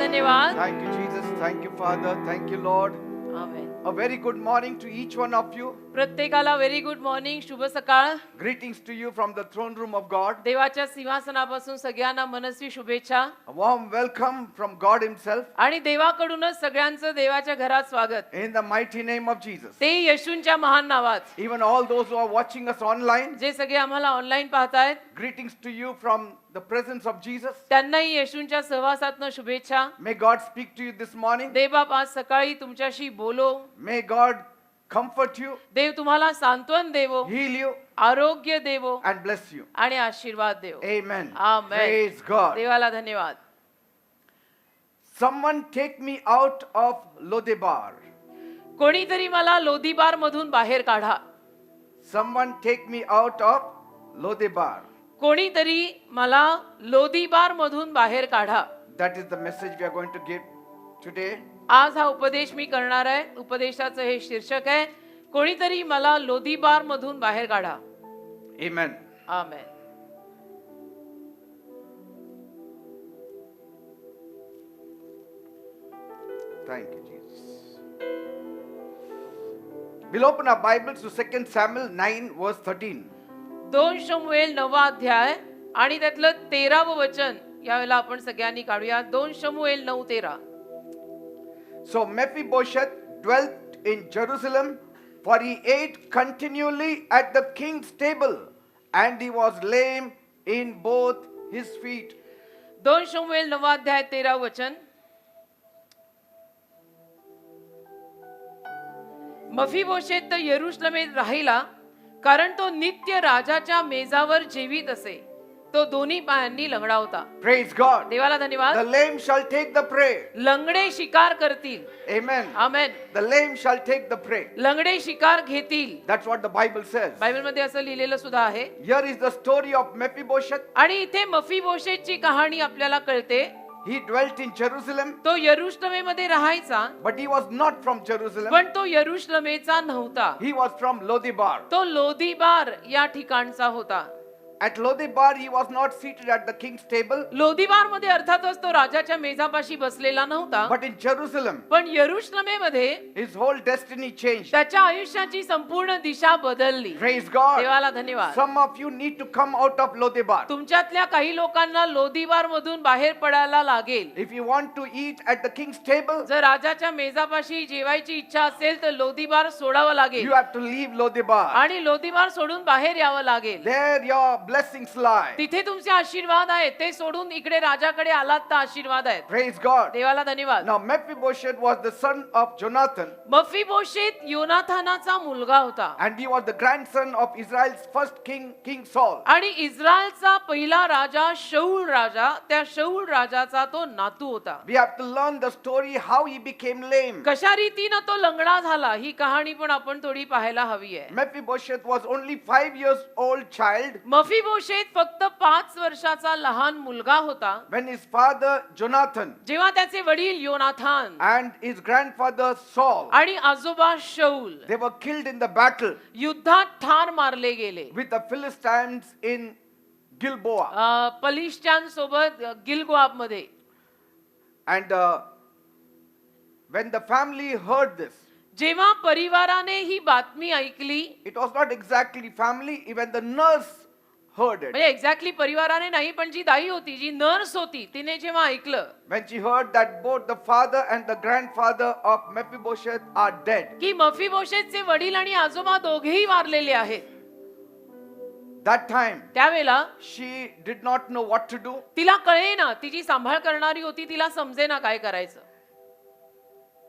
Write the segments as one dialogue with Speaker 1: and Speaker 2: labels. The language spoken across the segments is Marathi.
Speaker 1: धन्यवाद.
Speaker 2: Thank you, Jesus. Thank you, Father. Thank you, Lord.
Speaker 1: Amen.
Speaker 2: A very good morning to each one of you.
Speaker 1: प्रत्येकाला व्हेरी गुड मॉर्निंग, शुभ सकाळ.
Speaker 2: Greetings to you from the throne room of God.
Speaker 1: देवाच्या सिंहासनापासून सगळ्यांना मनस्वी शुभेच्छा
Speaker 2: A warm welcome from God Himself
Speaker 1: आणि देवाकडूनच सगळ्यांचं देवाच्या घरात स्वागत.
Speaker 2: in the mighty name of Jesus.
Speaker 1: ते येशूंच्या महान नावात.
Speaker 2: Even all those who are watching us online,
Speaker 1: जे सगळे आम्हाला online पाहतायत
Speaker 2: greetings to you from the presence of Jesus.
Speaker 1: त्यांनाही येशूंच्या सहवासातनं शुभेच्छा.
Speaker 2: May God speak to you this morning.
Speaker 1: देवबाप आज सकाळी तुमच्याशी बोलो.
Speaker 2: May God comfort you,
Speaker 1: देव तुम्हाला सांत्वन देवो,
Speaker 2: heal you,
Speaker 1: आरोग्य देवो
Speaker 2: and bless you.
Speaker 1: आणि आशीर्वाद देवो.
Speaker 2: Amen.
Speaker 1: Amen.
Speaker 2: Praise God.
Speaker 1: देवाला धन्यवाद.
Speaker 2: Someone take me out of Lodebar.
Speaker 1: कोणीतरी मला लोदीबार मधून बाहेर काढा.
Speaker 2: Someone take me out of Lodebar.
Speaker 1: कोणीतरी मला लोदीबार मधून बाहेर काढा.
Speaker 2: That is the message we are going to give today.
Speaker 1: आज हा उपदेश मी करणार आहे. उपदेशाचं हे शीर्षक आहे, कोणीतरी मला लोदीबार मधून बाहेर काढा.
Speaker 2: Amen.
Speaker 1: Amen.
Speaker 2: Thank you, Jesus. We'll open our Bibles to 2 Samuel 9 verse 13.
Speaker 1: 2 शमूएल 9 अध्याय आणि त्यातलं 13व वचन यावेळेला आपण सगळ्यांनी काढूया. 2 शमूएल 9:13.
Speaker 2: So Mephibosheth dwelt in Jerusalem, for he ate continually at the king's table, and he was lame in both his feet.
Speaker 1: 2 शमूएल 9 अध्याय 13 वचन. मफीबोशेत यरूशलेमेत राहिला, कारण तो नित्य राजाच्या मेजावर जेवीत असे. तो दोन्ही पायांनी लंगडा होता.
Speaker 2: Praise God.
Speaker 1: देवाला धन्यवाद.
Speaker 2: The lame shall take the prey.
Speaker 1: लंगडे शिकार करतील.
Speaker 2: Amen.
Speaker 1: Amen.
Speaker 2: The lame shall take the prey.
Speaker 1: लंगडे शिकार घेतील.
Speaker 2: That's what the Bible says.
Speaker 1: Bible मध्ये असं लिहिलेलं सुद्धा आहे.
Speaker 2: Here is the story of Mephibosheth.
Speaker 1: आणि इथे मफीबोशेतची कहाणी आपल्याला कळते.
Speaker 2: He dwelt in Jerusalem,
Speaker 1: तो यरूशलेमेमध्ये राहायचा,
Speaker 2: but he was not from Jerusalem.
Speaker 1: पण तो यरूशलेमेचा नव्हता.
Speaker 2: He was from Lodebar.
Speaker 1: तो लोदीबार या ठिकाणचा होता.
Speaker 2: At Lodebar, he was not seated at the king's table,
Speaker 1: लोदीबार मध्ये अर्थातच तो राजाच्या मेजापाशी बसलेला नव्हता,
Speaker 2: but in Jerusalem,
Speaker 1: पण यरूशलेमेमध्ये
Speaker 2: his whole destiny changed.
Speaker 1: त्याच्या आयुष्याची संपूर्ण दिशा बदलली.
Speaker 2: Praise God.
Speaker 1: देवाला धन्यवाद.
Speaker 2: Some of you need to come out of Lodebar.
Speaker 1: तुमच्यातल्या काही लोकांना लोदीबार मधून बाहेर पडायला लागेल.
Speaker 2: If you want to eat at the king's table,
Speaker 1: जर राजाच्या मेजापाशी जेवायची इच्छा असेल तर लोदीबार सोडावं लागेल
Speaker 2: you have to leave Lodebar.
Speaker 1: आणि लोदीबार सोडून बाहेर यावं लागेल.
Speaker 2: There your blessings lie.
Speaker 1: तिथे तुमचे आशीर्वाद आहेत. ते सोडून इकडे राजाकडे आलात तर आशीर्वाद आहेत.
Speaker 2: Praise God.
Speaker 1: देवाला धन्यवाद.
Speaker 2: Now Mephibosheth was the son of Jonathan,
Speaker 1: मफीबोशेत योनाथानाचा मुलगा होता
Speaker 2: and he was the grandson of Israel's first king, King Saul.
Speaker 1: आणि इस्रायलचा पहिला राजा शाऊल राजा, त्या शाऊल राजाचा तो नातू होता.
Speaker 2: We have to learn the story how he became lame.
Speaker 1: कशा रीतीनं तो लंगडा झाला ही कहाणी पण आपण थोडी पाहायला हवी आहे.
Speaker 2: Mephibosheth was only 5 years old child
Speaker 1: मफीबोशेत फक्त 5 वर्षाचा लहान मुलगा होता
Speaker 2: when his father Jonathan
Speaker 1: जेव्हा त्याचे वडील योनाथान
Speaker 2: and his grandfather Saul,
Speaker 1: आणि आजोबा शाऊल
Speaker 2: they were killed in the battle
Speaker 1: युद्धात ठार मारले गेले.
Speaker 2: with the Philistines in Gilboa.
Speaker 1: पलिश्त्यां सोबत गिलगोआब मध्ये.
Speaker 2: And when the family heard this,
Speaker 1: जेव्हा परिवाराने ही बातमी ऐकली,
Speaker 2: it was not exactly family, even the nurse heard it.
Speaker 1: म्हणजे एक्झॅक्टली परिवाराने नाही, पण जी दाई होती, जी नर्स होती, तिने जेव्हा ऐकलं
Speaker 2: When she heard that both the father and the grandfather of Mephibosheth are dead,
Speaker 1: की मफीबोशेतचे वडील आणि आजोबा दोघेही वारलेले आहेत,
Speaker 2: that time
Speaker 1: त्यावेळेला
Speaker 2: she did not know what to do.
Speaker 1: तिला कळेना, तिची सांभाळ करणारी होती, तिला समजेना काय करायचं.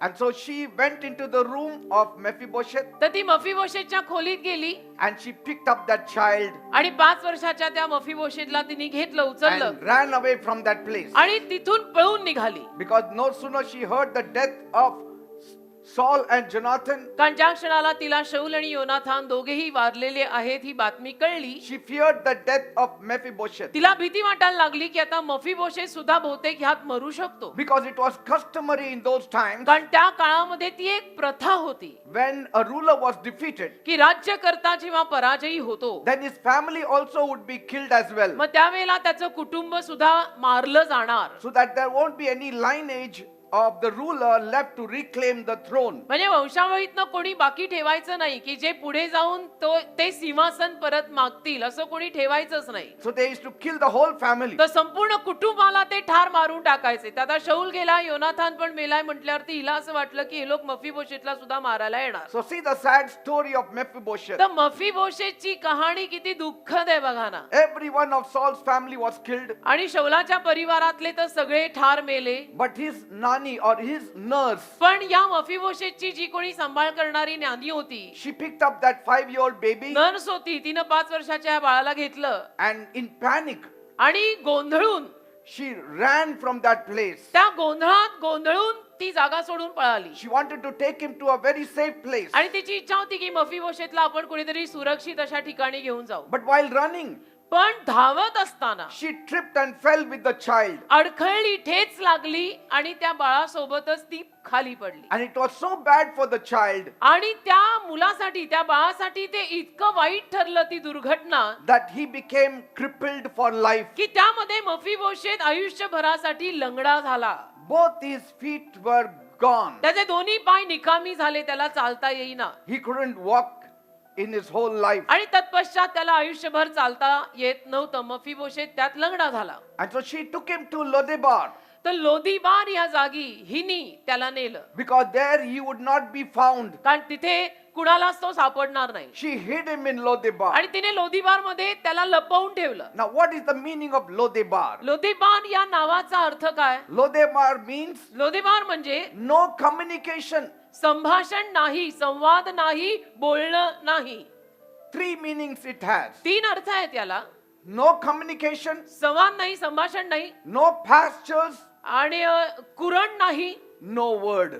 Speaker 2: And so she went into the room of Mephibosheth
Speaker 1: तर ती मफीबोशेतच्या खोलीत गेली
Speaker 2: and she picked up that child
Speaker 1: आणि 5 वर्षाच्या त्या मफीबोशेतला तिने घेतलं, उचललं
Speaker 2: and ran away from that place.
Speaker 1: आणि तिथून पळून निघाली.
Speaker 2: Because no sooner she heard the death of Saul and Jonathan,
Speaker 1: कारण ज्या क्षणाला तिला शौल आणि योनाथान दोघेही वारलेले आहेत ही बातमी कळली,
Speaker 2: she feared the death of Mephibosheth
Speaker 1: तिला भीती वाटायला लागली की आता मफीबोशेत सुद्धा बहुतेक ह्यात मरू शकतो.
Speaker 2: because it was customary in those times
Speaker 1: कारण त्या काळामध्ये ती एक प्रथा होती
Speaker 2: when a ruler was defeated,
Speaker 1: की राज्यकर्ता जेव्हा पराजयी होतो
Speaker 2: then his family also would be killed as well,
Speaker 1: मग त्यावेळेला त्याचं कुटुंब सुद्धा मारलं जाणार,
Speaker 2: so that there won't be any lineage of the ruler left to reclaim the throne.
Speaker 1: म्हणजे वंशावळीतनं कोणी बाकी ठेवायचं नाही की जे पुढे जाऊन ते सिंहासन परत मागतील असं कोणी ठेवायचंच नाही.
Speaker 2: So they used to kill the whole family.
Speaker 1: तर संपूर्ण कुटुंबाला ते ठार मारून टाकायचे. तर आता शौल गेला, योनाथान पण मेलाय म्हटल्यावरती हिला असं वाटलं की हे लोक मफीबोशेतला सुद्धा मारायला येणार.
Speaker 2: So see the sad story of Mephibosheth.
Speaker 1: तर मफीबोशेतची कहाणी किती दुःखद आहे बघा ना.
Speaker 2: Every one of Saul's family was killed,
Speaker 1: आणि शौलाच्या परिवारातले तर सगळे ठार मेले,
Speaker 2: but his nani or his nurse,
Speaker 1: पण या मफीबोशेतची जी कोणी सांभाळ करणारी नानी होती,
Speaker 2: she picked up that 5-year-old baby
Speaker 1: nurse होती, तिनं 5 वर्षाच्या या बाळाला घेतलं
Speaker 2: and in panic
Speaker 1: आणि गोंधळून
Speaker 2: she ran from that place.
Speaker 1: त्या गोंधळात गोंधळून ती जागा सोडून पळाली.
Speaker 2: She wanted to take him to a very safe place.
Speaker 1: आणि तिची इच्छा होती की मफीबोशेतला आपण कुठेतरी सुरक्षित अशा ठिकाणी घेऊन जाऊ.
Speaker 2: But while running,
Speaker 1: पण धावत असताना
Speaker 2: she tripped and fell with the child.
Speaker 1: अडखळली, ठेच लागली आणि त्या बाळासोबतच ती खाली पडली.
Speaker 2: And it was so bad for the child
Speaker 1: आणि त्या मुलासाठी, त्या बाळासाठी ते इतकं वाईट ठरलं ती दुर्घटना
Speaker 2: that he became crippled for life.
Speaker 1: की त्यामध्ये मफीबोशेत आयुष्यभरासाठी लंगडा झाला.
Speaker 2: Both his feet were gone.
Speaker 1: त्याचे दोन्ही पाय निकामी झाले, त्याला चालता येईना.
Speaker 2: He couldn't walk in his whole life.
Speaker 1: आणि तत्पश्चात त्याला आयुष्यभर चालता येत नव्हतं. मफीबोशेत त्यात लंगडा झाला.
Speaker 2: And so she took him to Lodebar
Speaker 1: तर लोदीबार या जागी हिनी त्याला नेलं,
Speaker 2: because there he would not be found.
Speaker 1: कारण तिथे कुणालाच तो सापडणार नाही.
Speaker 2: She hid him in Lodebar.
Speaker 1: आणि तिने लोदीबार मध्ये त्याला लपवून ठेवलं.
Speaker 2: Now what is the meaning of Lodebar?
Speaker 1: लोदीबार या नावाचा अर्थ काय?
Speaker 2: Lodebar means
Speaker 1: लोदीबार म्हणजे
Speaker 2: no communication.
Speaker 1: संभाषण नाही, संवाद नाही, बोलणं नाही.
Speaker 2: 3 meanings it has.
Speaker 1: 3 अर्थ आहेत याला.
Speaker 2: No communication,
Speaker 1: संवाद नाही, संभाषण नाही,
Speaker 2: no pastures,
Speaker 1: आणि कुरण नाही,
Speaker 2: no word.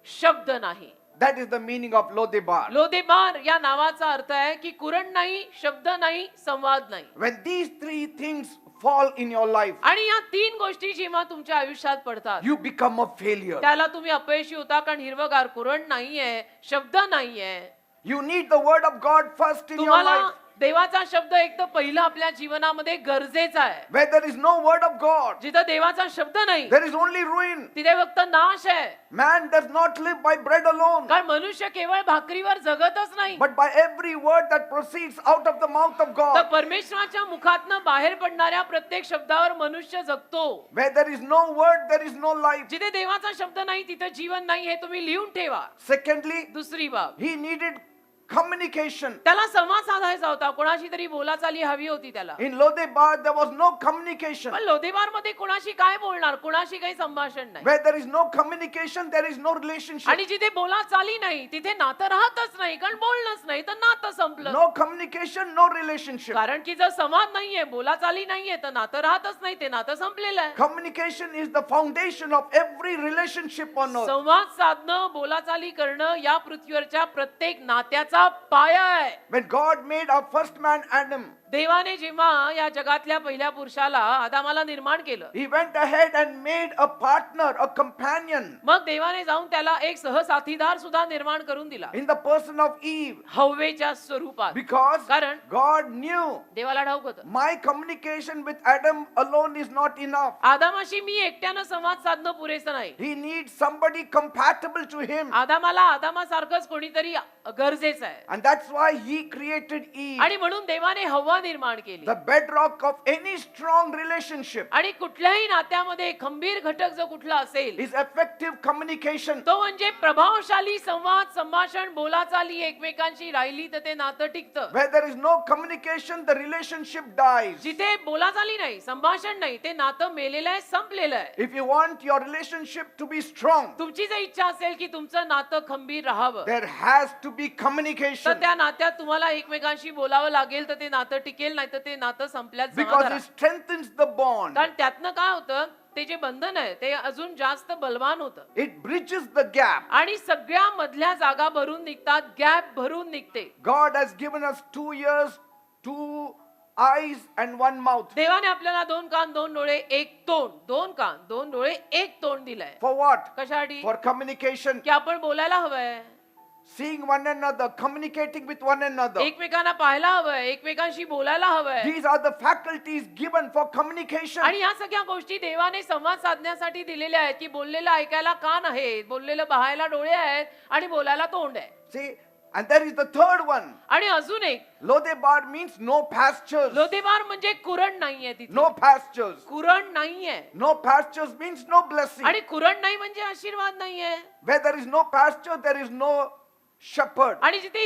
Speaker 1: शब्द नाही.
Speaker 2: That is the meaning of Lodebar.
Speaker 1: लोदेबार या नावाचा अर्थ आहे की कुरण नाही, शब्द नाही, संवाद नाही.
Speaker 2: When these 3 things fall in your life,
Speaker 1: आणि या 3 गोष्टी जेव्हा तुमच्या आयुष्यात पडतात
Speaker 2: you become a failure.
Speaker 1: त्याला तुम्ही अपयशी होता, कारण हिरवगार कुरण नाहीये, शब्द नाहीये.
Speaker 2: You need the word of God first in your
Speaker 1: तुम्हाला
Speaker 2: life.
Speaker 1: देवाचा शब्द एक तर पहिला आपल्या जीवनामध्ये गरजेचा आहे.
Speaker 2: Where there is no word of God,
Speaker 1: जिथं देवाचा शब्द नाही
Speaker 2: there is only ruin.
Speaker 1: तिथे फक्त नाश आहे.
Speaker 2: Man does not live by bread alone,
Speaker 1: कारण मनुष्य केवळ भाकरीवर जगतच नाही,
Speaker 2: but by every word that proceeds out of the mouth of
Speaker 1: तर
Speaker 2: God.
Speaker 1: परमेश्वराच्या मुखातनं बाहेर पडणाऱ्या प्रत्येक शब्दावर मनुष्य जगतो.
Speaker 2: Where there is no word, there is no life.
Speaker 1: जिथे देवाचा शब्द नाही तिथे जीवन नाही, हे तुम्ही लिहून ठेवा.
Speaker 2: Secondly,
Speaker 1: दुसरी बाब,
Speaker 2: he needed communication.
Speaker 1: त्याला संवाद साधायचा होता, कोणाशी तरी बोलाचाली हवी होती त्याला.
Speaker 2: In Lodebar, there was no communication.
Speaker 1: पण लोदेबार मध्ये कोणाशी काय बोलणार, कोणाशी काही संभाषण नाही.
Speaker 2: Where there is no communication, there is no relationship.
Speaker 1: आणि जिथे बोलाचाली नाही तिथे नातं राहतच नाही, कारण बोलणंच नाही तर नातं संपलं.
Speaker 2: No communication, no relationship.
Speaker 1: कारण की जर संवाद नाहीये, बोलाचाली नाहीये, तर नातं राहतच नाही, ते नातं संपलेलं आहे.
Speaker 2: Communication is the foundation of every relationship on earth.
Speaker 1: संवाद साधणं, बोलाचाली करणं या पृथ्वीवरच्या प्रत्येक नात्याचा पाया आहे.
Speaker 2: When God made our first man Adam,
Speaker 1: देवाने जेव्हा या जगातल्या पहिल्या पुरुषाला आदामाला निर्माण केलं,
Speaker 2: he went ahead and made a partner, a companion
Speaker 1: मग देवाने जाऊन त्याला एक सहसाथीदार सुद्धा निर्माण करून दिला,
Speaker 2: in the person of Eve,
Speaker 1: हव्वेच्या स्वरूपात.
Speaker 2: because
Speaker 1: कारण
Speaker 2: God knew
Speaker 1: देवाला ठाऊक होतं
Speaker 2: my communication with Adam alone is not enough.
Speaker 1: आदामाशी मी एकट्यानं संवाद साधणं पुरेसं नाही.
Speaker 2: He needs somebody compatible to him.
Speaker 1: आदामाला आदामासारखंच कोणीतरी गरजेचं आहे.
Speaker 2: And that's why he created Eve,
Speaker 1: आणि म्हणून देवाने हव्वा निर्माण केली.
Speaker 2: the bedrock of any strong relationship
Speaker 1: आणि कुठल्याही नात्यामध्ये खंबीर घटक जो कुठला असेल
Speaker 2: is effective communication.
Speaker 1: तो म्हणजे प्रभावशाली संवाद, संभाषण, बोलाचाली एकमेकांशी राहिली तर ते नातं टिकतं.
Speaker 2: Where there is no communication, the relationship dies.
Speaker 1: जिथे बोलाचाली नाही, संभाषण नाही, ते नातं मेलेलं आहे, संपलेलं आहे.
Speaker 2: If you want your relationship to be strong,
Speaker 1: तुमची जर इच्छा असेल की तुमचं नातं खंबीर राहावं,
Speaker 2: there has to be
Speaker 1: तर
Speaker 2: communication,
Speaker 1: त्या नात्यात तुम्हाला एकमेकांशी बोलावं लागेल, तर ते नातं टिकेल, नाही तर ते नातं संपल्यात जमा
Speaker 2: because
Speaker 1: धरा.
Speaker 2: it strengthens the bond.
Speaker 1: कारण त्यातनं काय होतं, ते जे बंधन आहे ते अजून जास्त बलवान होतं
Speaker 2: It bridges the gap.
Speaker 1: आणि सगळ्या मधल्या जागा भरून निघतात, गॅप भरून निघते.
Speaker 2: God has given us 2 ears, 2 eyes, and 1 mouth.
Speaker 1: देवाने आपल्याला 2 कान 2 डोळे 1 तोंड, 2 कान 2 डोळे 1 तोंड दिलंय.
Speaker 2: For what?
Speaker 1: कशासाठी?
Speaker 2: For communication,
Speaker 1: की आपण बोलायला हवंय,
Speaker 2: seeing one another, communicating with one another.
Speaker 1: एकमेकांना पाहायला हवंय, एकमेकांशी बोलायला हवंय.
Speaker 2: These are the faculties given for communication.
Speaker 1: आणि या सगळ्या गोष्टी देवाने संवाद साधण्यासाठी दिलेल्या आहेत की बोललेलं ऐकायला कान आहेत, बोललेलं पाहायला डोळे आहेत आणि बोलायला तोंड आहे.
Speaker 2: See, and there is the third one.
Speaker 1: आणि अजून एक
Speaker 2: Lodebar means no pastures.
Speaker 1: लोदेबार म्हणजे कुरण नाहीये तिथे.
Speaker 2: No pastures.
Speaker 1: कुरण नाहीये.
Speaker 2: No pastures means no blessing.
Speaker 1: आणि कुरण नाही म्हणजे आशीर्वाद नाहीये.
Speaker 2: Where there is no pasture, there is no shepherd.
Speaker 1: आणि जिथे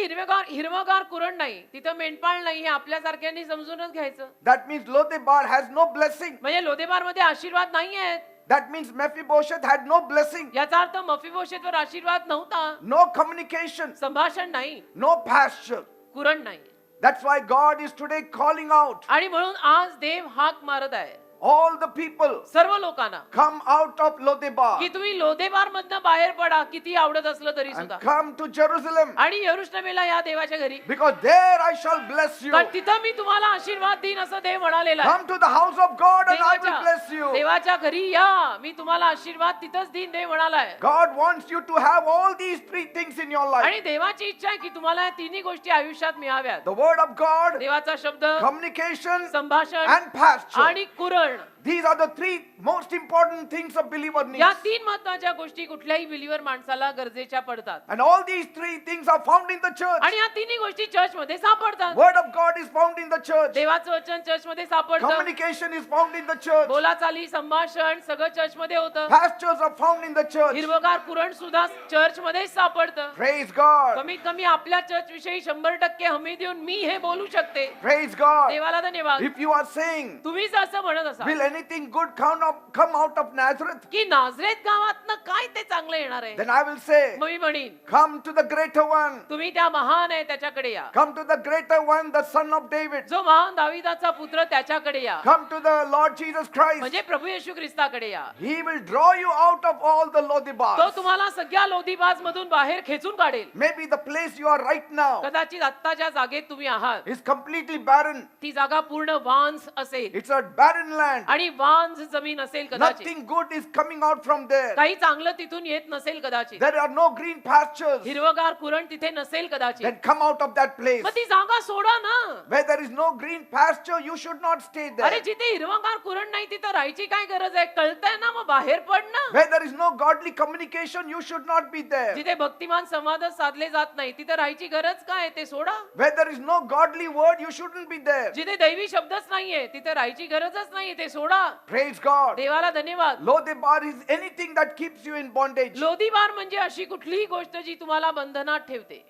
Speaker 1: हिरवगार कुरण नाही तिथं मेंढपाळ नाही हे आपल्यासारख्यांनी समजूनच घ्यायचं.
Speaker 2: That means Lodebar has no blessing.
Speaker 1: म्हणजे लोदेबार मध्ये आशीर्वाद नाही आहेत.
Speaker 2: That means Mephibosheth had no blessing,
Speaker 1: याचा अर्थ मफीबोशेतवर आशीर्वाद नव्हता,
Speaker 2: no communication,
Speaker 1: संभाषण नाही,
Speaker 2: no pasture.
Speaker 1: कुरण नाही.
Speaker 2: That's why God is today calling out
Speaker 1: आणि म्हणून आज देव हाक मारत आहे
Speaker 2: all the people,
Speaker 1: सर्व लोकांना
Speaker 2: come out of Lodebar
Speaker 1: की तुम्ही लोदेबार मधनं बाहेर पडा, किती आवडत असलं तरी
Speaker 2: and
Speaker 1: सुद्धा,
Speaker 2: come to Jerusalem,
Speaker 1: आणि यरूशलेमेला या देवाच्या घरी,
Speaker 2: because there I shall bless you.
Speaker 1: कारण तिथं मी तुम्हाला आशीर्वाद देईन असं देव म्हणालेला आहे.
Speaker 2: Come to the house of God and I will bless you.
Speaker 1: देवाच्या घरी या, मी तुम्हाला आशीर्वाद तिथंच देईन देव म्हणालाय.
Speaker 2: God wants you to have all these 3 things in your life.
Speaker 1: आणि देवाची इच्छा आहे की तुम्हाला या तिन्ही गोष्टी आयुष्यात मिळाव्यात.
Speaker 2: The word of God,
Speaker 1: देवाचा शब्द,
Speaker 2: communication,
Speaker 1: संभाषण
Speaker 2: and pasture.
Speaker 1: आणि कुरण,
Speaker 2: These are the 3 most important things a believer
Speaker 1: या
Speaker 2: needs.
Speaker 1: 3 महत्वाच्या गोष्टी कुठल्याही बिलीवर माणसाला गरजेच्या पडतात.
Speaker 2: And all these 3 things are found in the church.
Speaker 1: आणि या तिन्ही गोष्टी चर्च मध्ये सापडतात.
Speaker 2: Word of God is found in the church.
Speaker 1: देवाचं वचन चर्च मध्ये सापडतं,
Speaker 2: Communication is found in the church.
Speaker 1: बोलाचाली संभाषण सगळं चर्च मध्ये होतं,
Speaker 2: Pastures are found in the church.
Speaker 1: हिरवगार कुरण सुद्धा चर्च मध्ये सापडतं.
Speaker 2: Praise God.
Speaker 1: कमीत कमी आपल्या चर्च विषयी 100% हमी देऊन मी हे बोलू शकते.
Speaker 2: Praise God.
Speaker 1: देवाला धन्यवाद.
Speaker 2: If you are saying,
Speaker 1: तुम्हीच असं म्हणत असाल
Speaker 2: will anything good come out of Nazareth?
Speaker 1: की नाझरेत गावातनं काय ते चांगलं येणार आहे,
Speaker 2: Then I will say,
Speaker 1: मग मी म्हणीन
Speaker 2: come to the greater one.
Speaker 1: तुम्ही त्या महान आहे त्याच्याकडे या,
Speaker 2: Come to the greater one, the son of David.
Speaker 1: जो महान दाविदाचा पुत्र त्याच्याकडे या,
Speaker 2: Come to the Lord Jesus Christ.
Speaker 1: म्हणजे प्रभू येशू ख्रिस्ताकडे या.
Speaker 2: He will draw you out of all the
Speaker 1: तो
Speaker 2: Lodibars.
Speaker 1: तुम्हाला सगळ्या लोधीबाज मधून बाहेर खेचून काढेल.
Speaker 2: Maybe the place you are right now
Speaker 1: कदाचित आत्ताच्या जागेत तुम्ही आहात
Speaker 2: is completely barren.
Speaker 1: ती जागा पूर्ण वांस असेल
Speaker 2: It's a barren land.
Speaker 1: आणि वांस जमीन असेल कदाचित,
Speaker 2: Nothing good is coming out from there.
Speaker 1: काही चांगलं तिथून येत नसेल कदाचित,
Speaker 2: There are no green pastures.
Speaker 1: हिरवगार कुरण तिथे नसेल कदाचित.
Speaker 2: Then come out of that place.
Speaker 1: मग ती जागा सोडा ना.
Speaker 2: Where there is no green pasture, you should not stay
Speaker 1: अरे
Speaker 2: there.
Speaker 1: जिथे हिरवगार कुरण नाही तिथं राहायची काय गरज आहे, कळतंय ना, मग बाहेर पड ना.
Speaker 2: Where there is no godly communication, you should not be there.
Speaker 1: जिथे भक्तिमान संवादच साधले जात नाही तिथे राहायची गरज काय, ते सोडा.
Speaker 2: Where there is no godly word, you shouldn't be there.
Speaker 1: जिथे दैवी शब्दच नाहीये तिथे राहायची गरजच नाहीये, ते सोडा.
Speaker 2: Praise God.
Speaker 1: देवाला धन्यवाद.
Speaker 2: Lodebar is anything that keeps you in bondage.
Speaker 1: लोधीबार म्हणजे अशी कुठलीही गोष्ट जी तुम्हाला बंधनात ठेवते.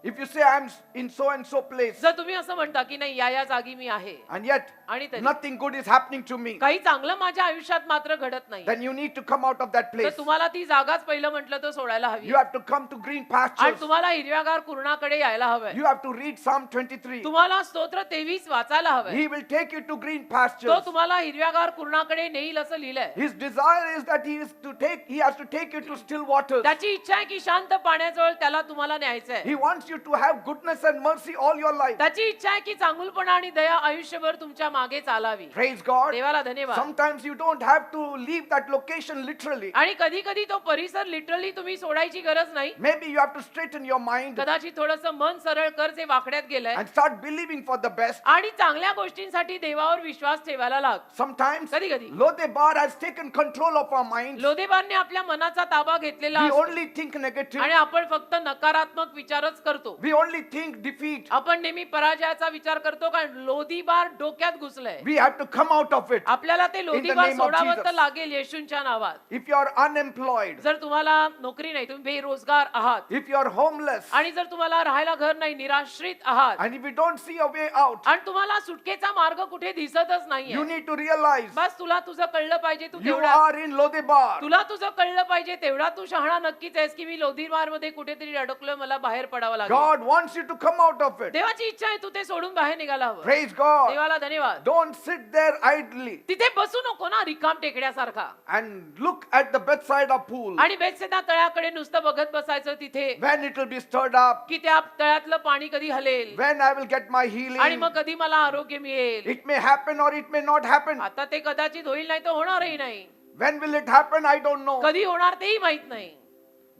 Speaker 2: If you say, I'm in so and so place,
Speaker 1: जर तुम्ही असं म्हणता की नाही या जागी मी आहे
Speaker 2: and yet
Speaker 1: आणि तरी
Speaker 2: nothing good is happening to me,
Speaker 1: काही चांगलं माझ्या आयुष्यात मात्र घडत नाही,
Speaker 2: then you need to come out of that
Speaker 1: तर
Speaker 2: place.
Speaker 1: तुम्हाला ती जागाच पहिलं म्हटलं तर सोडायला हवी
Speaker 2: You have to come to green
Speaker 1: आणि
Speaker 2: pastures.
Speaker 1: तुम्हाला हिरव्यागार कुरणाकडे यायला हवंय.
Speaker 2: You have to read Psalm 23.
Speaker 1: तुम्हाला स्तोत्र 23 वाचायला हवंय.
Speaker 2: He will take you to green
Speaker 1: तो
Speaker 2: pastures.
Speaker 1: तुम्हाला हिरव्यागार कुरणाकडे नेईल असं लिहिलंय.
Speaker 2: His desire is that he has to take you to still waters.
Speaker 1: त्याची इच्छा आहे की शांत पाण्याजवळ त्याला तुम्हाला न्यायचं आहे.
Speaker 2: He wants you to have goodness and mercy all your life.
Speaker 1: त्याची इच्छा आहे की चांगुलपणा आणि दया आयुष्यभर तुमच्या मागे चालावी.
Speaker 2: Praise God.
Speaker 1: देवाला धन्यवाद.
Speaker 2: Sometimes you don't have to leave that location literally.
Speaker 1: आणि कधी कधी तो परिसर लिटरली तुम्ही सोडायची गरज नाही.
Speaker 2: Maybe you have to straighten your mind
Speaker 1: कदाचित थोडंसं मन सरळ कर जे वाकड्यात गेलंय
Speaker 2: and start believing for the best.
Speaker 1: आणि चांगल्या गोष्टींसाठी देवावर विश्वास ठेवायला लाग.
Speaker 2: Sometimes
Speaker 1: कधी कधी
Speaker 2: Lodebar has taken control of our minds.
Speaker 1: लोदेबारने आपल्या मनाचा ताबा घेतलेला
Speaker 2: We
Speaker 1: असतो
Speaker 2: only think negative.
Speaker 1: आणि आपण फक्त नकारात्मक विचारच करतो.
Speaker 2: We only think defeat.
Speaker 1: आपण नेहमी पराजयाचा विचार करतो कारण लोधीबार डोक्यात घुसलंय.
Speaker 2: We have to come out of it.
Speaker 1: आपल्याला ते लोधीबार
Speaker 2: name of
Speaker 1: सोडावं तर
Speaker 2: Jesus.
Speaker 1: लागेल येशूंच्या नावात.
Speaker 2: If you are unemployed,
Speaker 1: जर तुम्हाला नोकरी नाही, तुम्ही बेरोजगार आहात
Speaker 2: if you are homeless,
Speaker 1: आणि जर तुम्हाला राहायला घर नाही, निराश्रित आहात
Speaker 2: and if you don't see a way out,
Speaker 1: आणि तुम्हाला सुटकेचा मार्ग कुठे दिसतच
Speaker 2: you
Speaker 1: नाहीये,
Speaker 2: need to realize
Speaker 1: बस तुला तुझं कळलं पाहिजे तू
Speaker 2: you
Speaker 1: तेवढा,
Speaker 2: are in Lodebar.
Speaker 1: तुला तुझं कळलं पाहिजे तेवढा तू शहाणा नक्कीच आहेस की मी लोधीबार मध्ये कुठेतरी अडकलोय, मला बाहेर पडावं लागेल.
Speaker 2: God wants you to come out of it.
Speaker 1: देवाची इच्छा आहे तू ते सोडून बाहेर निघायला हवं.
Speaker 2: Praise God.
Speaker 1: देवाला धन्यवाद. सोबत.
Speaker 2: Don't sit there idly
Speaker 1: तिथे बसू नको ना रिकाम टेकड्यासारखा.
Speaker 2: and look at the bedside of pool.
Speaker 1: आणि बेतसेदा तळ्याकडे नुसतं बघत बसायचं तिथे
Speaker 2: When it will be stirred up,
Speaker 1: की त्या तळ्यातलं पाणी कधी हलेल
Speaker 2: when I will get my
Speaker 1: आणि
Speaker 2: healing.
Speaker 1: मग कधी मला आरोग्य मिळेल.
Speaker 2: It may happen or it may not happen.
Speaker 1: आता ते कदाचित होईल नाही तर होणारही नाही.
Speaker 2: When will it happen? I don't know.
Speaker 1: कधी होणार तेही माहित नाही.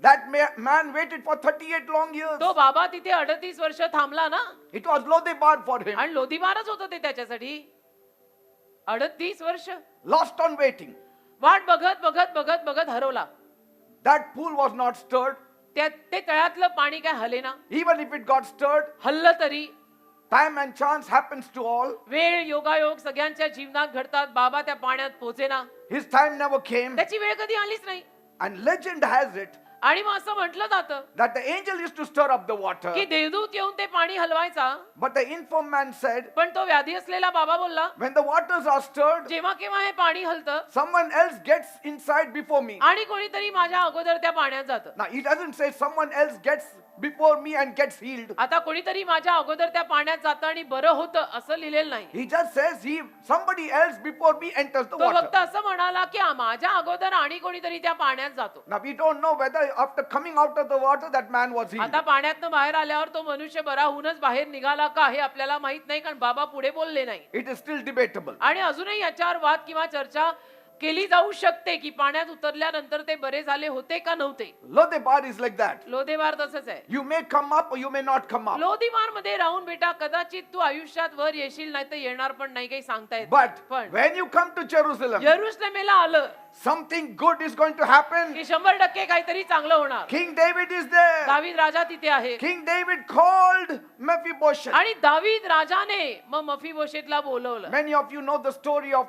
Speaker 2: That man waited for 38 long years.
Speaker 1: तो बाबा तिथे 38 वर्ष थांबला ना.
Speaker 2: It was Lodebar for him.
Speaker 1: आणि लोधीबारच होतं ते त्याच्यासाठी. 38 वर्ष
Speaker 2: Lost on waiting.
Speaker 1: वाट बघत बघत बघत बघत हरवला.
Speaker 2: That pool was not stirred.
Speaker 1: ते तळ्यातलं पाणी काय Halena.
Speaker 2: Even if it got stirred,
Speaker 1: हल्लं तरी
Speaker 2: time and chance happens to all.
Speaker 1: वेळ योगायोग सगळ्यांच्या जीवनात घडतात. बाबा त्या पाण्यात पोचेना.
Speaker 2: His time never came.
Speaker 1: त्याची वेळ कधी आलीच नाही.
Speaker 2: And legend has it
Speaker 1: आणि मग असं म्हटलं जातं
Speaker 2: that the angel used to stir up the water.
Speaker 1: की देवदूत येऊन ते पाणी हलवायचा.
Speaker 2: But the infirm man said,
Speaker 1: पण तो व्याधी असलेला बाबा बोलला
Speaker 2: when the waters are stirred,
Speaker 1: जेव्हा केव्हा हे पाणी हलतं
Speaker 2: someone else gets inside before me.
Speaker 1: आणि कोणीतरी माझ्या अगोदर त्या पाण्यात जातं.
Speaker 2: Now, he doesn't say someone else gets before me and gets healed.
Speaker 1: आता कोणीतरी माझ्या अगोदर त्या पाण्यात जातं आणि बरं होतं असं लिहिलेलं नाही.
Speaker 2: He just says somebody else before me enters the
Speaker 1: तो फक्त
Speaker 2: water.
Speaker 1: असं म्हणाला की माझ्या अगोदर आणि कोणीतरी त्या पाण्यात जातो.
Speaker 2: Now, we don't know whether after coming out of the water that man was healed.
Speaker 1: आता पाण्यातनं बाहेर आल्यावर तो मनुष्य बरा होऊनच बाहेर निघाला का हे आपल्याला माहित नाही कारण बाबा पुढे बोलले नाही.
Speaker 2: It is still debatable.
Speaker 1: आणि अजूनही याच्यावर वाद किंवा चर्चा केली जाऊ शकते की पाण्यात उतरल्यानंतर ते बरे झाले होते का नव्हते.
Speaker 2: Lodebar is like that.
Speaker 1: लोधेवार तसंच आहे.
Speaker 2: You may come up or you may not come up.
Speaker 1: लोधीवार मध्ये राहून बेटा कदाचित तू आयुष्यात वर येशील नाही तर येणार पण नाही काही सांगता येत
Speaker 2: But
Speaker 1: नाही. पण
Speaker 2: when you come to Jerusalem,
Speaker 1: यरुशलेमेला आलं
Speaker 2: something good is going to happen.
Speaker 1: की 100% काहीतरी चांगलं होणार.
Speaker 2: King David is there.
Speaker 1: दावीद राजा तिथे आहे.
Speaker 2: King David called Mephibosheth.
Speaker 1: आणि दावीद राजाने मग मफीबोशेतला बोलवलं.
Speaker 2: Many of you know the story of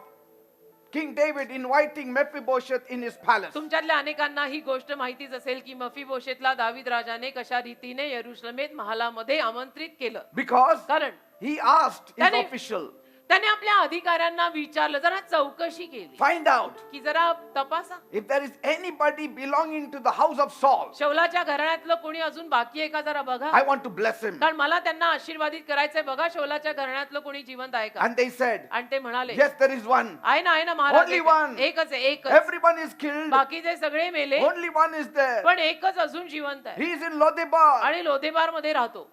Speaker 2: King David inviting Mephibosheth in his palace.
Speaker 1: तुमच्यातल्या अनेकांना ही गोष्ट माहितीच असेल की मफीबोशेतला दावीद राजाने कशा रीतीने यरुशलेमेत महालामध्ये आमंत्रित केलं.
Speaker 2: Because
Speaker 1: कारण
Speaker 2: he asked his
Speaker 1: त्याने-
Speaker 2: official,
Speaker 1: त्याने आपल्या अधिकाऱ्यांना विचारलं जरा चौकशी केली
Speaker 2: find out
Speaker 1: की जरा तपासा
Speaker 2: if there is anybody belonging to the house of Saul.
Speaker 1: शौलाच्या घराण्यातलं कोणी अजून बाकी आहे का जरा बघा.
Speaker 2: I want to bless him.
Speaker 1: कारण मला त्यांना आशीर्वादित करायचंय. बघा शौलाच्या घराण्यातलं कोणी जिवंत आहे का.
Speaker 2: And they said,
Speaker 1: आणि ते म्हणाले
Speaker 2: yes, there is one.
Speaker 1: आहे ना महाराज
Speaker 2: Only
Speaker 1: एकच-
Speaker 2: one.
Speaker 1: एकच आहे एकच.
Speaker 2: Everyone is killed.
Speaker 1: बाकीचे सगळे मेले
Speaker 2: Only one is there.
Speaker 1: पण एकच अजून जिवंत आहे
Speaker 2: He is in Lodebar.
Speaker 1: आणि लोधेबार मध्ये राहतो.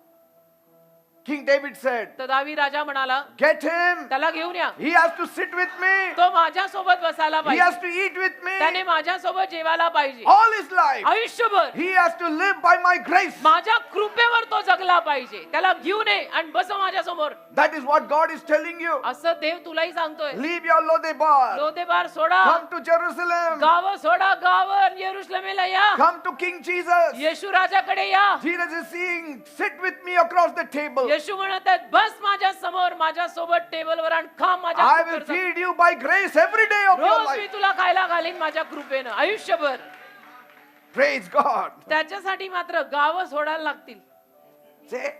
Speaker 2: King David said,
Speaker 1: तर दावीद राजा म्हणाला
Speaker 2: get him.
Speaker 1: त्याला घेऊन या.
Speaker 2: He has to sit with me.
Speaker 1: तो माझ्या सोबत बसायला
Speaker 2: He has
Speaker 1: पाहिजे.
Speaker 2: to eat with me.
Speaker 1: त्याने माझ्या सोबत जेवायला पाहिजे.
Speaker 2: All his life.
Speaker 1: आयुष्यभर
Speaker 2: He has to live by my grace.
Speaker 1: माझ्या कृपेवर तो जगला पाहिजे. त्याला घेऊन ये आणि बसव माझ्या समोर.
Speaker 2: That is what God is telling you.
Speaker 1: असं देव तुलाही सांगतोय.
Speaker 2: Leave your Lodebar.
Speaker 1: लोधेबार soda.
Speaker 2: Come to Jerusalem.
Speaker 1: गाव सोडा. गाव यरुशलेमेला या.
Speaker 2: Come to King Jesus.
Speaker 1: येशू राजाकडे या.
Speaker 2: Jesus is saying, sit with me across the table.
Speaker 1: येशू म्हणत आहेत बस माझ्या समोर माझ्या सोबत टेबलवर आणि खा माझ्या
Speaker 2: I will
Speaker 1: कृपेवर.
Speaker 2: feed you by grace every day of your
Speaker 1: rose me
Speaker 2: life.
Speaker 1: तुला खायला घालीन माझ्या कृपेनं आयुष्यभर.
Speaker 2: Praise God.
Speaker 1: त्याच्यासाठी मात्र गाव सोडायला लागतील.
Speaker 2: See?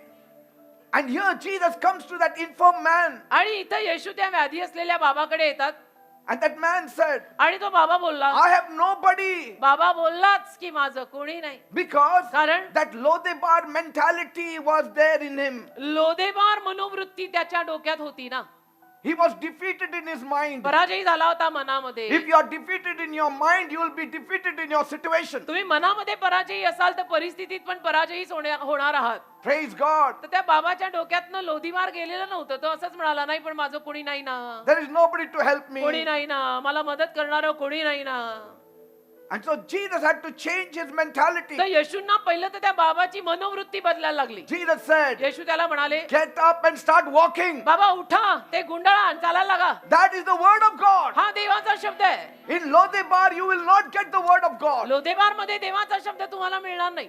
Speaker 2: And here Jesus comes to that infirm man.
Speaker 1: आणि इथं येशू त्या व्याधी असलेल्या बाबाकडे येतात.
Speaker 2: And that man said,
Speaker 1: आणि तो बाबा बोलला
Speaker 2: I have nobody.
Speaker 1: बाबा बोललाच की माझं कोणी नाही.
Speaker 2: Because
Speaker 1: कारण
Speaker 2: that Lodebar mentality was there in him.
Speaker 1: लोधेबार मनोवृत्ती त्याच्या डोक्यात होती ना.
Speaker 2: He was defeated in his mind.
Speaker 1: पराजयी झाला होता मनामध्ये.
Speaker 2: If you are defeated in your mind, you will be defeated in your situation.
Speaker 1: तुम्ही मनामध्ये पराजयी असाल तर परिस्थितीत पण पराजयीच होणार आहात.
Speaker 2: Praise God.
Speaker 1: तर त्या बाबाच्या डोक्यातनं लोधीमार गेलेलं नव्हतं. तो असंच म्हणाला नाही पण माझं कोणी नाही ना.
Speaker 2: There is nobody to help
Speaker 1: कोणी
Speaker 2: me.
Speaker 1: नाही ना. मला मदत करणारं कोणी नाही ना.
Speaker 2: And so Jesus had to change his mentality.
Speaker 1: तर येशूंना पहिलं तर त्या बाबाची मनोवृत्ती बदलायला लागली.
Speaker 2: Jesus said,
Speaker 1: येशू त्याला म्हणाले
Speaker 2: get up and start walking.
Speaker 1: बाबा उठा ते गुंडाळा आणि चालायला लागा.
Speaker 2: That is the word of God.
Speaker 1: हा देवाचा शब्द आहे.
Speaker 2: In Lodebar, you will not get the word of God.
Speaker 1: लोधेबार मध्ये देवाचा शब्द तुम्हाला मिळणार नाही.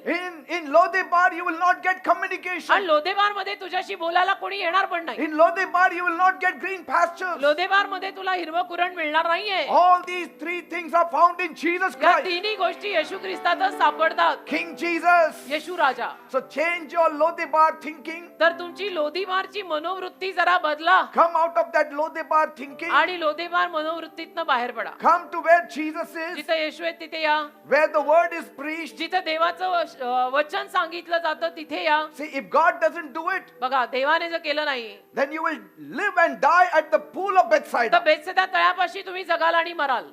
Speaker 2: In Lodebar, you will not get
Speaker 1: आणि
Speaker 2: communication.
Speaker 1: लोधेबार मध्ये तुझ्याशी बोलायला कोणी येणार पण नाही.
Speaker 2: In Lodebar, you will not get green pastures.
Speaker 1: लोधेबार मध्ये तुला हिरवं कुरण मिळणार नाहीये.
Speaker 2: All these three things are found in Jesus
Speaker 1: या
Speaker 2: Christ.
Speaker 1: तिन्ही गोष्टी येशू ख्रिस्तातच सापडतात.
Speaker 2: King Jesus.
Speaker 1: Yeshu Raja.
Speaker 2: So change your Lodebar thinking.
Speaker 1: तर तुमची लोधीमारची मनोवृत्ती जरा बदला
Speaker 2: Come out of that Lodebar thinking.
Speaker 1: आणि लोधीमार मनोवृत्तीतनं बाहेर पडा.
Speaker 2: Come to where Jesus is,
Speaker 1: जिथं येशू आहे तिथे या.
Speaker 2: where the word is preached.
Speaker 1: जिथं देवाचं वचन सांगितलं जातं तिथे या.
Speaker 2: See, if God doesn't do it,
Speaker 1: बघा देवाने जर केलं नाही
Speaker 2: then you will live and die at the pool of
Speaker 1: तर
Speaker 2: Bethsaida.
Speaker 1: बेतसेदा तळ्यापाशी तुम्ही जगाल आणि moral.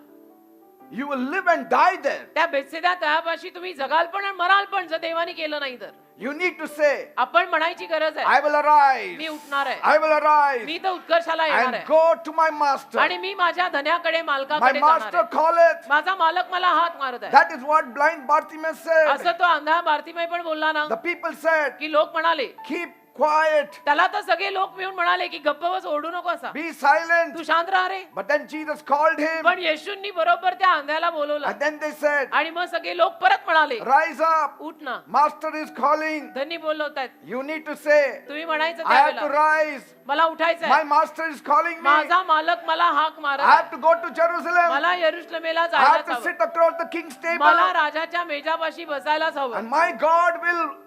Speaker 2: You will live and die there.
Speaker 1: त्या बेतसेदा तळ्यापाशी तुम्ही जगाल पण आणि मराल पण जर देवाने केलं नाही तर.
Speaker 2: You need to say,
Speaker 1: आपण म्हणायची गरज आहे
Speaker 2: I will arise.
Speaker 1: मी उठणार आहे.
Speaker 2: I will arise
Speaker 1: मी तर उत्कर्षाला येणार
Speaker 2: and
Speaker 1: आहे
Speaker 2: go to my master.
Speaker 1: आणि मी माझ्या धन्याकडे
Speaker 2: My
Speaker 1: मालकाकडे जाणार
Speaker 2: master
Speaker 1: आहे.
Speaker 2: calleth.
Speaker 1: माझा मालक मला हात मारत आहे.
Speaker 2: That is what blind Bartimaeus said.
Speaker 1: असं तो अंधा भारतीमय पण बोलला ना
Speaker 2: The people said,
Speaker 1: की लोक म्हणाले
Speaker 2: keep quiet,
Speaker 1: त्याला तर सगळे लोक मिळून म्हणाले की गप्प बस ओरडू नको असा
Speaker 2: be silent.
Speaker 1: तू शांत राहा रे.
Speaker 2: But then Jesus called him.
Speaker 1: पण येशूंनी बरोबर त्या अंध्याला बोलवलं
Speaker 2: And then they said,
Speaker 1: आणि मग सगळे लोक परत म्हणाले
Speaker 2: rise up.
Speaker 1: उठ ना.
Speaker 2: Master is calling.
Speaker 1: धनी बोलवतायत.
Speaker 2: You need to say,
Speaker 1: तुम्ही म्हणायचं
Speaker 2: I have to
Speaker 1: त्यावेळेला
Speaker 2: rise.
Speaker 1: मला उठायचं
Speaker 2: My
Speaker 1: आहे.
Speaker 2: master is calling me.
Speaker 1: माझा मालक मला हाक मारत
Speaker 2: I have
Speaker 1: आहे.
Speaker 2: to go to Jerusalem.
Speaker 1: मला यरुशलेमेला
Speaker 2: I
Speaker 1: जायलाच
Speaker 2: have to
Speaker 1: हवं.
Speaker 2: sit across the king's
Speaker 1: मला
Speaker 2: table.
Speaker 1: राजाच्या मेजापाशी बसायलाच हवं.
Speaker 2: And my God will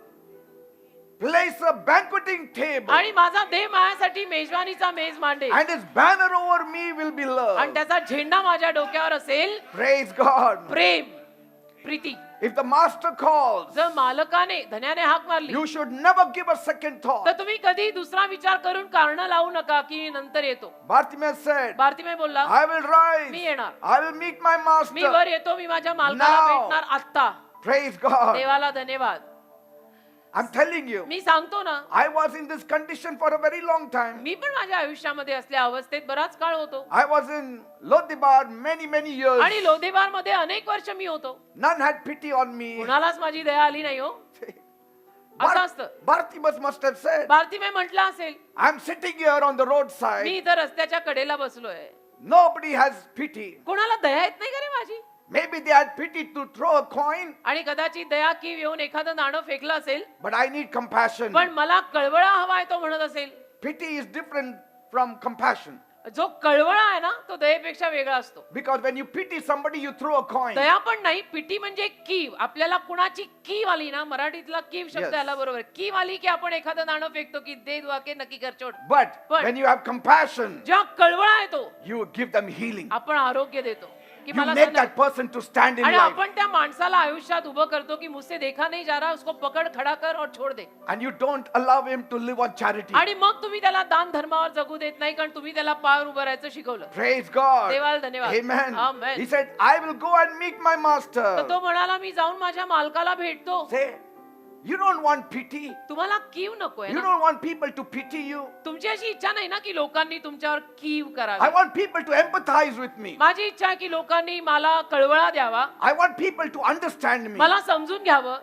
Speaker 2: place a banqueting table.
Speaker 1: आणि माझा देव माझ्यासाठी मेजवानीचा मेज मांडे
Speaker 2: And his banner over me will be
Speaker 1: आणि
Speaker 2: love.
Speaker 1: त्याचा झेंडा माझ्या डोक्यावर असेल
Speaker 2: Praise God.
Speaker 1: Prem Preeti.
Speaker 2: If the master calls,
Speaker 1: जर मालकाने धन्याने हाक मारली
Speaker 2: you should never give a second
Speaker 1: तर
Speaker 2: thought.
Speaker 1: तुम्ही कधी दुसरा विचार करून कारण लावू नका की नंतर येतो.
Speaker 2: Bartimaeus said,
Speaker 1: भारतीमय बोलला
Speaker 2: I will rise.
Speaker 1: मी येणार.
Speaker 2: I will meet my
Speaker 1: me
Speaker 2: master.
Speaker 1: वर येतो मी माझ्या मालकाला
Speaker 2: Now.
Speaker 1: भेटणार आत्ता.
Speaker 2: Praise God.
Speaker 1: देवाला धन्यवाद.
Speaker 2: I'm telling you,
Speaker 1: मी सांगतो ना
Speaker 2: I was in this condition for a very long time.
Speaker 1: मी पण माझ्या आयुष्यामध्ये असल्या अवस्थेत बराच काळ होतो
Speaker 2: I was in Lodibar many years.
Speaker 1: आणि लोधेबार मध्ये अनेक वर्ष मी होतो.
Speaker 2: None had pity on me.
Speaker 1: कुणालाच माझी दया आली नाही हो. असं असतं.
Speaker 2: Bartimaeus must have said,
Speaker 1: भारतीमय म्हटलं असेल
Speaker 2: I'm sitting here on the
Speaker 1: me
Speaker 2: roadside.
Speaker 1: इथं रस्त्याच्या कडेला बसलोय.
Speaker 2: Nobody has pity.
Speaker 1: कोणाला दया येत नाही का रे माझी.
Speaker 2: Maybe they had pity to throw a coin,
Speaker 1: आणि कदाचित दया की येऊन एखादं नाणं फेकलं असेल
Speaker 2: but I need compassion.
Speaker 1: पण मला कळवळा हवाय तो म्हणत असेल.
Speaker 2: Pity is different from compassion.
Speaker 1: जो कळवळा आहे ना तो दयेपेक्षा वेगळा असतो.
Speaker 2: Because when you pity somebody, you throw a coin.
Speaker 1: दया पण नाही पिटी म्हणजे कीव. आपल्याला कुणाची कीव आली ना मराठीतला कीव शब्द
Speaker 2: Yes.
Speaker 1: आला बरोबर. कीव आली की आपण एखादं नाणं फेकतो की दे दुआ के नक्की कर छोड.
Speaker 2: But
Speaker 1: But-
Speaker 2: when you have compassion,
Speaker 1: जेव्हा कळवळा आहे तो
Speaker 2: you give them healing.
Speaker 1: आपण आरोग्य देतो की
Speaker 2: You
Speaker 1: मला
Speaker 2: make
Speaker 1: धन्य-
Speaker 2: that person to stand in
Speaker 1: आणि
Speaker 2: life.
Speaker 1: आपण त्या माणसाला आयुष्यात उभं करतो की मुझसे देखा नहीं जा रहा उसको पकड खडा कर और छोड़ दे.
Speaker 2: And you don't allow him to live on charity.
Speaker 1: आणि मग तुम्ही त्याला दान धर्मावर जगू देत नाही कारण तुम्ही त्याला पायावर उभं राहायचं शिकवलं.
Speaker 2: Praise God.
Speaker 1: देवाला धन्यवाद.
Speaker 2: Amen.
Speaker 1: Amen.
Speaker 2: He said, I will go and meet my
Speaker 1: तर
Speaker 2: master.
Speaker 1: तो म्हणाला मी जाऊन माझ्या मालकाला भेटतो.
Speaker 2: Say, you don't want pity.
Speaker 1: तुम्हाला कीव नकोय
Speaker 2: You
Speaker 1: ना.
Speaker 2: don't want people to pity you.
Speaker 1: तुमची अशी इच्छा नाही ना की लोकांनी तुमच्यावर कीव
Speaker 2: I
Speaker 1: करावी.
Speaker 2: want people to empathize with me.
Speaker 1: माझी इच्छा आहे की लोकांनी मला कळवळा द्यावा.
Speaker 2: I want people to understand me.
Speaker 1: मला समजून घ्यावं.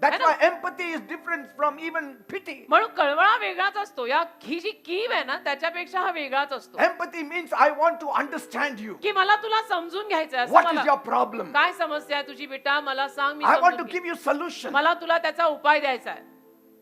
Speaker 1: है
Speaker 2: That's
Speaker 1: ना?
Speaker 2: why empathy is different from even pity.
Speaker 1: म्हणून कळवळा वेगळाच असतो. या ही जी कीव आहे ना त्याच्यापेक्षा हा वेगळाच असतो.
Speaker 2: Empathy means I want to understand you.
Speaker 1: की मला तुला समजून घ्यायचं आहे.
Speaker 2: What
Speaker 1: असं
Speaker 2: is
Speaker 1: मला
Speaker 2: your problem?
Speaker 1: काय समस्या आहे तुझी बेटा मला सांग मी
Speaker 2: I want
Speaker 1: समजून
Speaker 2: to
Speaker 1: घेईन.
Speaker 2: give you solution.
Speaker 1: मला तुला त्याचा उपाय द्यायचा आहे.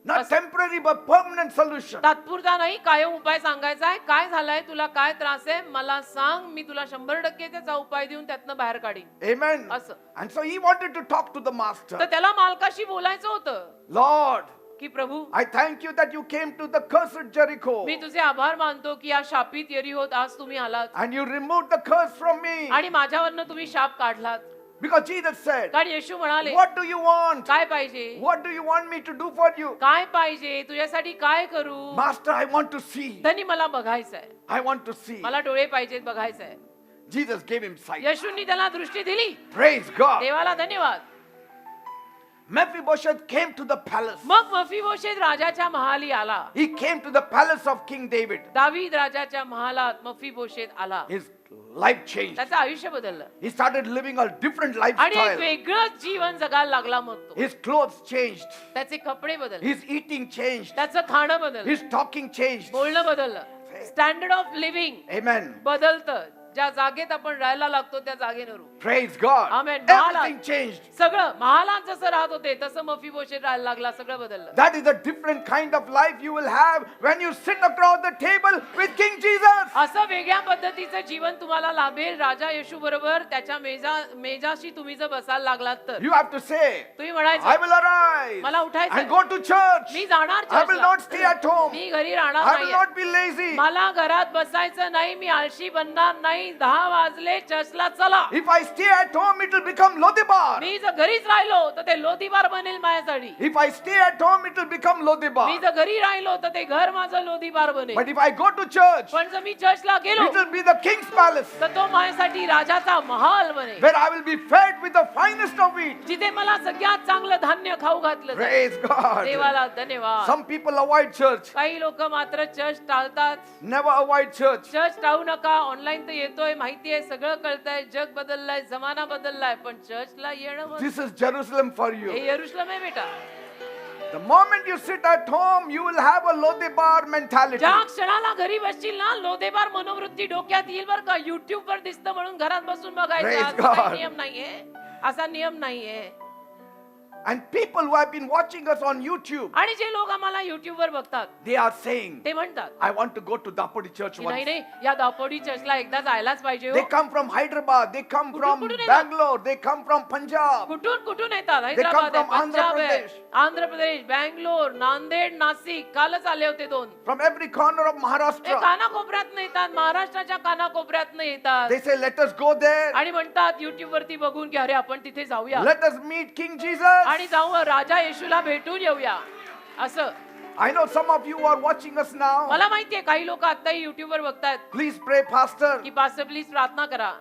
Speaker 2: Not temporary but permanent solution.
Speaker 1: तात्पुरता नाही कायम उपाय सांगायचा आहे. काय झालंय तुला काय त्रास आहे मला सांग मी तुला 100% त्याचा उपाय देऊन त्यातनं बाहेर काढीन.
Speaker 2: Amen.
Speaker 1: असं.
Speaker 2: And so he wanted to talk to the
Speaker 1: तर
Speaker 2: master.
Speaker 1: त्याला मालकाशी बोलायचं होतं
Speaker 2: Lord,
Speaker 1: की प्रभू
Speaker 2: I thank you that you came to the cursed Jericho
Speaker 1: मी तुझे आभार मानतो की या शापित यरीहोत आज तुम्ही आलात
Speaker 2: and you removed the curse from me.
Speaker 1: आणि माझ्यावरनं तुम्ही शाप काढलात.
Speaker 2: Because Jesus said,
Speaker 1: कारण येशू म्हणाले
Speaker 2: what do you want?
Speaker 1: काय पाहिजे
Speaker 2: What do you want me to do for you?
Speaker 1: काय पाहिजे तुझ्यासाठी काय करू.
Speaker 2: Master, I want to see.
Speaker 1: धनी मला बघायचंय.
Speaker 2: I want to see.
Speaker 1: मला डोळे पाहिजेत बघायचंय.
Speaker 2: Jesus gave him sight.
Speaker 1: येशूंनी त्याला दृष्टी दिली.
Speaker 2: Praise God.
Speaker 1: देवाला धन्यवाद.
Speaker 2: Mephibosheth came to the palace.
Speaker 1: मग मफीबोशेत राजाच्या महाली आला.
Speaker 2: He came to the palace of King David.
Speaker 1: दावीद राजाच्या महालात मफीबोशेत आला.
Speaker 2: His life changed.
Speaker 1: त्याचं आयुष्य बदललं
Speaker 2: He started living a different
Speaker 1: आणि एक
Speaker 2: lifestyle.
Speaker 1: वेगळंच जीवन जगायला लागला. मग तो
Speaker 2: His clothes changed.
Speaker 1: त्याचे कपडे बदलले.
Speaker 2: His eating changed.
Speaker 1: त्याचं खाणं बदललं.
Speaker 2: His talking changed.
Speaker 1: बोलणं बदललं. Standard of living
Speaker 2: Amen.
Speaker 1: बदलतं. ज्या जागेत आपण राहायला लागतो त्या जागेवर.
Speaker 2: Praise God.
Speaker 1: Amen.
Speaker 2: Everything changed.
Speaker 1: सगळं महालात जसं राहत होते तसं मफीबोशेत राहायला लागला. सगळं बदललं.
Speaker 2: That is a different kind of life you will have when you sit across the table with King Jesus.
Speaker 1: असं वेगळ्या पद्धतीचं जीवन तुम्हाला लाभेल राजा येशू बरोबर त्याच्या मेजाशी तुम्ही जर बसायला लागलात तर.
Speaker 2: You have to say,
Speaker 1: तुम्ही
Speaker 2: I
Speaker 1: म्हणायचं
Speaker 2: will arise
Speaker 1: मला उठायचं
Speaker 2: and go to church.
Speaker 1: मी जाणार
Speaker 2: I will
Speaker 1: चर्चला.
Speaker 2: not stay at home.
Speaker 1: मी घरी राहणार
Speaker 2: I will
Speaker 1: नाही.
Speaker 2: not be lazy.
Speaker 1: मला घरात बसायचं नाही. मी आळशी बनणार नाही. 10 वाजले चर्चला चला.
Speaker 2: If I stay at home, it will become Lodibar.
Speaker 1: मी जर घरीच राहिलो तर ते लोधीबार बनेल माझ्यासाठी.
Speaker 2: If I stay at home, it will become
Speaker 1: me
Speaker 2: Lodibar.
Speaker 1: जर घरी राहिलो तर ते घर माझं लोधीबार बनेल.
Speaker 2: But if I go to church,
Speaker 1: पण जर मी चर्चला गेलो
Speaker 2: it will be the king's palace,
Speaker 1: तर तो माझ्यासाठी राजाचा महाल बनेल.
Speaker 2: where I will be fed with the finest of wheat.
Speaker 1: जिथे मला सगळ्यात चांगलं धान्य खाऊ घातलं जाईल.
Speaker 2: Praise God.
Speaker 1: देवाला धन्यवाद.
Speaker 2: Some people avoid church.
Speaker 1: काही लोक मात्र चर्च टाळतात.
Speaker 2: Never avoid church.
Speaker 1: चर्च टाळू नका. ऑनलाईन तर येतोय माहिती आहे सगळं कळतंय जग बदललाय जमाना बदललाय पण चर्चला येणं बंद.
Speaker 2: This is Jerusalem for
Speaker 1: हे
Speaker 2: you.
Speaker 1: यरुशलेम आहे बेटा.
Speaker 2: The moment you sit at home, you will have a Lodibar mentality.
Speaker 1: ज्या क्षणाला घरी बसशील ना लोधेबार मनोवृत्ती डोक्यात येईल बरं का. युट्यूब वर दिसतं म्हणून घरात बसून बघायचं
Speaker 2: Praise
Speaker 1: असा काही
Speaker 2: God.
Speaker 1: नियम नाहीये. असा नियम नाहीये.
Speaker 2: And people who have been watching us on YouTube,
Speaker 1: आणि जे लोक आम्हाला युट्यूब वर बघतात
Speaker 2: they are saying,
Speaker 1: ते म्हणतात
Speaker 2: I want to go to Dapodi church
Speaker 1: की नाही
Speaker 2: once.
Speaker 1: नाही या दापोडी चर्चला एकदा जायलाच पाहिजे.
Speaker 2: They
Speaker 1: हो.
Speaker 2: come from Hyderabad, they come from
Speaker 1: कुठून येतात?
Speaker 2: Bangalore, they come from Punjab.
Speaker 1: कुठून कुठून येतात.
Speaker 2: come
Speaker 1: हैदराबाद आहे,
Speaker 2: from Andhra
Speaker 1: पंजाब आहे,
Speaker 2: Pradesh.
Speaker 1: आंध्र प्रदेश, बँगलोर, नांदेड, नाशिक. कालच आले होते 2.
Speaker 2: From every corner of
Speaker 1: ते
Speaker 2: Maharashtra.
Speaker 1: कानाकोपऱ्यात येतात. महाराष्ट्राच्या कानाकोपऱ्यात येतात
Speaker 2: They say, let us go there.
Speaker 1: आणि म्हणतात युट्यूब वरती बघून की अरे आपण तिथे जाऊया
Speaker 2: Let us meet King Jesus.
Speaker 1: आणि जाऊ राजा येशूला भेटून येऊया असं.
Speaker 2: I know some of you are watching us now.
Speaker 1: मला माहितीये काही लोक आताही युट्यूब वर बघतायत
Speaker 2: Please pray, Pastor.
Speaker 1: की पास्टर प्लीज प्रार्थना करा.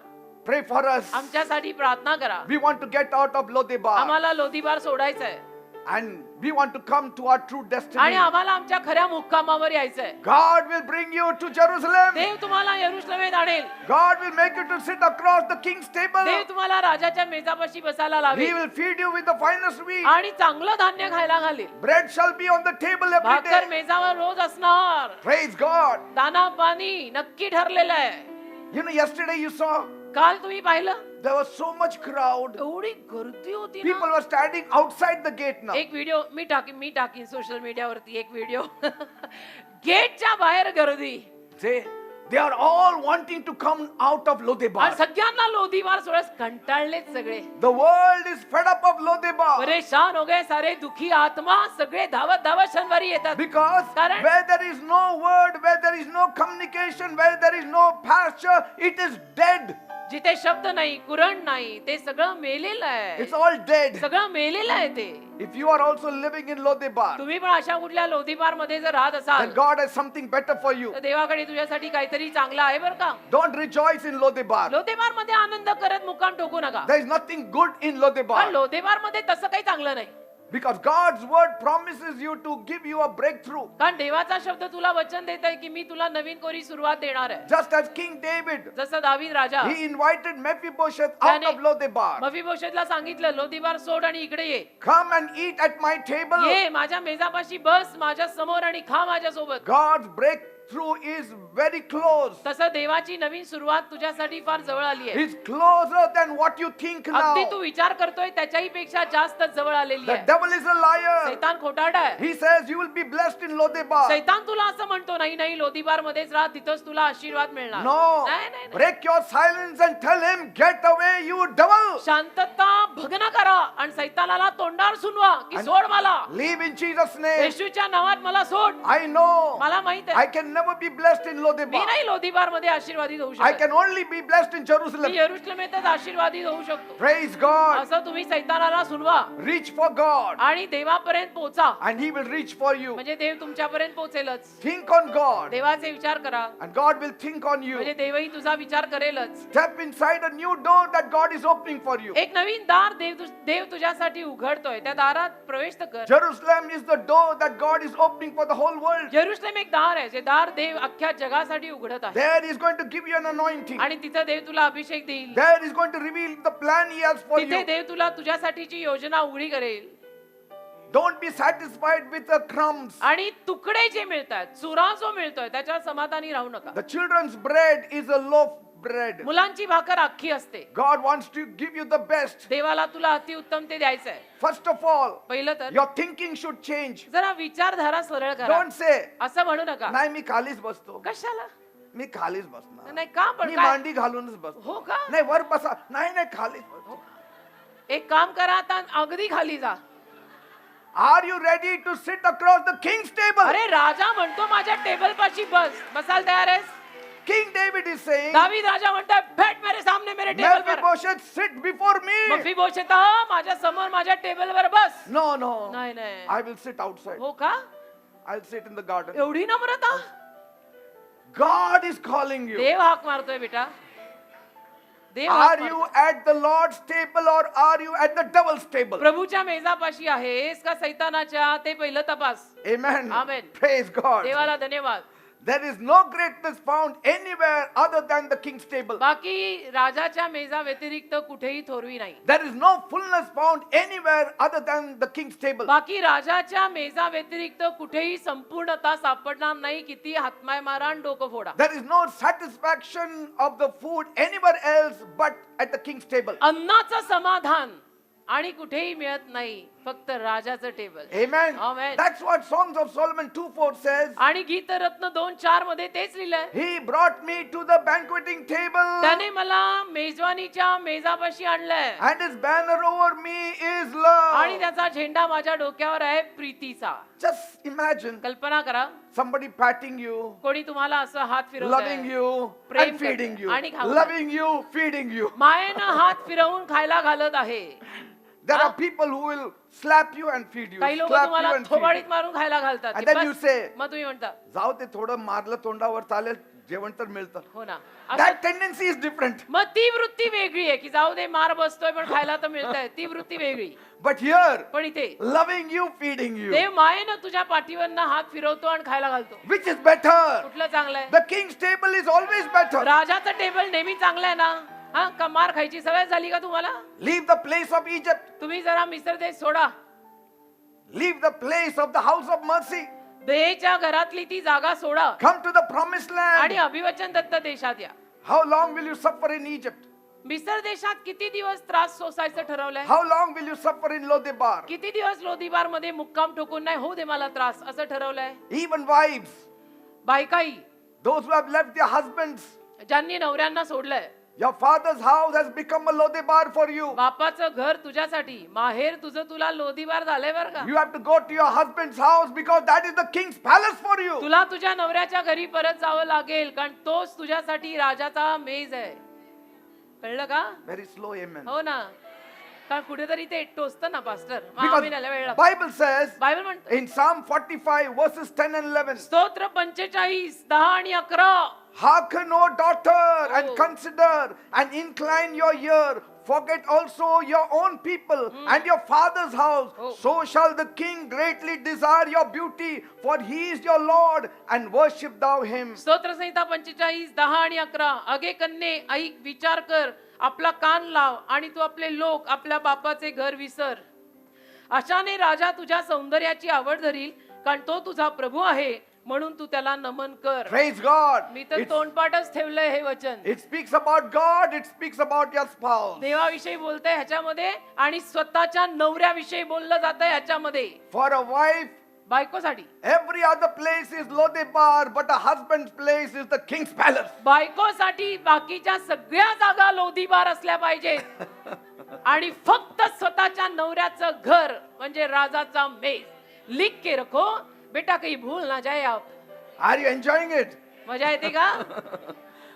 Speaker 2: Pray for us.
Speaker 1: आमच्यासाठी प्रार्थना करा.
Speaker 2: We want to get out of Lodibar.
Speaker 1: आम्हाला लोधीबार सोडायचं आहे
Speaker 2: And we want to come to our true
Speaker 1: आणि
Speaker 2: destiny.
Speaker 1: आम्हाला आमच्या खऱ्या मुक्कामावर यायचंय.
Speaker 2: God will bring you to Jerusalem.
Speaker 1: देव तुम्हाला यरुशलेमेत आणेल.
Speaker 2: God will make you to sit across the king's table.
Speaker 1: देव तुम्हाला राजाच्या मेजापाशी बसायला
Speaker 2: He
Speaker 1: लावेल
Speaker 2: will feed you with the finest wheat.
Speaker 1: आणि चांगलं धान्य खायला घालेल.
Speaker 2: Bread shall be on the table every
Speaker 1: भाकर
Speaker 2: day.
Speaker 1: मेजावर रोज असणार.
Speaker 2: Praise God.
Speaker 1: दाना पाणी नक्की ठरलेलं आहे.
Speaker 2: You know, yesterday you saw
Speaker 1: काल तुम्ही पाहिलं
Speaker 2: there was so much crowd.
Speaker 1: एवढी गर्दी होती
Speaker 2: People
Speaker 1: ना.
Speaker 2: were standing outside the gate now.
Speaker 1: एक व्हिडिओ मी टाकीन सोशल मीडियावरती एक व्हिडिओ. गेटच्या बाहेर गर्दी
Speaker 2: They are all wanting to come out of
Speaker 1: आणि
Speaker 2: Lodibar.
Speaker 1: सगळ्यांना लोधीबार सोडस कंटाळलेत सगळे.
Speaker 2: The world is fed up of Lodibar.
Speaker 1: परेशान हो गए सारे दुखी आत्मा सगळे धावत धावत शनिवारी येतात.
Speaker 2: Because
Speaker 1: कारण-
Speaker 2: where there is no word, where there is no communication, where there is no pasture, it is dead.
Speaker 1: जिथे शब्द नाही कुरण नाही ते सगळं मेलेलं आहे.
Speaker 2: It's all dead.
Speaker 1: सगळं मेलेलं आहे ते.
Speaker 2: If you are also living in Lodibar,
Speaker 1: तुम्ही पण अशा कुठल्या लोधीबार मध्ये जर राहत असाल
Speaker 2: then God has something better for you.
Speaker 1: तर देवाकडे तुझ्यासाठी काहीतरी चांगलं आहे बरं का.
Speaker 2: Don't rejoice in Lodibar.
Speaker 1: लोधेबार मध्ये आनंद करत मुक्काम ठोकू नका.
Speaker 2: There is nothing good in
Speaker 1: पण
Speaker 2: Lodibar.
Speaker 1: लोधेबार मध्ये तसं काही चांगलं नाही.
Speaker 2: Because God's word promises you to give you a breakthrough.
Speaker 1: कारण देवाचा शब्द तुला वचन देत आहे की मी तुला नवीन कोरी सुरुवात देणार आहे.
Speaker 2: Just as King David,
Speaker 1: जसं दावीद राजा
Speaker 2: he invited Mephibosheth out
Speaker 1: त्याने
Speaker 2: of Lodibar.
Speaker 1: मफीबोशेतला सांगितलं लोधीबार सोड आणि इकडे ये.
Speaker 2: Come and eat at my table.
Speaker 1: ये माझ्या मेजापाशी बस माझ्या समोर आणि खा माझ्या सोबत.
Speaker 2: God's breakthrough is very close.
Speaker 1: तसं देवाची नवीन सुरुवात तुझ्यासाठी फार जवळ आली आहे.
Speaker 2: It's closer than what you think
Speaker 1: अगदी
Speaker 2: now.
Speaker 1: तू विचार करतोय त्याच्याही पेक्षा जास्त जवळ आलेली
Speaker 2: The
Speaker 1: आहे.
Speaker 2: devil is a liar.
Speaker 1: सैतान खोटारडा आहे.
Speaker 2: He says you will be blessed in Lodibar.
Speaker 1: सैतान तुला असं म्हणतो नाही नाही लोधीबार मध्येच राहा तिथंच तुला आशीर्वाद मिळणार.
Speaker 2: No.
Speaker 1: नाही, नाही, नाही.
Speaker 2: Break your silence and tell him, get away, you devil.
Speaker 1: शांतता भग्न करा आणि सैतानाला तोंडावर सुनवा की सोड मला.
Speaker 2: Leave in Jesus' name.
Speaker 1: येशूच्या नावात मला सोड.
Speaker 2: I know.
Speaker 1: मला माहित
Speaker 2: I
Speaker 1: आहे
Speaker 2: can never be blessed in
Speaker 1: me
Speaker 2: Lodibar.
Speaker 1: नाही लोधीबार मध्ये आशीर्वादित होऊ
Speaker 2: I
Speaker 1: शकत.
Speaker 2: can only be blessed in
Speaker 1: me
Speaker 2: Jerusalem.
Speaker 1: यरुशलेमेतच आशीर्वादित होऊ शकतो.
Speaker 2: Praise God.
Speaker 1: असं तुम्ही सैतानाला सुनवा
Speaker 2: Reach for God
Speaker 1: आणि देवापर्यंत पोहोचा
Speaker 2: and He will reach for you.
Speaker 1: म्हणजे देव तुमच्यापर्यंत पोहोचेलच.
Speaker 2: Think on God
Speaker 1: देवाचे विचार करा
Speaker 2: and God will think on
Speaker 1: म्हणजे
Speaker 2: you.
Speaker 1: देवही तुझा विचार करेलच.
Speaker 2: Step inside a new door that God is opening for you.
Speaker 1: एक नवीन दार देव तुझ्यासाठी उघडतोय. त्या दारात प्रवेश तर कर.
Speaker 2: Jerusalem is the door that God is opening for the whole world.
Speaker 1: यरुशलेम एक दार आहे जे दार देव अख्ख्या जगासाठी उघडत आहे
Speaker 2: There He is going to give you an anointing.
Speaker 1: आणि तिथे देव तुला अभिषेक देईल.
Speaker 2: There He is going to reveal the plan He has for
Speaker 1: तिथे
Speaker 2: you.
Speaker 1: देव तुला तुझ्यासाठीची योजना उघडी करेल.
Speaker 2: Don't be satisfied with the crumbs.
Speaker 1: आणि तुकडे जे मिळतात चुरा जो मिळतोय त्याच्यावर समाधानी राहू नका.
Speaker 2: The children's bread is a loaf bread.
Speaker 1: मुलांची भाकर अख्खी असते.
Speaker 2: God wants to give you the best.
Speaker 1: देवाला तुला अतिउत्तम ते द्यायचं आहे.
Speaker 2: First of all,
Speaker 1: पहिलं तर
Speaker 2: your thinking should change.
Speaker 1: जरा विचारधारा सरळ करा.
Speaker 2: Don't say,
Speaker 1: असं म्हणू नका.
Speaker 2: नाही मी खालीच बसतो.
Speaker 1: कशाला?
Speaker 2: मी खालीच बसणार.
Speaker 1: नाही का पण
Speaker 2: मी
Speaker 1: काय?
Speaker 2: मांडी घालूनच बसतो.
Speaker 1: हो का?
Speaker 2: नाही वर बसा. नाही नाही खालीच बसतो.
Speaker 1: एक काम करा, आता अगदी खाली जा.
Speaker 2: Are you ready to sit across the king's table?
Speaker 1: अरे राजा म्हणतो माझ्या टेबल पाशी बस. बसायला तयार आहेस?
Speaker 2: King David is saying,
Speaker 1: दावीद राजा म्हणतोय बैठ मेरे सामने मेरे टेबल पर.
Speaker 2: Mephibosheth, sit before me.
Speaker 1: मफीबोशेत माझ्या समोर माझ्या टेबलवर बस.
Speaker 2: No, no.
Speaker 1: नाही नाही.
Speaker 2: I will sit outside.
Speaker 1: हो का?
Speaker 2: I'll sit in the garden.
Speaker 1: एवढी नम्रता?
Speaker 2: God is calling you.
Speaker 1: देव हाक मारतोय बेटा. देव
Speaker 2: Are
Speaker 1: हाक
Speaker 2: you
Speaker 1: मारतोय.
Speaker 2: at the Lord's table or are you at the devil's table?
Speaker 1: प्रभूच्या मेजापाशी आहेस का सैतानाच्या, ते पहिलं तपास.
Speaker 2: Amen.
Speaker 1: Amen.
Speaker 2: Praise God.
Speaker 1: देवाला धन्यवाद.
Speaker 2: There is no greatness found anywhere other than the king's table.
Speaker 1: बाकी राजाच्या मेजा व्यतिरिक्त कुठेही थोरवी नाही.
Speaker 2: There is no fullness found anywhere other than the king's table.
Speaker 1: बाकी राजाच्या मेजा व्यतिरिक्त कुठेही संपूर्णता सापडणार नाही. किती हातमाय मारा आणि डोकं फोडा.
Speaker 2: There is no satisfaction of the food anywhere else but at the king's table.
Speaker 1: अन्नाचं समाधान आणि कुठेही मिळत नाही, फक्त राजाचं table.
Speaker 2: Amen.
Speaker 1: Amen.
Speaker 2: That's what Songs of Solomon 2:4 says.
Speaker 1: आणि गीतरत्न 2:4 मध्ये तेच लिहिलंय.
Speaker 2: He brought me to the banqueting table,
Speaker 1: त्याने मला मेजवानीच्या मेजापाशी आणलंय
Speaker 2: and his banner over me is
Speaker 1: आणि
Speaker 2: love.
Speaker 1: त्याचा झेंडा माझ्या डोक्यावर आहे प्रीतीचा.
Speaker 2: Just imagine
Speaker 1: कल्पना करा,
Speaker 2: somebody patting you,
Speaker 1: कोणी तुम्हाला असं हात
Speaker 2: loving
Speaker 1: फिरवतंय,
Speaker 2: you,
Speaker 1: Prem
Speaker 2: and feeding
Speaker 1: करतंय
Speaker 2: you.
Speaker 1: आणि खाऊ
Speaker 2: Loving you, feeding you.
Speaker 1: मायेनं हात फिरवून खायला घालत आहे.
Speaker 2: There are people who will slap you and feed you.
Speaker 1: काही लोक
Speaker 2: Slap you
Speaker 1: तुम्हाला
Speaker 2: and feed you.
Speaker 1: थोबाडीत मारून खायला घालतात.
Speaker 2: And
Speaker 1: की
Speaker 2: then you
Speaker 1: बस,
Speaker 2: say-
Speaker 1: मग तुम्ही म्हणता
Speaker 2: जाऊ ते थोडं मारलं तोंडावर चालेल, जेवण तर मिळतं.
Speaker 1: हो ना.
Speaker 2: That
Speaker 1: असं-
Speaker 2: tendency is different.
Speaker 1: मग ती वृत्ती वेगळी आहे की जाऊ दे मार बसतोय पण खायला तर मिळतंय. ती वृत्ती वेगळी.
Speaker 2: But here,
Speaker 1: पण इथे
Speaker 2: loving you, feeding you.
Speaker 1: देव मायेनं तुझ्या पाठीवरनं हात फिरवतो आणि खायला घालतो.
Speaker 2: Which is better?
Speaker 1: कुठलं चांगलं आहे?
Speaker 2: The king's table is always better.
Speaker 1: राजाचं टेबल नेहमी चांगलं आहे ना. हा का मार खायची सवय झाली का तुम्हाला?
Speaker 2: Leave the place of Egypt.
Speaker 1: तुम्ही जरा मिस्र देश सोडा.
Speaker 2: Leave the place of the house of mercy.
Speaker 1: देहाच्या घरातली ती जागा सोडा
Speaker 2: Come to the promised
Speaker 1: आणि
Speaker 2: land.
Speaker 1: अभिवचन दत्त देशात या.
Speaker 2: How long will you suffer in Egypt?
Speaker 1: मिस्र देशात किती दिवस त्रास सोसायचं ठरवलंय?
Speaker 2: How long will you suffer in Lodebar?
Speaker 1: किती दिवस लोदीबार मध्ये मुक्काम ठोकून नाही होऊ दे मला त्रास असं ठरवलंय.
Speaker 2: Even wives,
Speaker 1: बायकाई
Speaker 2: those who have left their husbands,
Speaker 1: ज्यांनी नवऱ्यांना सोडलंय,
Speaker 2: your father's house has become a Lodebar for you.
Speaker 1: बापाचं घर तुझ्यासाठी माहेर तुझं तुला लोदीबार झालंय बर का.
Speaker 2: You have to go to your husband's house because that is the king's palace for you.
Speaker 1: तुला तुझ्या नवऱ्याच्या घरी परत जावं लागेल कारण तोच तुझ्यासाठी राजाचा मेज आहे. कळलं का?
Speaker 2: Very slow, amen.
Speaker 1: हो ना. कारण कुठेतरी ते टोचतं ना पास्टर.
Speaker 2: Because
Speaker 1: वेळ लागतो.
Speaker 2: Bible says
Speaker 1: बायबल म्हणतो
Speaker 2: in Psalm 45 verses 10 and 11,
Speaker 1: स्तोत्र 45 10 आणि 11.
Speaker 2: hearken, O daughter, and
Speaker 1: Oh.
Speaker 2: consider and incline your ear. Forget also your own people and your father's house.
Speaker 1: Oh.
Speaker 2: So shall the king greatly desire your beauty, for he is your Lord, and worship thou him.
Speaker 1: स्तोत्र संहिता 45 10 आणि 11. अगे कन्ये ऐक, विचार कर, आपला कान लाव आणि तू आपले लोक आपल्या बापाचे घर विसर. अशाने राजा तुझ्या सौंदर्याची आवड धरील कारण तो तुझा प्रभू आहे म्हणून तू त्याला नमन कर.
Speaker 2: Praise God.
Speaker 1: मी तर तोंडपाठच ठेवलंय हे वचन.
Speaker 2: It speaks about God, it speaks about your spouse.
Speaker 1: देवाविषयी बोलतंय ह्याच्यामध्ये आणि स्वतःच्या नवऱ्याविषयी बोललं जातंय ह्याच्यामध्ये.
Speaker 2: For a wife,
Speaker 1: बायकोसाठी
Speaker 2: every other place is Lodebar, but a husband's place is the king's palace.
Speaker 1: बायकोसाठी बाकीच्या सगळ्या जागा लोदीबार असल्या पाहिजेत आणि फक्त स्वतःच्या नवऱ्याचं घर म्हणजे राजाचा मेज. लिख के रखो बेटा कहीं भूल ना जाए आप.
Speaker 2: Are you enjoying it?
Speaker 1: मजा येते का?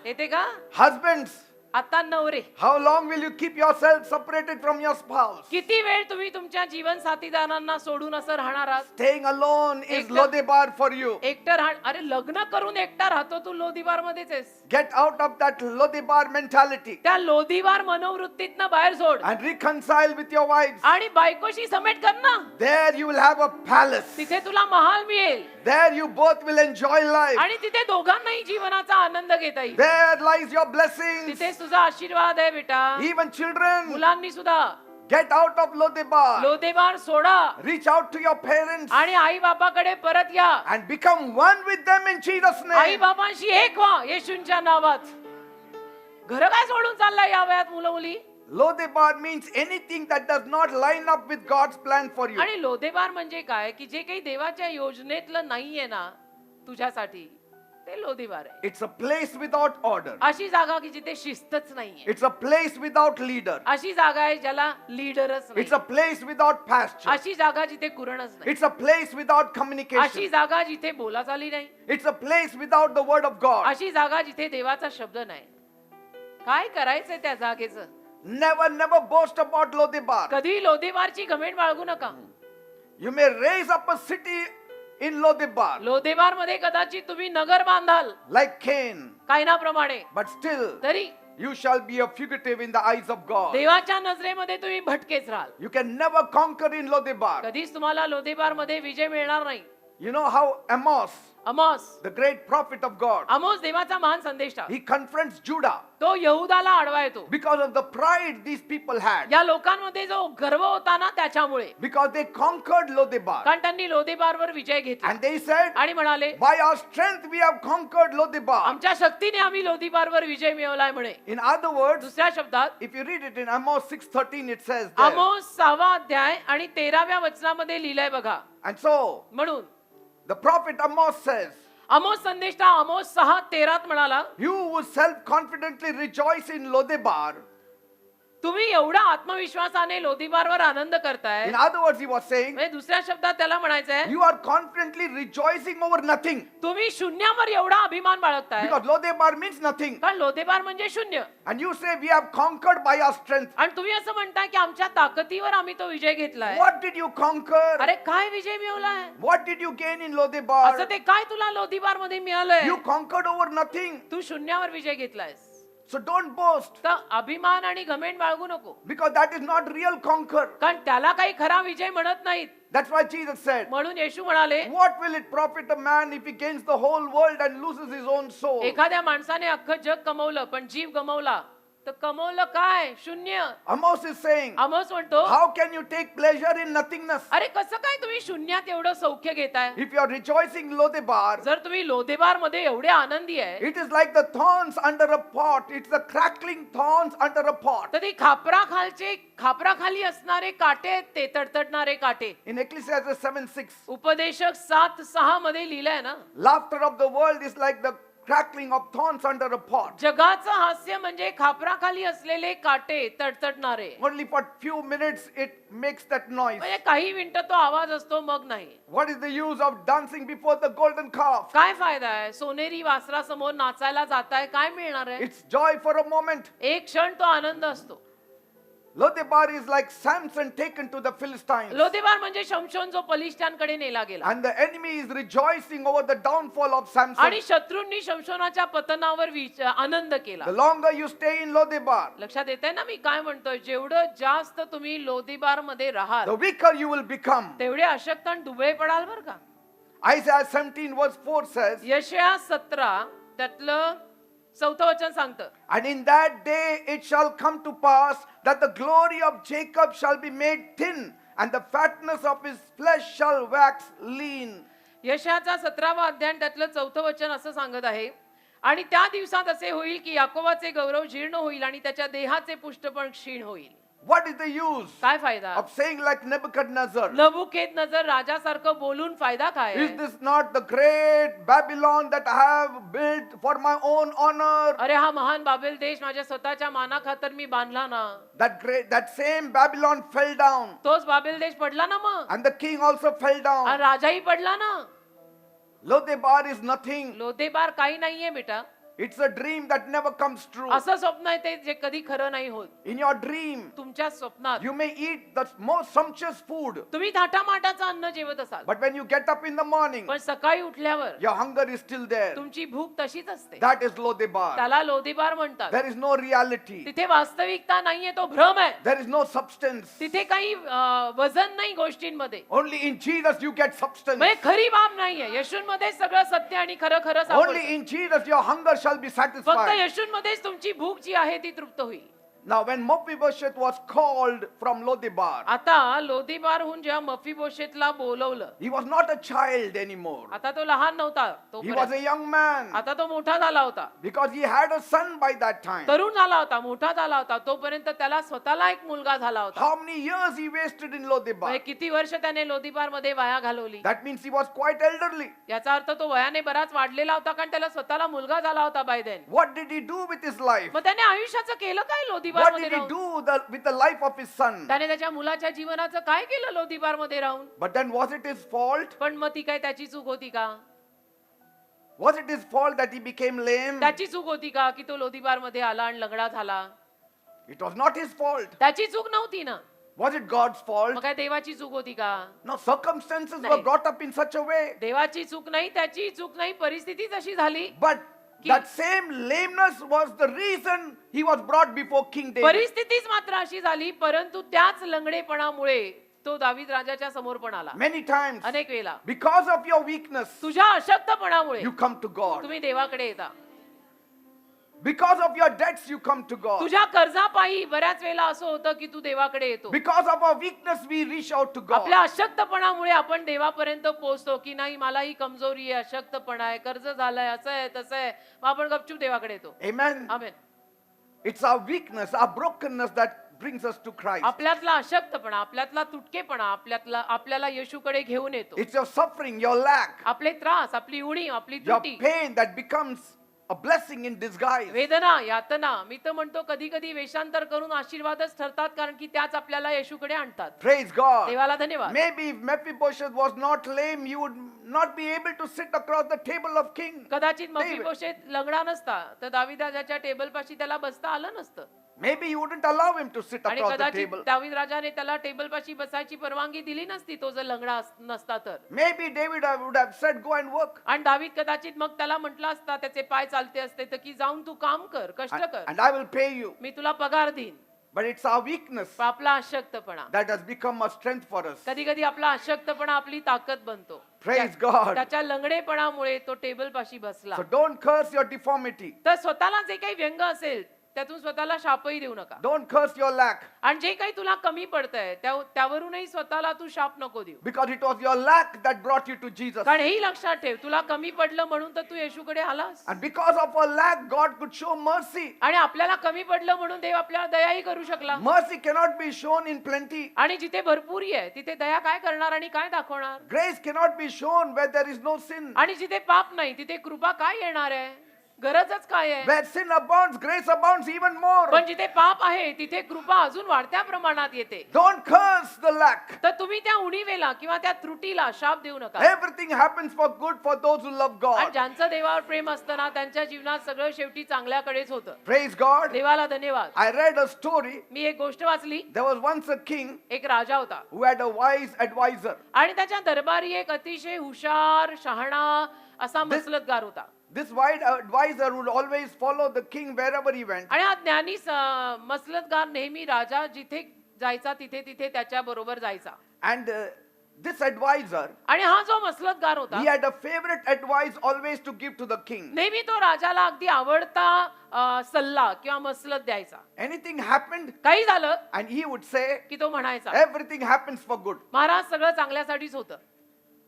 Speaker 1: येते का?
Speaker 2: Husbands,
Speaker 1: आता नवरे
Speaker 2: how long will you keep yourself separated from your spouse?
Speaker 1: किती वेळ तुम्ही तुमच्या जीवन साथीदारांना सोडून असं राहणार आहात?
Speaker 2: Staying alone is
Speaker 1: Ekta-
Speaker 2: Lodebar for you.
Speaker 1: एकटं राह. अरे लग्न करून एकटा राहतो तू लोदीबार मध्येच आहेस.
Speaker 2: Get out of that Lodebar mentality
Speaker 1: त्या लोदीबार मनोवृत्तीतनं बाहेर सोड
Speaker 2: and reconcile with your wives.
Speaker 1: आणि बायकोशी समेट कर ना.
Speaker 2: There you will have a palace.
Speaker 1: तिथे तुला महाल मिळेल
Speaker 2: There you both will enjoy life.
Speaker 1: आणि तिथे दोघांनाही जीवनाचा आनंद घेता येईल.
Speaker 2: There lies your blessings.
Speaker 1: तिथे तुझा आशीर्वाद आहे बेटा.
Speaker 2: Even children,
Speaker 1: मुलांनी सुद्धा
Speaker 2: get out of Lodebar.
Speaker 1: लोदेबार soda
Speaker 2: Reach out to your parents
Speaker 1: आणि आई बापाकडे परत या.
Speaker 2: and become one with them in Jesus'
Speaker 1: I
Speaker 2: name.
Speaker 1: बाबांशी एक व्हा येशूंच्या नावात. घर काय सोडून चाललाय या वयात मुलं मुली?
Speaker 2: Lodebar means anything that does not line up with God's plan for you.
Speaker 1: आणि लोदेबार म्हणजे काय की जे काही देवाच्या योजनेतलं नाहीये ना तुझ्यासाठी ते लोदेबार आहे.
Speaker 2: It's a place without order.
Speaker 1: अशी जागा की जिथे शिस्तच नाहीये.
Speaker 2: It's a place without leader.
Speaker 1: अशी जागा आहे ज्याला लीडरच नाही.
Speaker 2: It's a place without pasture.
Speaker 1: अशी जागा जिथे कुरणच नाही.
Speaker 2: It's a place without
Speaker 1: अशी
Speaker 2: communication.
Speaker 1: जागा जिथे बोलाचाली नाही.
Speaker 2: It's a place without the word of God.
Speaker 1: अशी जागा जिथे देवाचा शब्द नाही. काय करायचंय त्या जागेचं?
Speaker 2: Never boast about Lodebar.
Speaker 1: कधी लोदेबारची घमेंड बाळगू नका.
Speaker 2: You may raise up a city in Lodebar
Speaker 1: लोदेबार मध्ये कदाचित तुम्ही नगर बांधाल
Speaker 2: like Cain,
Speaker 1: कायनाप्रमाणे,
Speaker 2: but still
Speaker 1: तरी
Speaker 2: you shall be a fugitive in the eyes of God.
Speaker 1: देवाच्या नजरेमध्ये तुम्ही भटकेच राहाल.
Speaker 2: You can never conquer in Lodebar.
Speaker 1: कधीच तुम्हाला लोदेबार मध्ये विजय मिळणार नाही.
Speaker 2: You know how Amos,
Speaker 1: Amos
Speaker 2: the great prophet of God,
Speaker 1: Amos देवाचा महान संदेष्टा,
Speaker 2: he confronts Judah
Speaker 1: तो यहुदाला आडवा येतो.
Speaker 2: because of the pride these people had,
Speaker 1: या लोकांमध्ये जो गर्व होता ना त्याच्यामुळे,
Speaker 2: because they conquered Lodebar.
Speaker 1: कारण त्यांनी लोदेबारवर विजय घेतला
Speaker 2: And they said,
Speaker 1: आणि म्हणाले
Speaker 2: by our strength we have conquered Lodebar.
Speaker 1: आमच्या शक्तीने आम्ही लोदेबारवर विजय मिळवलाय म्हणे.
Speaker 2: In other words,
Speaker 1: दुसऱ्या शब्दात
Speaker 2: if you read it in Amos 6:13, it says there.
Speaker 1: आमोस 6 अध्याय आणि 13व्या वचनामध्ये लिहिलंय बघा.
Speaker 2: And so
Speaker 1: म्हणून
Speaker 2: the prophet Amos says,
Speaker 1: आमोस संदेष्टा आमोस 6:13 म्हणाला,
Speaker 2: you who self-confidently rejoice in Lodebar.
Speaker 1: तुम्ही एवढा आत्मविश्वासाने लोदेबारवर आनंद करताय.
Speaker 2: In other words, he was saying,
Speaker 1: म्हणजे दुसऱ्या शब्दात त्याला म्हणायचंय
Speaker 2: you are confidently rejoicing over nothing.
Speaker 1: तुम्ही शून्यावर एवढा अभिमान बाळगताय.
Speaker 2: Because Lodebar means nothing.
Speaker 1: कारण लोदेबार म्हणजे शून्य.
Speaker 2: And you say we have conquered by our strength.
Speaker 1: आणि तुम्ही असं म्हणताय की आमच्या ताकदीवर आम्ही तो विजय घेतलाय.
Speaker 2: What did you conquer?
Speaker 1: अरे काय विजय मिळवलाय?
Speaker 2: What did you gain in Lodebar?
Speaker 1: असं ते काय तुला लोदेबार मध्ये मिळालंय?
Speaker 2: You conquered over nothing.
Speaker 1: तू शून्यावर विजय घेतलायस.
Speaker 2: So don't boast.
Speaker 1: तर अभिमान आणि घमेंड बाळगू नको.
Speaker 2: Because that is not real conquer.
Speaker 1: कारण त्याला काही खरा विजय म्हणत नाहीत.
Speaker 2: That's why Jesus said,
Speaker 1: म्हणून येशू म्हणाले,
Speaker 2: what will it profit a man if he gains the whole world and loses his own soul?
Speaker 1: एखाद्या माणसाने अख्खं जग कमवलं पण जीव गमवला तर कमवलं काय? शून्य.
Speaker 2: Amos is saying,
Speaker 1: आमोस म्हणतो,
Speaker 2: how can you take pleasure in nothingness?
Speaker 1: अरे कसं काय तुम्ही शून्यात एवढं सौख्य घेताय?
Speaker 2: If you are rejoicing Lodebar,
Speaker 1: जर तुम्ही लोदेबार मध्ये एवढे आनंदी आहे,
Speaker 2: it is like the thorns under a pot. It's the crackling thorns under a pot.
Speaker 1: तर ते खापराखाली असणारे काटे आहेत, ते तडतडणारे काटे.
Speaker 2: In Ecclesiastes 7:6,
Speaker 1: उपदेशक 7:6 मध्ये लिहिलंय ना,
Speaker 2: laughter of the world is like the crackling of thorns under a pot.
Speaker 1: जगाचं हास्य म्हणजे खापराखाली असलेले काटे तडतडणारे.
Speaker 2: Only for few minutes it makes that noise.
Speaker 1: म्हणजे काही मिनिटं तो आवाज असतो मग नाही.
Speaker 2: What is the use of dancing before the golden calf?
Speaker 1: काय फायदा आहे? सोनेरी वासरासमोर नाचायला जाताय, काय मिळणार आहे?
Speaker 2: It's joy for a moment.
Speaker 1: एक क्षण तो आनंद असतो.
Speaker 2: Lodebar is like Samson taken to the Philistines.
Speaker 1: लोदेबार म्हणजे शमशोन जो पलिष्ठांकडे नेला गेला.
Speaker 2: And the enemy is rejoicing over the downfall of Samson.
Speaker 1: आणि शत्रूंनी शमशोनाच्या पतनावर आनंद केला.
Speaker 2: The longer you stay in Lodebar,
Speaker 1: लक्षात येतंय ना मी काय म्हणतोय? जेवढं जास्त तुम्ही लोदेबार मध्ये राहाल
Speaker 2: the weaker you will become.
Speaker 1: तेवढे अशक्त आणि दुबळे पडाल बर का.
Speaker 2: Isaiah 17:4 says,
Speaker 1: यशया 17 त्यातलं 4थं वचन सांगतं,
Speaker 2: and in that day it shall come to pass that the glory of Jacob shall be made thin, and the fatness of his flesh shall wax lean.
Speaker 1: यशयाचा 17वा अध्याय त्यातलं 4थं वचन असं सांगत आहे, आणि त्या दिवसात असे होईल की याकोबाचे गौरव जीर्ण होईल आणि त्याच्या देहाचे पुष्टपण क्षीण होईल.
Speaker 2: What is the use
Speaker 1: काय फायदा?
Speaker 2: of saying like Nebuchadnezzar?
Speaker 1: नबुकेदनजर राजासारखं बोलून फायदा काय?
Speaker 2: Is this not the great Babylon that I have built for my own honor?
Speaker 1: अरे हा महान बाबेल देश माझ्या स्वतःच्या मानाखातर मी बांधला ना.
Speaker 2: That same Babylon fell down,
Speaker 1: तोच बाबेल देश पडला ना मग.
Speaker 2: and the king also fell
Speaker 1: आणि
Speaker 2: down.
Speaker 1: राजाही पडला ना.
Speaker 2: Lodebar is nothing.
Speaker 1: लोदेबार काही नाहीये बेटा.
Speaker 2: It's a dream that never comes true.
Speaker 1: असं स्वप्न आहे ते जे कधी खरं नाही होत.
Speaker 2: In your dream,
Speaker 1: तुमच्या स्वप्नात
Speaker 2: you may eat the most sumptuous food,
Speaker 1: तुम्ही थाटामाटाचं अन्न जेवत असाल,
Speaker 2: but when you get up in the morning,
Speaker 1: पण सकाळी उठल्यावर
Speaker 2: your hunger is still there.
Speaker 1: तुमची भूक तशीच असते.
Speaker 2: That is Lodebar.
Speaker 1: त्याला लोदेबार म्हणतात.
Speaker 2: There is no reality.
Speaker 1: तिथे वास्तविकता नाहीये, तो भ्रम आहे.
Speaker 2: There is no substance.
Speaker 1: तिथे काही वजन नाही गोष्टींमध्ये.
Speaker 2: Only in Jesus you get substance.
Speaker 1: म्हणजे खरी बाब नाहीये. येशूंमध्ये सगळं सत्य आणि खरं खरं
Speaker 2: Only
Speaker 1: सापडतं.
Speaker 2: in Jesus your hunger shall be
Speaker 1: फक्त
Speaker 2: satisfied.
Speaker 1: येशूंमध्येच तुमची भूक जी आहे ती तृप्त होईल.
Speaker 2: Now, when Mephibosheth was called from Lodebar,
Speaker 1: आता लोदीबारहून जेव्हा मफीबोशेतला बोलवलं,
Speaker 2: he was not a child anymore.
Speaker 1: आता तो लहान नव्हता,
Speaker 2: He was a young man
Speaker 1: आता तो मोठा झाला होता,
Speaker 2: because he had a son by that time.
Speaker 1: तरुण झाला होता, मोठा झाला होता. तोपर्यंत त्याला स्वतःला एक मुलगा झाला होता.
Speaker 2: How many years he wasted in Lodebar?
Speaker 1: म्हणजे किती वर्ष त्याने लोदीबार मध्ये वाया घालवली.
Speaker 2: That means he was quite elderly.
Speaker 1: याचा अर्थ तो वयाने बराच वाढलेला होता, कारण त्याला स्वतःला मुलगा झाला होता by then.
Speaker 2: What did he do with his life?
Speaker 1: मग त्याने आयुष्याचं केलं काय लोदीबार
Speaker 2: What
Speaker 1: मध्ये
Speaker 2: did he
Speaker 1: राहून?
Speaker 2: do with the life of his son?
Speaker 1: त्याने त्याच्या मुलाच्या जीवनाचं काय केलं लोदीबार मध्ये राहून?
Speaker 2: But then was it his fault?
Speaker 1: पण मग ती काय त्याची चूक होती का?
Speaker 2: Was it his fault that he became lame?
Speaker 1: त्याची चूक होती का की तो लोदीबार मध्ये आला आणि लंगडा झाला?
Speaker 2: It was not his fault.
Speaker 1: त्याची चूक नव्हती ना.
Speaker 2: Was it God's fault?
Speaker 1: मग काय देवाची चूक होती का?
Speaker 2: No, circumstances
Speaker 1: नाही.
Speaker 2: were brought up in such a way.
Speaker 1: देवाची चूक नाही, त्याची चूक नाही, परिस्थितीच अशी झाली.
Speaker 2: But that same lameness was the reason he was brought before King David.
Speaker 1: परिस्थितीच मात्र अशी झाली, परंतु त्याच लंगडेपणामुळे तो दावीद राजाच्या समोर पण आला.
Speaker 2: Many times,
Speaker 1: अनेक वेळेला
Speaker 2: because of your weakness,
Speaker 1: तुझ्या अशक्तपणामुळे
Speaker 2: you come to God.
Speaker 1: तुम्ही देवाकडे येता.
Speaker 2: Because of your debts, you come to God.
Speaker 1: तुझ्या कर्जापायी बऱ्याच वेळेला असं होतं की तू देवाकडे येतो.
Speaker 2: Because of our weakness, we reach out to God.
Speaker 1: आपल्या अशक्तपणामुळे आपण देवापर्यंत पोहोचतो की नाही, मला ही कमजोरी आहे, अशक्तपणा आहे, कर्ज झालंय, असं आहे, तसं आहे. मग आपण गपचूप देवाकडे येतो.
Speaker 2: Amen.
Speaker 1: Amen.
Speaker 2: It's our weakness, our brokenness that brings us to Christ.
Speaker 1: आपल्यातला अशक्तपणा, आपल्यातला तुटकेपणा आपल्याला येशूकडे घेऊन येतो.
Speaker 2: It's your suffering, your lack,
Speaker 1: आपले त्रास, आपली उणीव, आपली
Speaker 2: your
Speaker 1: त्रुटी,
Speaker 2: pain that becomes a blessing in disguise.
Speaker 1: वेदना, यातना, मी तर म्हणतो कधी कधी वेषांतर करून आशीर्वादच ठरतात, कारण की त्याच आपल्याला येशूकडे आणतात.
Speaker 2: Praise God.
Speaker 1: देवाला धन्यवाद.
Speaker 2: Maybe if Mephibosheth was not lame, you would not be able to sit across the table of king.
Speaker 1: कदाचित
Speaker 2: David.
Speaker 1: मफीबोशेत लंगडा नसता तर दावीद राजाच्या टेबल पाशी त्याला बसता आलं नसतं.
Speaker 2: Maybe you wouldn't allow him to sit
Speaker 1: आणि
Speaker 2: across the
Speaker 1: कदाचित
Speaker 2: table.
Speaker 1: दावीद राजाने त्याला टेबल पाशी बसायची परवानगी दिली नसती, तो जर लंगडा नसता तर.
Speaker 2: Maybe David would have said, go and work.
Speaker 1: आणि दावीद कदाचित मग त्याला म्हटलं असता, त्याचे पाय चालते असते तर की जाऊन तू काम कर, कष्ट कर,
Speaker 2: And I will pay you.
Speaker 1: मी तुला पगार देईन.
Speaker 2: But it's our weakness
Speaker 1: पण आपला अशक्तपणा,
Speaker 2: that has become a strength for us.
Speaker 1: कधी कधी आपला अशक्तपणा आपली ताकद बनतो.
Speaker 2: Praise God.
Speaker 1: त्याच्या लंगडेपणामुळे तो टेबल पाशी बसला.
Speaker 2: So don't curse your deformity.
Speaker 1: तर स्वतःला जे काही व्यंग असेल त्यातून स्वतःला शापही देऊ नका.
Speaker 2: Don't curse your lack.
Speaker 1: आणि जे काही तुला कमी पडतंय त्यावरूनही स्वतःला तू शाप नको देऊ.
Speaker 2: Because it was your lack that brought you to Jesus.
Speaker 1: कारण हेही लक्षात ठेव, तुला कमी पडलं म्हणून तर तू येशूकडे आलास.
Speaker 2: And because of our lack, God could show mercy.
Speaker 1: आणि आपल्याला कमी पडलं म्हणून देव आपल्याला दयाही करू शकला.
Speaker 2: Mercy cannot be shown in plenty.
Speaker 1: आणि जिथे भरपुरी आहे तिथे दया काय करणार आणि काय दाखवणार?
Speaker 2: Grace cannot be shown where there is no sin.
Speaker 1: आणि जिथे पाप नाही तिथे कृपा काय येणार आहे? गरजच काय आहे?
Speaker 2: Where sin abounds, grace abounds even more.
Speaker 1: पण जिथे पाप आहे तिथे कृपा अजून वाढत्या प्रमाणात येते.
Speaker 2: Don't curse the lack.
Speaker 1: तर तुम्ही त्या उणीवेला किंवा त्या त्रुटीला शाप देऊ नका.
Speaker 2: Everything happens for good for those who love
Speaker 1: आणि
Speaker 2: God.
Speaker 1: ज्यांचं देवावर प्रेम असतं ना, त्यांच्या जीवनात सगळं शेवटी चांगल्याकडेच होतं.
Speaker 2: Praise God.
Speaker 1: देवाला धन्यवाद.
Speaker 2: I read a story.
Speaker 1: मी एक गोष्ट वाचली.
Speaker 2: There was once a king
Speaker 1: एक राजा होता
Speaker 2: who had a wise advisor.
Speaker 1: आणि त्याच्या दरबारी एक अतिशय हुशार, शहाणा असा मसलतगार होता.
Speaker 2: This wise advisor would always follow the king wherever he went.
Speaker 1: आणि हा ज्ञानी मसलतगार नेहमी राजा जिथे जायचा तिथे तिथे त्याच्या बरोबर जायचा.
Speaker 2: And this advisor,
Speaker 1: आणि हा जो मसलतगार होता
Speaker 2: he had a favorite advice always to give to the king.
Speaker 1: नेहमी तो राजाला अगदी आवडता सल्ला किंवा मसलत द्यायचा.
Speaker 2: Anything happened
Speaker 1: काही झालं
Speaker 2: and he would say,
Speaker 1: की तो म्हणायचा,
Speaker 2: everything happens for good.
Speaker 1: Maharaj सगळं चांगल्यासाठीच होतं,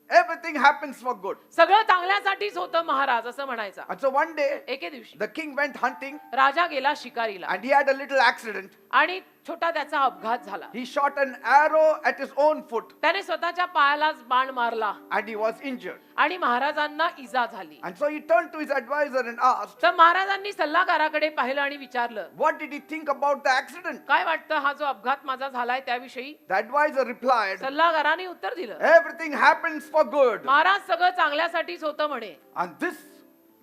Speaker 2: Everything happens for good.
Speaker 1: सगळं चांगल्यासाठीच होतं महाराज, असं म्हणायचा.
Speaker 2: And so one day,
Speaker 1: एके दिवशी
Speaker 2: the king went hunting
Speaker 1: राजा गेला शिकारीला
Speaker 2: and he had a little accident.
Speaker 1: आणि छोटा त्याचा अपघात झाला.
Speaker 2: He shot an arrow at his own foot
Speaker 1: त्याने स्वतःच्या पायालाच बाण मारला
Speaker 2: and he was injured.
Speaker 1: आणि महाराजांना इजा झाली.
Speaker 2: And so he turned to his advisor and asked,
Speaker 1: तर महाराजांनी सल्लागाराकडे पाहिलं आणि विचारलं,
Speaker 2: what did he think about the accident?
Speaker 1: काय वाटतं हा जो अपघात माझा झालाय त्याविषयी?
Speaker 2: The advisor replied,
Speaker 1: सल्लागाराने उत्तर दिलं,
Speaker 2: everything happens for good.
Speaker 1: Maharaj सगळं चांगल्यासाठीच होतं म्हणे.
Speaker 2: And this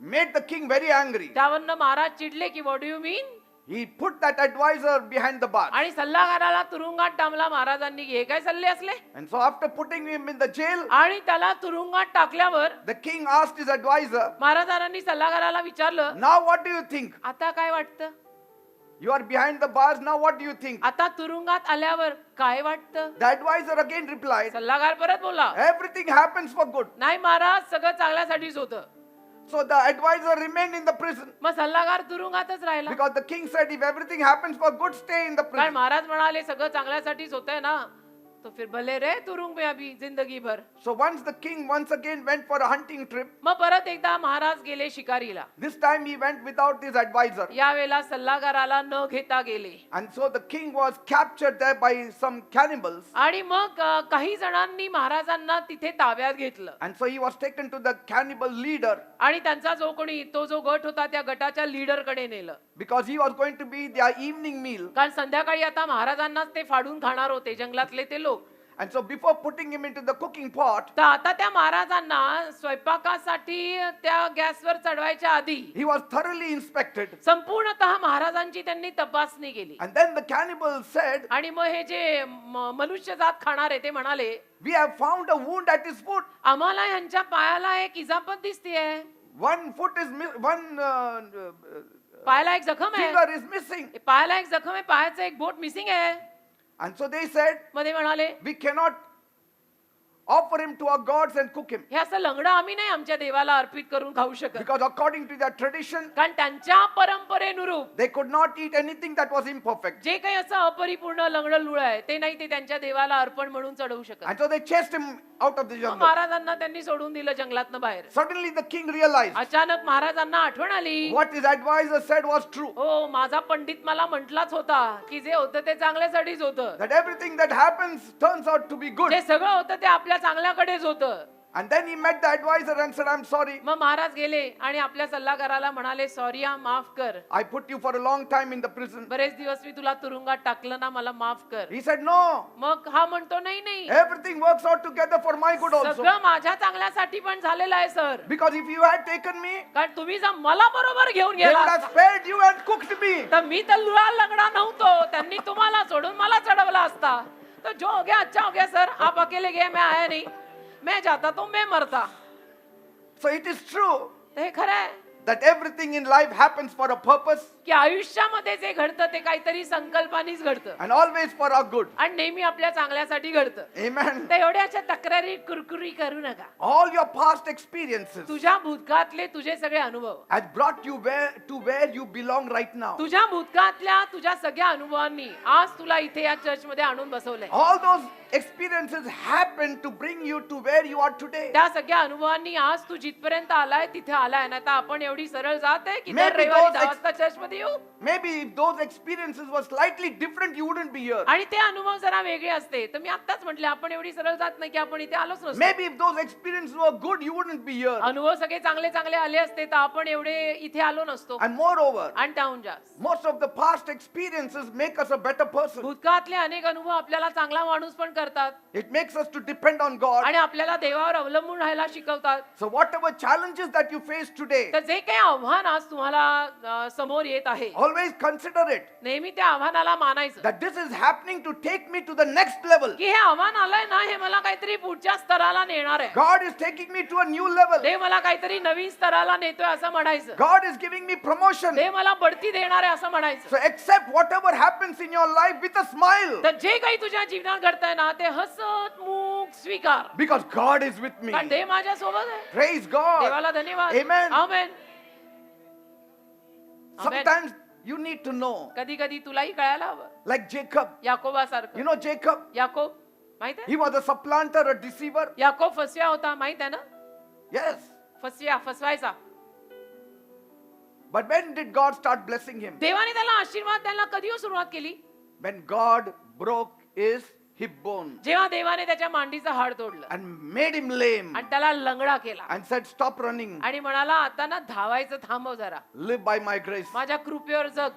Speaker 2: made the king very angry.
Speaker 1: त्यावरनं Maharaj चिडले की what do you mean?
Speaker 2: He put that advisor behind the bars.
Speaker 1: आणि सल्लागाराला तुरुंगात डांबला महाराजांनी. हे काय सल्ले असले?
Speaker 2: And so after putting him in the jail,
Speaker 1: आणि त्याला तुरुंगात टाकल्यावर
Speaker 2: the king asked his advisor,
Speaker 1: महाराजांनी सल्लागाराला विचारलं,
Speaker 2: now what do you think?
Speaker 1: आता काय वाटतं?
Speaker 2: You are behind the bars, now what do you think?
Speaker 1: आता तुरुंगात आल्यावर काय वाटतं?
Speaker 2: The advisor again replied,
Speaker 1: सल्लागार परत बोलला,
Speaker 2: everything happens for good.
Speaker 1: नाही महाराज सगळं चांगल्यासाठीच होतं.
Speaker 2: So the advisor remained in the prison
Speaker 1: मग सल्लागार तुरुंगातच राहिला.
Speaker 2: because the king said, if everything happens for good, stay in the
Speaker 1: कारण
Speaker 2: prison.
Speaker 1: महाराज म्हणाले सगळं चांगल्यासाठीच होतंय ना, तो फिर भले रे तुरुंग में अभी जिंदगी भर.
Speaker 2: So once the king once again went for a hunting trip,
Speaker 1: मग परत एकदा महाराज गेले शिकारीला.
Speaker 2: this time he went without his advisor.
Speaker 1: यावेळेला सल्लागाराला न घेता गेले.
Speaker 2: And so the king was captured there by some cannibals.
Speaker 1: आणि मग काही जणांनी महाराजांना तिथे ताब्यात घेतलं.
Speaker 2: And so he was taken to the cannibal leader
Speaker 1: आणि त्यांचा जो कोणी तो जो गट होता त्या गटाच्या लीडर कडे नेलं.
Speaker 2: because he was going to be their evening meal.
Speaker 1: कारण संध्याकाळी आता महाराजांनाच ते फाडून खाणार होते जंगलातले ते लोक.
Speaker 2: And so before putting him into the cooking pot,
Speaker 1: तर आता त्या महाराजांना स्वयंपाकासाठी त्या गॅसवर चढवायच्या आधी
Speaker 2: he was thoroughly inspected.
Speaker 1: संपूर्णतः महाराजांची त्यांनी तपासणी केली.
Speaker 2: And then the cannibal said,
Speaker 1: आणि मग हे जे मनुष्यजात खाणार आहे ते म्हणाले,
Speaker 2: we have found a wound at his foot.
Speaker 1: आम्हाला यांच्या पायाला एक इजापत दिसतेय.
Speaker 2: One foot is
Speaker 1: पायाला एक जखम आहे.
Speaker 2: finger is missing.
Speaker 1: पायाला एक जखम आहे, पायाचं एक बोट मिसिंग आहे.
Speaker 2: And so they said,
Speaker 1: मध्ये म्हणाले,
Speaker 2: we cannot offer him to our gods and cook him.
Speaker 1: हे असं लंगडं आम्ही नाही आमच्या देवाला अर्पित करून खाऊ शकत.
Speaker 2: Because according to their tradition,
Speaker 1: कारण त्यांच्या परंपरेनुरूप
Speaker 2: they could not eat anything that was imperfect.
Speaker 1: जे काही असं अपरिपूर्ण लंगडं लुळ आहे ते नाही ते त्यांच्या देवाला अर्पण म्हणून चढवू शकत.
Speaker 2: And so they chased him out of the
Speaker 1: मग
Speaker 2: jungle.
Speaker 1: महाराजांना त्यांनी सोडून दिलं जंगलातनं बाहेर.
Speaker 2: Suddenly the king realized
Speaker 1: अचानक महाराजांना आठवण आली,
Speaker 2: what his advisor said was true.
Speaker 1: हो माझा पंडित मला म्हटलाच होता की जे होतं ते चांगल्यासाठीच होतं.
Speaker 2: That everything that happens turns out to be good.
Speaker 1: जे सगळं होतं ते आपल्या चांगल्याकडेच होतं.
Speaker 2: And then he met the advisor and said, I'm sorry.
Speaker 1: मग महाराज गेले आणि आपल्या सल्लागाराला म्हणाले, सॉरी हा, माफ कर.
Speaker 2: I put you for a long time in the prison.
Speaker 1: बरेच दिवस मी तुला तुरुंगात टाकलं ना, मला माफ कर.
Speaker 2: He said, no.
Speaker 1: मग हा म्हणतो नाही नाही,
Speaker 2: Everything works out together for my good also.
Speaker 1: सगळं माझ्या चांगल्यासाठी पण झालेलं आहे sir.
Speaker 2: Because if you had taken me,
Speaker 1: कारण तुम्ही जर मला बरोबर घेऊन
Speaker 2: they would
Speaker 1: गेला
Speaker 2: have spared you and cooked me.
Speaker 1: तर मी तर लुळा लंगडा नव्हतो, त्यांनी तुम्हाला सोडून मला चढवला असता. तर जो हो गया अच्छा हो गया सर, आप अकेले गए, मैं आया नहीं, मैं जाता तो मैं मरता.
Speaker 2: So it is true
Speaker 1: तर हे खरं आहे
Speaker 2: that everything in life happens for a purpose
Speaker 1: की आयुष्यामध्ये जे घडतं ते काहीतरी संकल्पानीच घडतं
Speaker 2: and always for our good.
Speaker 1: आणि नेहमी आपल्या चांगल्यासाठी घडतं.
Speaker 2: Amen.
Speaker 1: तर एवढ्याच्या तक्रारी कुरकुरी करू नका.
Speaker 2: All your past experiences
Speaker 1: तुझ्या भूतकाळातले तुझे सगळे अनुभव,
Speaker 2: has brought you where you belong right now.
Speaker 1: तुझ्या भूतकाळातल्या तुझ्या सगळ्या अनुभवांनी आज तुला इथे या चर्च मध्ये आणून बसवलंय.
Speaker 2: All those experiences happen to bring you to where you are today.
Speaker 1: त्या सगळ्या अनुभवांनी आज तू जिथपर्यंत आलाय तिथे आलाय ना. तर आपण एवढी सरळ जात आहे की दर
Speaker 2: Maybe
Speaker 1: रविवारी
Speaker 2: those
Speaker 1: 10 वाजता चर्च मध्ये येऊ.
Speaker 2: Maybe if those experiences were slightly different, you wouldn't be here.
Speaker 1: आणि ते अनुभव जरा वेगळे असते तर मी आताच म्हटले आपण एवढी सरळ जात नाही की आपण इथे आलोच नसतो.
Speaker 2: Maybe if those experiences were good, you wouldn't be here.
Speaker 1: अनुभव सगळे चांगले चांगले आले असते तर आपण एवढे इथे आलो नसतो.
Speaker 2: And moreover,
Speaker 1: आणि त्याहून जास्त
Speaker 2: most of the past experiences make us a better person.
Speaker 1: भूतकाळातले अनेक अनुभव आपल्याला चांगला माणूस पण करतात
Speaker 2: It makes us to depend on God.
Speaker 1: आणि आपल्याला देवावर अवलंबून राहायला शिकवतात.
Speaker 2: So whatever challenges that you face today,
Speaker 1: तर जे काही आव्हान आज तुम्हाला समोर येत आहे,
Speaker 2: always consider it
Speaker 1: नेहमी त्या आव्हानाला मानायचं
Speaker 2: that this is happening to take me to the next level.
Speaker 1: की हे आव्हान आलंय ना, हे मला काहीतरी पुढच्या स्तराला नेणार आहे.
Speaker 2: God is taking me to a new level.
Speaker 1: देव मला काहीतरी नवीन स्तराला नेतोय असं म्हणायचं.
Speaker 2: God is giving me promotion.
Speaker 1: देव मला बढती देणार आहे असं म्हणायचं.
Speaker 2: So accept whatever happens in your life with a smile.
Speaker 1: तर जे काही तुझ्या जीवनात घडतंय ना ते हसत मुख स्वीकार.
Speaker 2: Because God is with me.
Speaker 1: कारण देव माझ्या सोबत आहे.
Speaker 2: Praise God.
Speaker 1: देवाला धन्यवाद.
Speaker 2: Amen.
Speaker 1: Amen.
Speaker 2: Sometimes you need to know,
Speaker 1: कधी कधी तुलाही कळायला हवं.
Speaker 2: like Jacob.
Speaker 1: याकोबासारखं.
Speaker 2: You know Jacob?
Speaker 1: Yakob माहित आहे?
Speaker 2: He was a supplanter, a deceiver.
Speaker 1: Yakob फसव्या होता, माहित आहे ना?
Speaker 2: Yes.
Speaker 1: फसवायचा.
Speaker 2: But when did God start blessing him?
Speaker 1: देवाने त्याला आशीर्वाद द्यायला कधी सुरुवात केली?
Speaker 2: When God broke his hip bone
Speaker 1: जेव्हा देवाने त्याच्या मांडीचं हाड तोडलं
Speaker 2: and made him lame
Speaker 1: आणि त्याला लंगडा केला
Speaker 2: and said, stop running,
Speaker 1: आणि म्हणाला आता ना धावायचं थांबव जरा,
Speaker 2: live by my grace.
Speaker 1: माझ्या कृपेवर जग.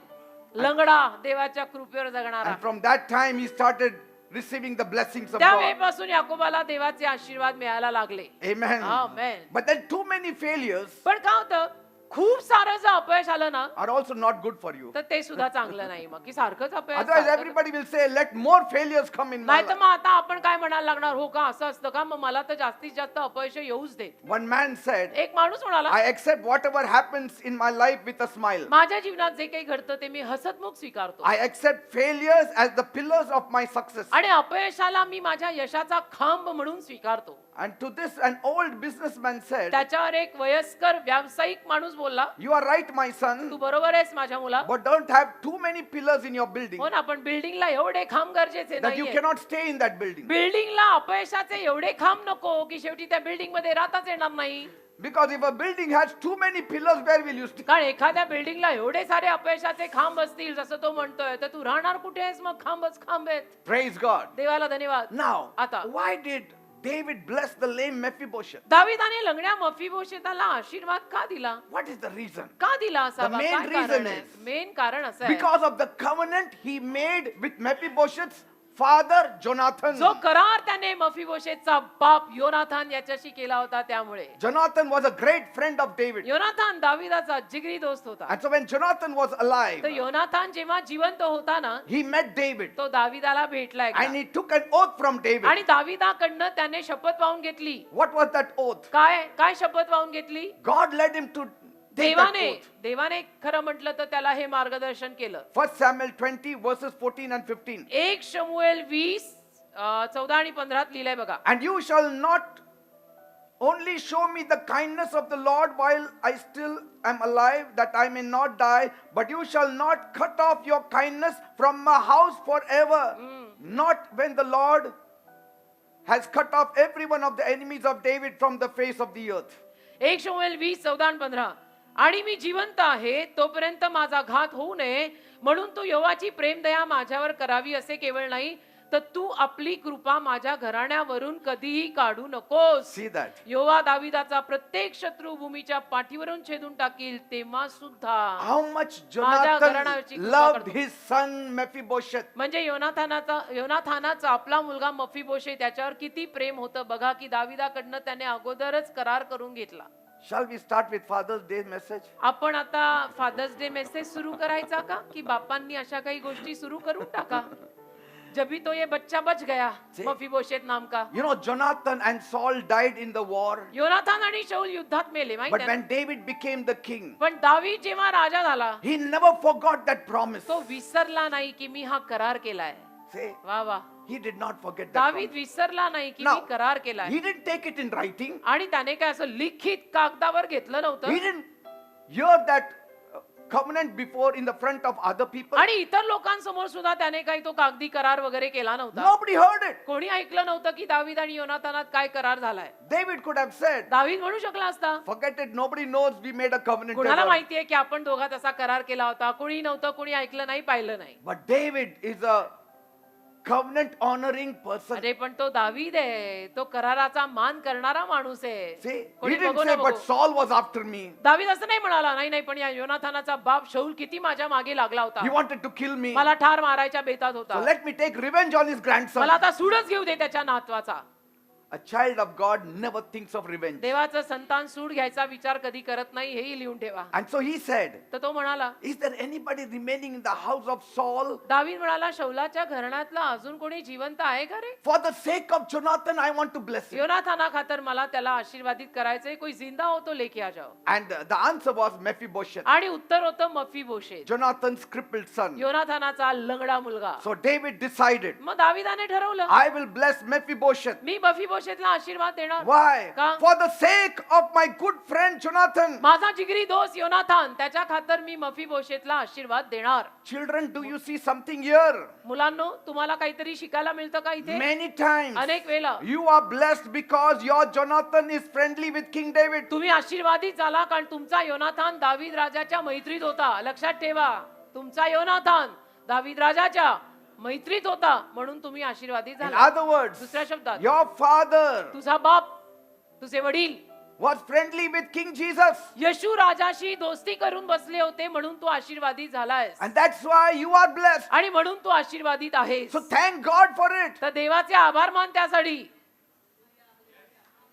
Speaker 1: लंगडा देवाच्या कृपेवर जगणारा.
Speaker 2: And from that time he started receiving the blessings of
Speaker 1: त्या
Speaker 2: God.
Speaker 1: वेळेपासून याकोबाला देवाचे आशीर्वाद मिळायला लागले.
Speaker 2: Amen.
Speaker 1: Amen.
Speaker 2: But then too many failures
Speaker 1: पण काय होतं, खूप सारं जर अपयश आलं ना
Speaker 2: are also not good for you.
Speaker 1: तर ते सुद्धा चांगलं नाही. मग की सारखंच अपयश,
Speaker 2: Otherwise
Speaker 1: सारखंच.
Speaker 2: everybody will say, let more failures come in my
Speaker 1: नाही तर
Speaker 2: life.
Speaker 1: मग आता आपण काय म्हणायला लागणार, हो का असं असतं का, मग मला तर जास्तीत जास्त अपयश येऊच देत.
Speaker 2: One man said,
Speaker 1: एक माणूस म्हणाला,
Speaker 2: I accept whatever happens in my life with a smile.
Speaker 1: माझ्या जीवनात जे काही घडतं ते मी हसतमुख स्वीकारतो
Speaker 2: I accept failures as the pillars of my success.
Speaker 1: आणि अपयशाला मी माझ्या यशाचा खांब म्हणून स्वीकारतो.
Speaker 2: And to this, an old businessman said,
Speaker 1: त्याच्यावर एक वयस्कर व्यावसायिक माणूस बोलला,
Speaker 2: "You are right, my
Speaker 1: Tu
Speaker 2: son,
Speaker 1: बरोबर आहेस माझ्या मुला.
Speaker 2: but don't have too many pillars in your building
Speaker 1: हो ना, पण बिल्डिंगला एवढे खांब गरजेचे
Speaker 2: that you
Speaker 1: नाहीये.
Speaker 2: cannot stay in that building.
Speaker 1: बिल्डिंगला अपयशाचे एवढे खांब नको की शेवटी त्या बिल्डिंग मध्ये राहताच येणार नाही.
Speaker 2: Because if a building has too many pillars, where will you stay?"
Speaker 1: कारण एखाद्या बिल्डिंगला एवढे सारे अपयशाचे खांब असतील जसं तो म्हणतोय, तर तू राहणार कुठे आहेस? मग खांबच खांब आहेत.
Speaker 2: Praise God.
Speaker 1: देवाला धन्यवाद.
Speaker 2: Now,
Speaker 1: आता
Speaker 2: why did David bless the lame Mephibosheth?
Speaker 1: दाविदाने लंगड्या मफीबोशेताला आशीर्वाद का दिला?
Speaker 2: What is the reason?
Speaker 1: का दिला असावा?
Speaker 2: The main
Speaker 1: काय कारण
Speaker 2: reason
Speaker 1: आहे?
Speaker 2: is
Speaker 1: मेन कारण असं आहे,
Speaker 2: Because of the covenant he made with Mephibosheth's father Jonathan.
Speaker 1: जो करार त्याने मफीबोशेतचा बाप योनाथान याच्याशी केला होता. त्यामुळे
Speaker 2: Jonathan was a great friend of David.
Speaker 1: योनाथान दाविदाचा जिगरी दोस्त होता.
Speaker 2: And so when Jonathan was alive,
Speaker 1: तर योनाथान जेव्हा जिवंत होता ना,
Speaker 2: he met David
Speaker 1: तो दाविदाला भेटला एकदा.
Speaker 2: and he took an oath from David.
Speaker 1: आणि दाविदाकडनं त्याने शपथ वाहून घेतली.
Speaker 2: What was that oath?
Speaker 1: काय काय शपथ वाहून घेतली?
Speaker 2: God led him to take that oath.
Speaker 1: देवाने खरं म्हटलं तर त्याला हे मार्गदर्शन केलं.
Speaker 2: 1 Samuel 20 verses 14 and 15.
Speaker 1: 1 शमूएल 20 14 आणि 15 लिहिलंय बघा.
Speaker 2: And you shall not only show me the kindness of the Lord while I still am alive, that I may not die, but you shall not cut off your kindness from my house forever. Not when the Lord has cut off every one of the enemies of David from the face of the earth.
Speaker 1: 1 शमूएल 20 14 आणि 15. आणि मी जिवंत आहे तोपर्यंत माझा घात होऊ नये म्हणून तू यहोवाची प्रेमदया माझ्यावर करावी असे केवळ नाही, तर तू आपली कृपा माझ्या घराण्यावरून कधीही काढू नकोस.
Speaker 2: See that?
Speaker 1: यहोवा दाविदाचा प्रत्येक शत्रू भूमीच्या पाठीवरून छेदून टाकील तेव्हा सुद्धा.
Speaker 2: How much
Speaker 1: माझ्या
Speaker 2: Jonathan
Speaker 1: घराण्यावरची कृपा
Speaker 2: loved
Speaker 1: करतो.
Speaker 2: his son Mephibosheth.
Speaker 1: म्हणजे योनाथानाचा आपला मुलगा मफीबोशेत त्याच्यावर किती प्रेम होतं बघा, की दाविदाकडनं त्याने अगोदरच करार करून घेतला.
Speaker 2: Shall we start with Father's Day message?
Speaker 1: आपण आता फादर्स डे मेसेज सुरू करायचा का, की बापांनी अशा काही गोष्टी सुरू करून टाका? जबी तो ये बच्चा बच गया
Speaker 2: See?
Speaker 1: मफीबोशेत नाम का.
Speaker 2: You know, Jonathan and Saul died in the war.
Speaker 1: योनाथान आणि शाऊल युद्धात मेले
Speaker 2: But
Speaker 1: माहिती
Speaker 2: when
Speaker 1: आहे.
Speaker 2: David became the king,
Speaker 1: पण दावीद जेव्हा राजा झाला
Speaker 2: he never forgot that promise.
Speaker 1: तो विसरला नाही की मी हा करार केलाय.
Speaker 2: Say,
Speaker 1: वा वा.
Speaker 2: he did not forget that
Speaker 1: दावीद
Speaker 2: promise.
Speaker 1: विसरला नाही की
Speaker 2: Now,
Speaker 1: मी करार केलाय.
Speaker 2: he didn't take it in writing.
Speaker 1: आणि त्याने काय असं लिखित कागदावर घेतलं
Speaker 2: He
Speaker 1: नव्हतं.
Speaker 2: didn't hear that covenant before in the front of other people.
Speaker 1: आणि इतर लोकांसमोर सुद्धा त्याने काही तो कागदी करार वगैरे केला नव्हता.
Speaker 2: Nobody heard it.
Speaker 1: कोणी ऐकलं नव्हतं की दावीद आणि योनाथानात काय करार झालाय.
Speaker 2: David could have said,
Speaker 1: दावीद म्हणू शकला असता,
Speaker 2: forget it, nobody knows we made a covenant
Speaker 1: कोणाला
Speaker 2: ever.
Speaker 1: माहितीये की आपण दोघात असा करार केला होता. कोणी नव्हतं, कोणी ऐकलं नाही, पाहिलं नाही.
Speaker 2: But David is a covenant honoring person.
Speaker 1: अरे पण तो दावीद आहे, तो कराराचा मान करणारा माणूस आहे.
Speaker 2: See,
Speaker 1: कोणी
Speaker 2: he didn't
Speaker 1: बघू
Speaker 2: say,
Speaker 1: ना
Speaker 2: but
Speaker 1: बघू.
Speaker 2: Saul was after me.
Speaker 1: दावीद असं नाही म्हणाला, नाही नाही, पण या योनाथानाचा बाप शाऊल किती माझ्या मागे लागला
Speaker 2: He
Speaker 1: होता,
Speaker 2: wanted to kill me.
Speaker 1: मला ठार मारायच्या बेतात
Speaker 2: So
Speaker 1: होता.
Speaker 2: let me take revenge on his grandson.
Speaker 1: मला आता सूडच घेऊ दे त्याच्या नातवाचा.
Speaker 2: A child of God never thinks of revenge.
Speaker 1: देवाचं संतान सूड घ्यायचा विचार कधी करत नाही, हेही लिहून ठेवा.
Speaker 2: And so he said,
Speaker 1: तर तो म्हणाला,
Speaker 2: is there anybody remaining in the house of Saul?
Speaker 1: दावीद म्हणाला, शौलाच्या घराण्यातला अजून कोणी जिवंत आहे का रे?
Speaker 2: For the sake of Jonathan, I want to bless him.
Speaker 1: योनाथाना खातर मला त्याला आशीर्वादित करायचंय. कोई जिंदा हो तो लेके आ जाओ.
Speaker 2: And the answer was Mephibosheth,
Speaker 1: आणि उत्तर होतं मफीबोशेत,
Speaker 2: Jonathan's crippled son.
Speaker 1: योनाथानाचा लंगडा मुलगा.
Speaker 2: So David decided,
Speaker 1: मग दाविदाने ठरवलं,
Speaker 2: I will bless Mephibosheth.
Speaker 1: मी मफीबोशेतला आशीर्वाद देणार.
Speaker 2: Why?
Speaker 1: का?
Speaker 2: For the sake of my good friend Jonathan.
Speaker 1: माझा जिगरी दोस्त योनाथान, त्याच्या खातर मी मफीबोशेतला आशीर्वाद देणार.
Speaker 2: Children, do you see something here?
Speaker 1: मुलांनो, तुम्हाला काहीतरी शिकायला मिळतं का इथे?
Speaker 2: Many times
Speaker 1: अनेक वेळा
Speaker 2: you are blessed because your Jonathan is friendly with King David.
Speaker 1: तुम्ही आशीर्वादित झाला कारण तुमचा योनाथान दावीद राजाच्या मैत्रीत होता. लक्षात ठेवा, तुमचा योनाथान दावीद राजाच्या मैत्रीत होता म्हणून तुम्ही आशीर्वादित
Speaker 2: In
Speaker 1: झाला.
Speaker 2: other words,
Speaker 1: दुसऱ्या शब्दात,
Speaker 2: your father
Speaker 1: तुझा बाप, तुझे वडील
Speaker 2: was friendly with King Jesus.
Speaker 1: येशू राजाशी दोस्ती करून बसले होते म्हणून तू आशीर्वादित झालायस.
Speaker 2: And that's why you are blessed.
Speaker 1: आणि म्हणून तू आशीर्वादित आहेस.
Speaker 2: So thank God for it.
Speaker 1: तर देवाचे आभार मान त्यासाठी.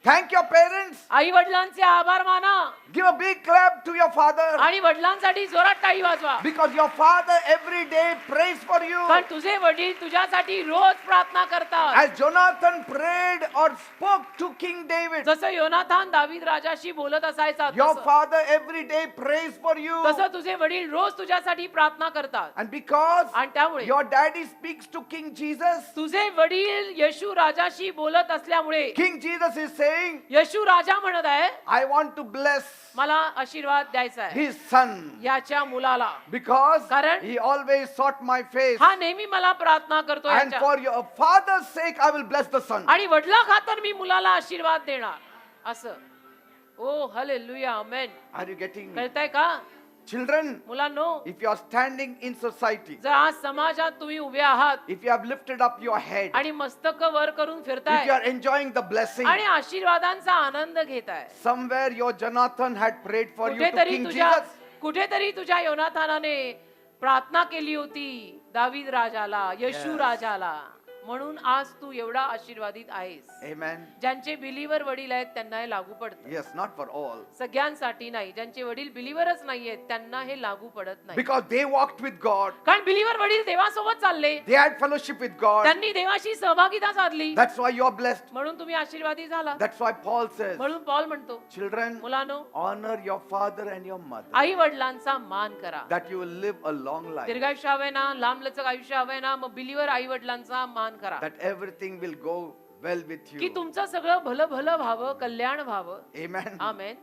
Speaker 2: Thank your parents.
Speaker 1: आई वडिलांचे आभार माना
Speaker 2: Give a big clap to your father.
Speaker 1: आणि वडिलांसाठी जोरात टाळी वाजवा.
Speaker 2: Because your father every day prays for you.
Speaker 1: कारण तुझे वडील तुझ्यासाठी रोज प्रार्थना करतात.
Speaker 2: As Jonathan prayed or spoke to King David,
Speaker 1: जसं योनाथान दावीद राजाशी बोलत असायचा
Speaker 2: your
Speaker 1: तसं
Speaker 2: father every day prays for you.
Speaker 1: तसं तुझे वडील रोज तुझ्यासाठी प्रार्थना करतात.
Speaker 2: And because
Speaker 1: आणि त्यामुळे
Speaker 2: your daddy speaks to King Jesus,
Speaker 1: तुझे वडील येशू राजाशी बोलत असल्यामुळे
Speaker 2: King Jesus is saying,
Speaker 1: येशू राजा म्हणत आहे
Speaker 2: I want to bless
Speaker 1: मला आशीर्वाद द्यायचा आहे
Speaker 2: his son.
Speaker 1: याच्या मुलाला,
Speaker 2: Because
Speaker 1: कारण
Speaker 2: he always sought my face.
Speaker 1: हा नेहमी मला प्रार्थना करतो
Speaker 2: And
Speaker 1: याच्या.
Speaker 2: for your father's sake, I will bless the son.
Speaker 1: आणि वडिला खातर मी मुलाला आशीर्वाद देणार असं. Oh hallelujah amen.
Speaker 2: Are you getting me?
Speaker 1: कळतंय का
Speaker 2: Children,
Speaker 1: मुलांनो?
Speaker 2: if you are standing in society,
Speaker 1: जर आज समाजात तुम्ही उभे आहात
Speaker 2: if you have lifted up your head,
Speaker 1: आणि मस्तक वर करून
Speaker 2: if
Speaker 1: फिरताय
Speaker 2: you are enjoying the blessing,
Speaker 1: आणि आशीर्वादांचा आनंद घेताय,
Speaker 2: somewhere your Jonathan had prayed for you to
Speaker 1: कुठेतरी
Speaker 2: King
Speaker 1: तुझ्या
Speaker 2: Jesus.
Speaker 1: कुठेतरी तुझ्या योनाथानाने प्रार्थना केली होती दावीद राजाला, येशू
Speaker 2: Yes.
Speaker 1: राजाला, म्हणून आज तू एवढा आशीर्वादित आहेस.
Speaker 2: Amen.
Speaker 1: ज्यांचे बिलीवर वडील आहेत त्यांना हे लागू पडतं.
Speaker 2: Yes, not for all.
Speaker 1: सगळ्यांसाठी नाही. ज्यांचे वडील बिलीवरच नाहीयेत त्यांना हे लागू पडत नाही.
Speaker 2: Because they walked with God,
Speaker 1: कारण बिलीवर वडील देवासोबत चालले,
Speaker 2: they had fellowship with God.
Speaker 1: त्यांनी देवाशी सहभागिता साधली,
Speaker 2: That's why you are blessed.
Speaker 1: म्हणून तुम्ही आशीर्वादी झाला.
Speaker 2: That's why Paul says,
Speaker 1: म्हणून पॉल म्हणतो,
Speaker 2: children,
Speaker 1: मुलांनो,
Speaker 2: honor your father and your mother,
Speaker 1: आई वडिलांचा मान करा.
Speaker 2: that you will live a long life,
Speaker 1: दीर्घायुष्य हवे ना, लांबलचक आयुष्य हवे ना, मग बिलीवर आई वडिलांचा मान करा.
Speaker 2: that everything will go well with
Speaker 1: की
Speaker 2: you.
Speaker 1: तुमचं सगळं भलं भलं व्हावं, कल्याण व्हावं.
Speaker 2: Amen.
Speaker 1: Amen.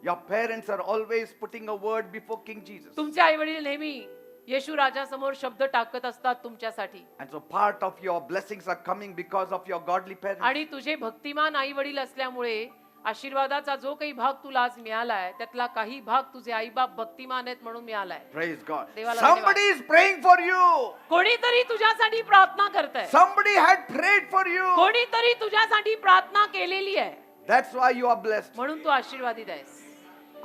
Speaker 2: Your parents are always putting a word before King Jesus.
Speaker 1: तुमचे आई वडील नेहमी येशू राजासमोर शब्द टाकत असतात तुमच्यासाठी.
Speaker 2: And so part of your blessings are coming because of your godly parents.
Speaker 1: आणि तुझे भक्तिमान आई वडील असल्यामुळे आशीर्वादाचा जो काही भाग तुला आज मिळालाय त्यातला काही भाग तुझे आई बाप भक्तिमान आहेत म्हणून मिळालाय.
Speaker 2: Praise God.
Speaker 1: देवाला
Speaker 2: Somebody is praying for you.
Speaker 1: कोणीतरी तुझ्यासाठी प्रार्थना करतंय.
Speaker 2: Somebody had prayed for you.
Speaker 1: कोणीतरी तुझ्यासाठी प्रार्थना केलेली आहे
Speaker 2: That's why you are blessed.
Speaker 1: म्हणून तू आशीर्वादित आहेस.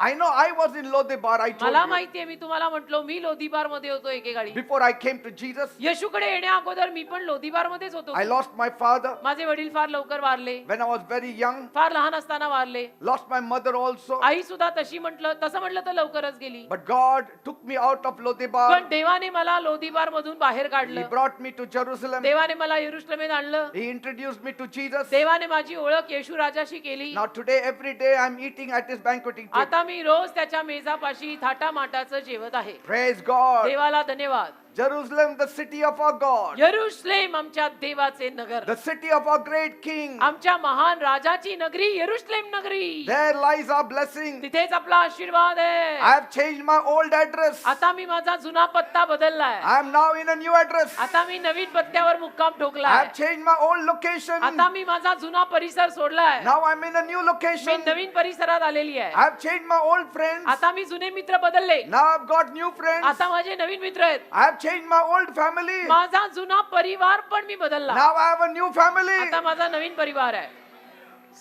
Speaker 2: I know I was in Lodebar, I told
Speaker 1: मला
Speaker 2: you.
Speaker 1: माहितीये, मी तुम्हाला म्हटलो मी लोदीबार मध्ये होतो एकेकाळी.
Speaker 2: Before I came to Jesus,
Speaker 1: येशूकडे येण्या अगोदर मी पण लोदीबार मध्येच होतो.
Speaker 2: I lost my father
Speaker 1: माझे वडील फार लवकर वारले,
Speaker 2: when I was very young.
Speaker 1: फार लहान असताना वारले.
Speaker 2: Lost my mother also.
Speaker 1: आई सुद्धा तसं म्हटलं तर लवकरच गेली.
Speaker 2: But God took me out of
Speaker 1: पण
Speaker 2: Lodebar.
Speaker 1: देवाने मला लोदीबार मधून बाहेर
Speaker 2: He
Speaker 1: काढलं.
Speaker 2: brought me to Jerusalem.
Speaker 1: देवाने मला यरुशलेमेत आणलं.
Speaker 2: He introduced me to Jesus.
Speaker 1: देवाने माझी ओळख येशू राजाशी केली.
Speaker 2: Now today, every day I'm eating at his banqueting table.
Speaker 1: आता मी रोज त्याच्या मेजापाशी थाटामाटाचं जेवत आहे.
Speaker 2: Praise God.
Speaker 1: देवाला धन्यवाद.
Speaker 2: Jerusalem, the city of our God.
Speaker 1: यरुशलेम आमच्या देवाचे नगर,
Speaker 2: The city of our great King.
Speaker 1: आमच्या महान राजाची नगरी यरुशलेम नगरी.
Speaker 2: There lies our blessing.
Speaker 1: तिथेच आपला आशीर्वाद आहे.
Speaker 2: I have changed my old address.
Speaker 1: आता मी माझा जुना पत्ता बदललाय.
Speaker 2: I am now in a new address.
Speaker 1: आता मी नवीन पत्त्यावर मुक्काम
Speaker 2: I
Speaker 1: ठोकलाय.
Speaker 2: have changed my old location.
Speaker 1: आता मी माझा जुना परिसर सोडलाय.
Speaker 2: Now I'm in a new
Speaker 1: me
Speaker 2: location.
Speaker 1: नवीन परिसरात आलेली आहे.
Speaker 2: I have changed my old friends.
Speaker 1: आता मी जुने मित्र बदलले.
Speaker 2: Now I've got new friends.
Speaker 1: आता माझे नवीन मित्र आहेत.
Speaker 2: I have changed my old family.
Speaker 1: माझा जुना परिवार पण मी बदलला.
Speaker 2: Now I have a new family.
Speaker 1: आता माझा नवीन परिवार आहे.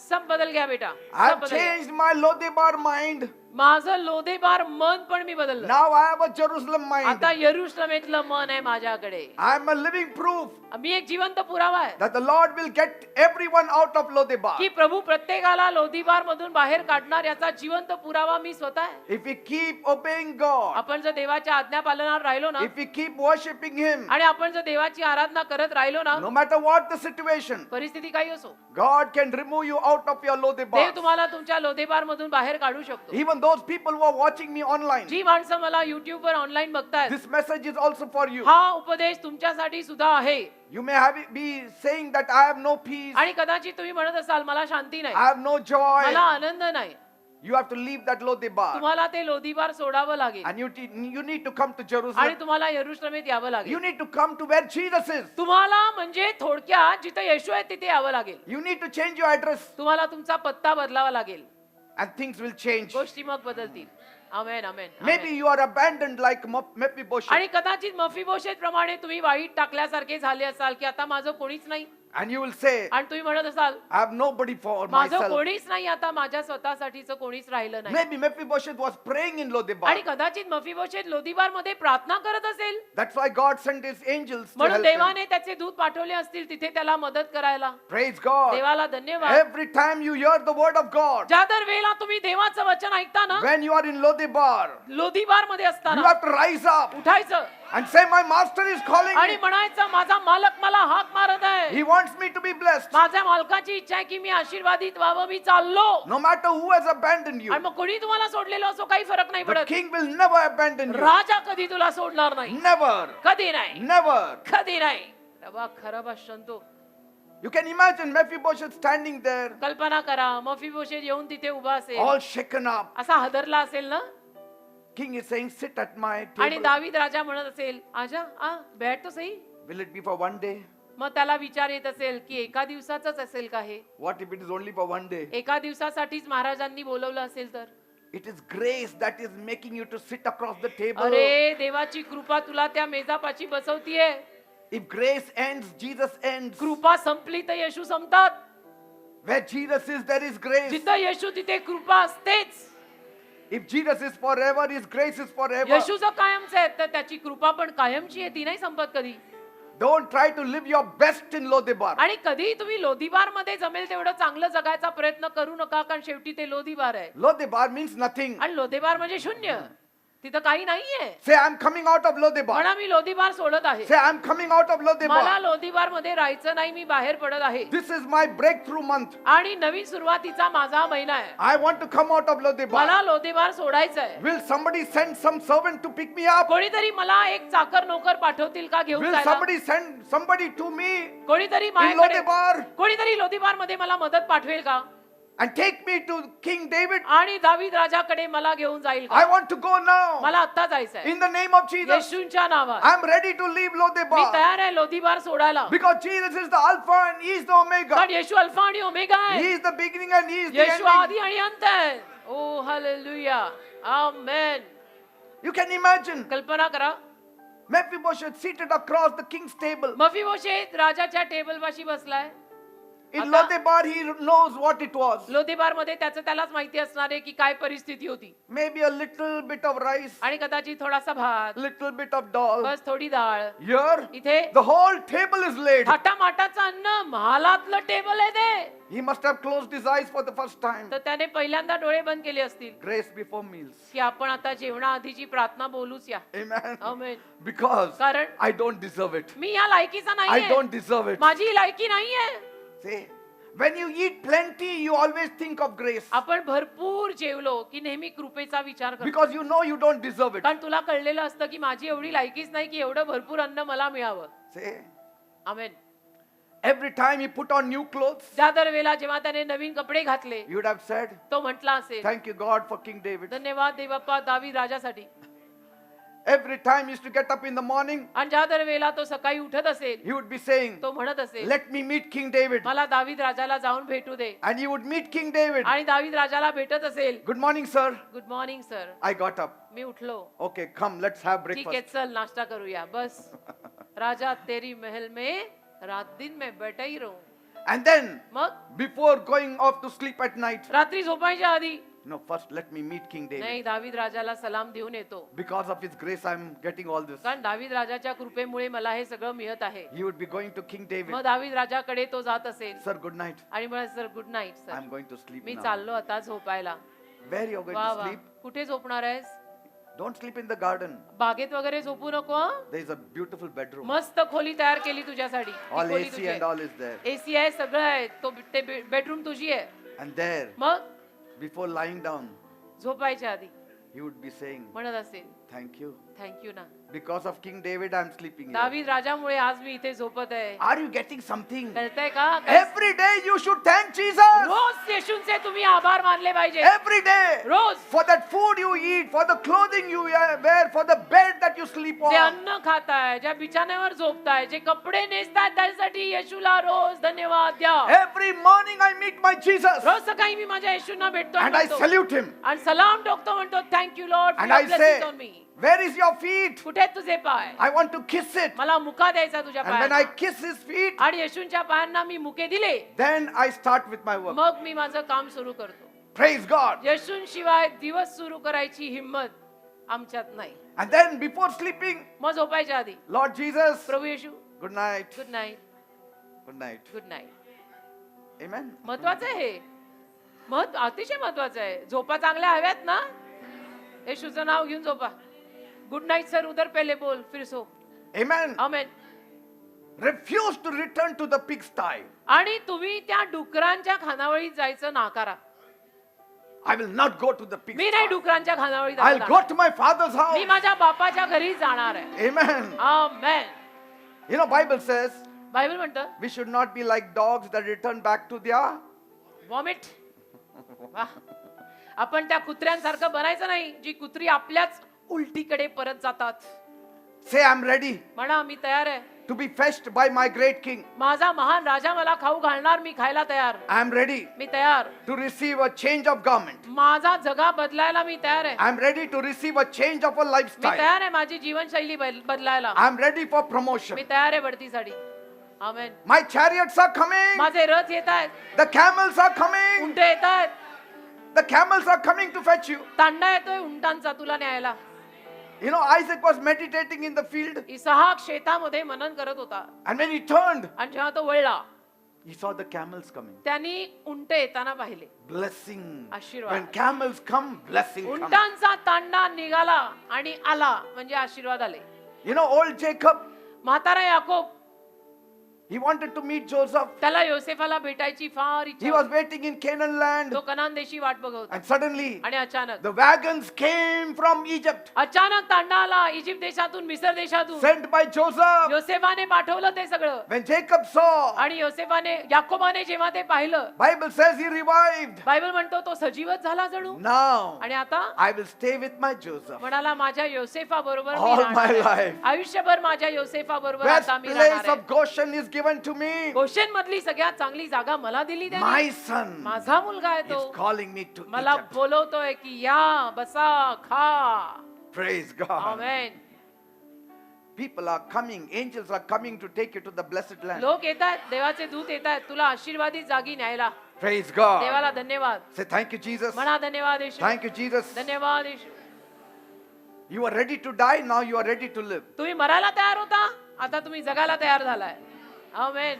Speaker 1: सब बदल गया बेटा.
Speaker 2: I
Speaker 1: सब
Speaker 2: have
Speaker 1: बदल गया.
Speaker 2: changed my Lodebar mind.
Speaker 1: माझं लोदेबार मन पण मी बदललं.
Speaker 2: Now I have a Jerusalem mind.
Speaker 1: आता यरुशलेमेतलं मन आहे माझ्याकडे.
Speaker 2: I am a living proof
Speaker 1: मी एक जिवंत पुरावा आहे
Speaker 2: that the Lord will get everyone out of Lodebar.
Speaker 1: की प्रभू प्रत्येकाला लोदीबार मधून बाहेर काढणार याचा जिवंत पुरावा मी स्वतः आहे.
Speaker 2: If we keep obeying God,
Speaker 1: आपण जर देवाच्या आज्ञा पालनावर राहिलो ना
Speaker 2: if we keep worshiping Him,
Speaker 1: आणि आपण जर देवाची आराधना करत राहिलो ना,
Speaker 2: no matter what the situation,
Speaker 1: परिस्थिती काही असो,
Speaker 2: God can remove you out of your
Speaker 1: Dev
Speaker 2: Lodebar.
Speaker 1: तुम्हाला तुमच्या लोदेबार मधून बाहेर काढू शकतो.
Speaker 2: Even those people who are watching me online,
Speaker 1: जी माणसं मला युट्यूब वर ऑनलाईन बघतायत,
Speaker 2: this message is also for you.
Speaker 1: हा उपदेश तुमच्यासाठी सुद्धा आहे.
Speaker 2: You may be saying that I have no peace,
Speaker 1: आणि कदाचित तुम्ही म्हणत असाल मला शांती नाही,
Speaker 2: I have no joy.
Speaker 1: मला आनंद नाही.
Speaker 2: You have to leave that Lodebar.
Speaker 1: तुम्हाला ते लोदीबार सोडावं लागेल
Speaker 2: And you need to come to
Speaker 1: आणि
Speaker 2: Jerusalem.
Speaker 1: तुम्हाला यरुशलेमेत यावं लागेल.
Speaker 2: You need to come to where Jesus is.
Speaker 1: तुम्हाला म्हणजे थोडक्यात जिथे येशू आहे तिथे यावं लागेल.
Speaker 2: You need to change your address
Speaker 1: तुम्हाला तुमचा पत्ता बदलावा लागेल.
Speaker 2: and things will change.
Speaker 1: गोष्टी मग बदलतील. आमेन आमेन.
Speaker 2: Maybe you are abandoned like Mephibosheth.
Speaker 1: आणि कदाचित मफीबोशेत प्रमाणे तुम्ही वाईट टाकल्यासारखे झाले असाल की आता माझं कोणीच नाही.
Speaker 2: And you will say,
Speaker 1: आणि तुम्ही म्हणत असाल
Speaker 2: I have nobody for
Speaker 1: माझं
Speaker 2: myself.
Speaker 1: कोणीच नाही आता, माझ्या स्वतःसाठीच कोणीच राहिलं नाही.
Speaker 2: Maybe Mephibosheth was praying in
Speaker 1: आणि
Speaker 2: Lodebar.
Speaker 1: कदाचित मफीबोशेत लोदीबार मध्ये प्रार्थना करत असेल,
Speaker 2: That's why God sent his angels to
Speaker 1: म्हणून
Speaker 2: help him.
Speaker 1: देवाने त्याचे दूत पाठवले असतील तिथे त्याला मदत करायला.
Speaker 2: Praise God.
Speaker 1: देवाला धन्यवाद.
Speaker 2: Every time you hear the word of God,
Speaker 1: ज्या दर वेळेला तुम्ही देवाचं वचन ऐकता ना,
Speaker 2: when you are in Lodebar,
Speaker 1: लोदीबार मध्ये
Speaker 2: you
Speaker 1: असताना
Speaker 2: have to rise up
Speaker 1: उठायचं
Speaker 2: and say, my master is calling
Speaker 1: आणि
Speaker 2: me.
Speaker 1: म्हणायचं माझा मालक मला हाक मारत आहे.
Speaker 2: He wants me to be blessed.
Speaker 1: माझ्या मालकाची इच्छा आहे की मी आशीर्वादित व्हावं, मी चाललो.
Speaker 2: No matter who has abandoned you,
Speaker 1: आणि मग कोणी तुम्हाला सोडलेलं असो काही फरक नाही
Speaker 2: the
Speaker 1: पडत.
Speaker 2: king will never abandon you.
Speaker 1: राजा कधी तुला सोडणार नाही,
Speaker 2: Never.
Speaker 1: कधी नाही,
Speaker 2: Never.
Speaker 1: कधी नाही. रबा खरबा Shanto.
Speaker 2: You can imagine Mephibosheth standing there,
Speaker 1: कल्पना करा मफीबोशेत येऊन तिथे उभा असेल,
Speaker 2: all shaken up.
Speaker 1: असा हादरला असेल ना.
Speaker 2: King is saying, sit at my
Speaker 1: आणि
Speaker 2: table.
Speaker 1: दावीद राजा म्हणत असेल आजा बैठ तो सही.
Speaker 2: Will it be for one day?
Speaker 1: मग त्याला विचार येत असेल की एका दिवसाचाच असेल का हे,
Speaker 2: What if it is only for one day?
Speaker 1: एका दिवसासाठीच महाराजांनी बोलवलं असेल तर.
Speaker 2: It is grace that is making you to sit across the table.
Speaker 1: अरे देवाची कृपा तुला त्या मेजापाशी बसवतीये.
Speaker 2: If grace ends, Jesus ends.
Speaker 1: कृपा संपली तर येशू संपतात.
Speaker 2: Where Jesus is, there is grace.
Speaker 1: जिथं येशू तिथे कृपा असतेच.
Speaker 2: If Jesus is forever, His grace is forever.
Speaker 1: येशूचं कायमच आहे तर त्याची कृपा पण कायमची आहे, ती नाही संपत कधी.
Speaker 2: Don't try to live your best in Lodebar.
Speaker 1: आणि कधी तुम्ही लोदीबार मध्ये जमेल तेवढं चांगलं जगायचा प्रयत्न करू नका, कारण शेवटी ते लोदीबार आहे.
Speaker 2: Lodebar means nothing.
Speaker 1: आणि लोदीबार म्हणजे शून्य, तिथं काही नाहीये.
Speaker 2: Say, I'm coming out of Lodebar.
Speaker 1: म्हणा मी लोदीबार सोडत आहे.
Speaker 2: Say, I'm coming out of
Speaker 1: मला
Speaker 2: Lodebar.
Speaker 1: लोदीबार मध्ये राहायचं नाही, मी बाहेर पडत आहे.
Speaker 2: This is my breakthrough month.
Speaker 1: आणि नवीन सुरुवातीचा माझा महिना आहे.
Speaker 2: I want to come out of Lodebar.
Speaker 1: मला लोदीबार सोडायचं आहे.
Speaker 2: Will somebody send some servant to pick me up?
Speaker 1: कोणीतरी मला एक चाकर नोकर पाठवतील का घेऊन
Speaker 2: Will
Speaker 1: जायला?
Speaker 2: somebody send somebody to me
Speaker 1: कोणीतरी
Speaker 2: in
Speaker 1: माझ्याकडे,
Speaker 2: Lodebar
Speaker 1: कोणीतरी लोदीबार मध्ये मला मदत पाठवेल का?
Speaker 2: and take me to King David?
Speaker 1: आणि दावीद राजाकडे मला घेऊन जाईल
Speaker 2: I
Speaker 1: का?
Speaker 2: want to go now.
Speaker 1: मला आता जायचं आहे.
Speaker 2: In the name of Jesus,
Speaker 1: येशूंच्या नावात
Speaker 2: I'm ready to leave
Speaker 1: me
Speaker 2: Lodebar.
Speaker 1: तयार आहे लोदीबार सोडायला.
Speaker 2: Because Jesus is the Alpha and He is the Omega.
Speaker 1: कारण येशू अल्फा आणि ओमेगा आहे.
Speaker 2: He is the beginning and He is the
Speaker 1: Yeshu
Speaker 2: ending.
Speaker 1: आदी आणि अंत आहे. Oh hallelujah, amen.
Speaker 2: You can imagine
Speaker 1: कल्पना करा
Speaker 2: Mephibosheth seated across the king's table.
Speaker 1: मफीबोशेत राजाच्या टेबल पाशी बसलाय.
Speaker 2: In
Speaker 1: आता-
Speaker 2: Lodebar, he knows what it was.
Speaker 1: लोदीबार मध्ये त्याचं त्यालाच माहिती असणार आहे की काय परिस्थिती होती.
Speaker 2: Maybe a little bit of rice,
Speaker 1: आणि कदाचित थोडासा भात,
Speaker 2: little bit of dal.
Speaker 1: बस थोडी डाळ.
Speaker 2: Here,
Speaker 1: इथे
Speaker 2: the whole table is laid.
Speaker 1: थाटामाटाचं अन्न, महालातलं टेबल आहे ते.
Speaker 2: He must have closed his eyes for the first time.
Speaker 1: तर त्याने पहिल्यांदा डोळे बंद केले असतील
Speaker 2: Grace before meals.
Speaker 1: की आपण आता जेवणाआधीची प्रार्थना बोलूच या.
Speaker 2: Amen.
Speaker 1: आमेन.
Speaker 2: Because
Speaker 1: कारण
Speaker 2: I don't deserve it.
Speaker 1: मी या लायकीचा
Speaker 2: I
Speaker 1: नाहीये,
Speaker 2: don't deserve it.
Speaker 1: माझी ही लायकी नाहीये.
Speaker 2: See, when you eat plenty, you always think of grace.
Speaker 1: आपण भरपूर जेवलो की नेहमी कृपेचा विचार करतो,
Speaker 2: Because you know you don't deserve it.
Speaker 1: कारण तुला कळलेलं असतं की माझी एवढी लायकीच नाही की एवढं भरपूर अन्न मला मिळावं.
Speaker 2: See,
Speaker 1: amen.
Speaker 2: every time he put on new clothes,
Speaker 1: ज्या दर वेळेला जेव्हा त्याने नवीन कपडे घातले
Speaker 2: you would have said,
Speaker 1: तो म्हटला असेल
Speaker 2: thank you God for King David.
Speaker 1: धन्यवाद देवप्पा दावीद राजासाठी.
Speaker 2: Every time he used to get up in the morning,
Speaker 1: आणि ज्या दर वेळेला तो सकाळी उठत असेल
Speaker 2: he would be saying,
Speaker 1: तो म्हणत असेल
Speaker 2: let me meet King David.
Speaker 1: मला दावीद राजाला जाऊन भेटू दे.
Speaker 2: And he would meet King David.
Speaker 1: आणि दावीद राजाला भेटत असेल.
Speaker 2: Good morning, sir.
Speaker 1: Good morning sir.
Speaker 2: I got up.
Speaker 1: मी उठलो.
Speaker 2: Okay, come, let's have
Speaker 1: ठीक आहे
Speaker 2: breakfast.
Speaker 1: चल नाश्ता करूया. बस राजा तेरी महल में रात दिन में बैठा ही रहूं.
Speaker 2: And then,
Speaker 1: मग
Speaker 2: before going off to sleep at night,
Speaker 1: रात्री झोपायच्या आधी
Speaker 2: no, first let me meet King David.
Speaker 1: नाही दावीद राजाला सलाम देऊन येतो,
Speaker 2: Because of his grace, I'm getting all this.
Speaker 1: कारण दावीद राजाच्या कृपेमुळे मला हे सगळं मिळत आहे.
Speaker 2: He would be going to King David.
Speaker 1: मग दावीद राजाकडे तो जात असेल
Speaker 2: Sir, good night.
Speaker 1: आणि म्हणत sir good night sir,
Speaker 2: I'm going to sleep
Speaker 1: me
Speaker 2: now.
Speaker 1: चाललो आता झोपायला.
Speaker 2: Where you're going
Speaker 1: वा
Speaker 2: to
Speaker 1: वा,
Speaker 2: sleep?
Speaker 1: कुठे झोपणार आहेस?
Speaker 2: Don't sleep in the garden.
Speaker 1: बागेत वगैरे झोपू नको हं?
Speaker 2: There is a beautiful bedroom.
Speaker 1: मस्त खोली तयार केली तुझ्यासाठी.
Speaker 2: All AC and all is there.
Speaker 1: AC आहे, सगळं आहे. तो ते बेडरूम तुझी आहे.
Speaker 2: And there,
Speaker 1: मग
Speaker 2: before lying down,
Speaker 1: झोपायच्या आधी
Speaker 2: he would be saying,
Speaker 1: म्हणत असेल
Speaker 2: thank you.
Speaker 1: थँक्यू ना,
Speaker 2: Because of King David, I'm sleeping here.
Speaker 1: दावीद राजामुळे आज मी इथे झोपत आहे.
Speaker 2: Are you getting something?
Speaker 1: कळतंय का?
Speaker 2: Every day you should thank Jesus.
Speaker 1: रोज येशूंचे तुम्ही आभार मानले पाहिजे.
Speaker 2: Every day.
Speaker 1: Rose
Speaker 2: For that food you eat, for the clothing you wear, for the bed that you sleep
Speaker 1: जे
Speaker 2: on.
Speaker 1: अन्न खाताय, ज्या बिछाण्यावर झोपताय, जे कपडे नेसताय, त्यासाठी येशूला रोज धन्यवाद द्या.
Speaker 2: Every morning I meet my Jesus
Speaker 1: रोज सकाळी मी माझ्या येशूंना भेटतो
Speaker 2: and I salute him
Speaker 1: आणि सलाम ठोकतो, म्हणतो thank you Lord
Speaker 2: and I say,
Speaker 1: नाही.
Speaker 2: Where is your feet?
Speaker 1: कुठे आहेत तुझे पाय?
Speaker 2: I want to kiss it.
Speaker 1: मला मुका द्यायचा तुझ्या
Speaker 2: And when I
Speaker 1: पायांना.
Speaker 2: kiss his feet,
Speaker 1: आणि येशूंच्या पायांना मी मुके दिले,
Speaker 2: then I start with my work.
Speaker 1: मग मी माझं काम सुरू करतो.
Speaker 2: Praise God.
Speaker 1: येशूंशिवाय दिवस सुरू करायची हिंमत आमच्यात नाही.
Speaker 2: And then before sleeping,
Speaker 1: मग झोपायच्या आधी
Speaker 2: Lord Jesus,
Speaker 1: प्रभू येशू,
Speaker 2: good night.
Speaker 1: Good night,
Speaker 2: Good night.
Speaker 1: Good night.
Speaker 2: Amen.
Speaker 1: महत्वाचं आहे हे. अतिशय महत्वाचं आहे. झोपा चांगल्या हव्यात ना, येशूचं नाव घेऊन झोपा. गुड नाईट सर, उधर पहिले बोल, फिर so.
Speaker 2: Amen.
Speaker 1: Amen.
Speaker 2: Refuse to return to the pigsty.
Speaker 1: आणि तुम्ही त्या डुकरांच्या खानावळीत जायचं नाकारा.
Speaker 2: I will not go to the
Speaker 1: me
Speaker 2: pigsty.
Speaker 1: नाही डुकरांच्या खानावळीत
Speaker 2: I'll
Speaker 1: जाणार.
Speaker 2: go to my father's
Speaker 1: me
Speaker 2: house.
Speaker 1: माझ्या बापाच्या घरी जाणार आहे.
Speaker 2: Amen.
Speaker 1: Amen.
Speaker 2: You know, Bible says
Speaker 1: Bible म्हणतं
Speaker 2: we should not be like dogs that return back to their.
Speaker 1: Vomit. आपण त्या कुत्र्यांसारखं बनायचं नाही, जी कुत्री आपल्याच उलटीकडे परत जातात.
Speaker 2: Say, I'm ready
Speaker 1: म्हणा मी तयार आहे.
Speaker 2: to be fetched by my great king.
Speaker 1: माझा महान राजा मला खाऊ घालणार, मी खायला तयार.
Speaker 2: I'm ready
Speaker 1: मी तयार.
Speaker 2: to receive a change of garment.
Speaker 1: माझा जगा बदलायला मी तयार आहे.
Speaker 2: I'm ready to receive a change of a
Speaker 1: me
Speaker 2: lifestyle.
Speaker 1: तयार आहे माझी जीवनशैली बदलायला.
Speaker 2: I'm ready for promotion.
Speaker 1: मी तयार आहे बढतीसाठी. आमेन.
Speaker 2: My chariots are coming.
Speaker 1: माझे रथ येत आहेत,
Speaker 2: The camels are coming.
Speaker 1: उंट येत आहेत.
Speaker 2: The camels are coming to fetch you.
Speaker 1: तांडा येतोय उंटांचा तुला न्यायला.
Speaker 2: You know, Isaac was meditating in the field,
Speaker 1: इसहाक शेतामध्ये मनन करत होता.
Speaker 2: and when he turned,
Speaker 1: आणि जेव्हा तो वळला,
Speaker 2: he saw the camels coming.
Speaker 1: त्यांनी उंट येताना पाहिले.
Speaker 2: Blessing.
Speaker 1: आशीर्वाद.
Speaker 2: When camels come, blessing comes.
Speaker 1: उंटांचा तांडा निघाला आणि आला म्हणजे आशीर्वाद आले.
Speaker 2: You know, old Jacob,
Speaker 1: म्हातारा Yakob,
Speaker 2: he wanted to meet Joseph.
Speaker 1: त्याला योसेफाला भेटायची फार
Speaker 2: He
Speaker 1: इच्छा
Speaker 2: was
Speaker 1: होती.
Speaker 2: waiting in Canaan land,
Speaker 1: तो कनान देशी वाट बघत होता.
Speaker 2: and suddenly
Speaker 1: आणि अचानक
Speaker 2: the wagons came from Egypt,
Speaker 1: अचानक तांडा आला इजिप्त देशातून, मिसर देशातून.
Speaker 2: sent by Joseph.
Speaker 1: योसेफाने पाठवलं ते सगळं.
Speaker 2: When Jacob saw,
Speaker 1: आणि याकोबाने जेव्हा ते पाहिलं,
Speaker 2: Bible says he revived.
Speaker 1: Bible म्हणतो तो सजीवच झाला जणू.
Speaker 2: Now
Speaker 1: आणि आता
Speaker 2: I will stay with my Joseph.
Speaker 1: म्हणाला माझ्या योसेफा बरोबर
Speaker 2: All my life.
Speaker 1: आयुष्यभर माझ्या योसेफा बरोबर
Speaker 2: Best
Speaker 1: आता मी
Speaker 2: place
Speaker 1: राहणार
Speaker 2: of Goshen is given to me.
Speaker 1: गोशेन मधली सगळ्यात चांगली जागा मला दिली त्यांनी.
Speaker 2: My son
Speaker 1: माझा मुलगा आहे
Speaker 2: is
Speaker 1: तो,
Speaker 2: calling me to
Speaker 1: मला
Speaker 2: Egypt.
Speaker 1: बोलवतोय की या बसा खा.
Speaker 2: Praise God.
Speaker 1: Amen.
Speaker 2: People are coming, angels are coming to take you to the blessed land.
Speaker 1: लोक येत आहेत, देवाचे दूत येत आहेत तुला आशीर्वादित जागी न्यायला.
Speaker 2: Praise God.
Speaker 1: देवाला धन्यवाद.
Speaker 2: Say thank you, Jesus.
Speaker 1: म्हणा धन्यवाद येशू.
Speaker 2: Thank you, Jesus.
Speaker 1: धन्यवाद येशू.
Speaker 2: You are ready to die, now you are ready to live.
Speaker 1: तुम्ही मरायला तयार होता, आता तुम्ही जगायला तयार झालाय. आमेन.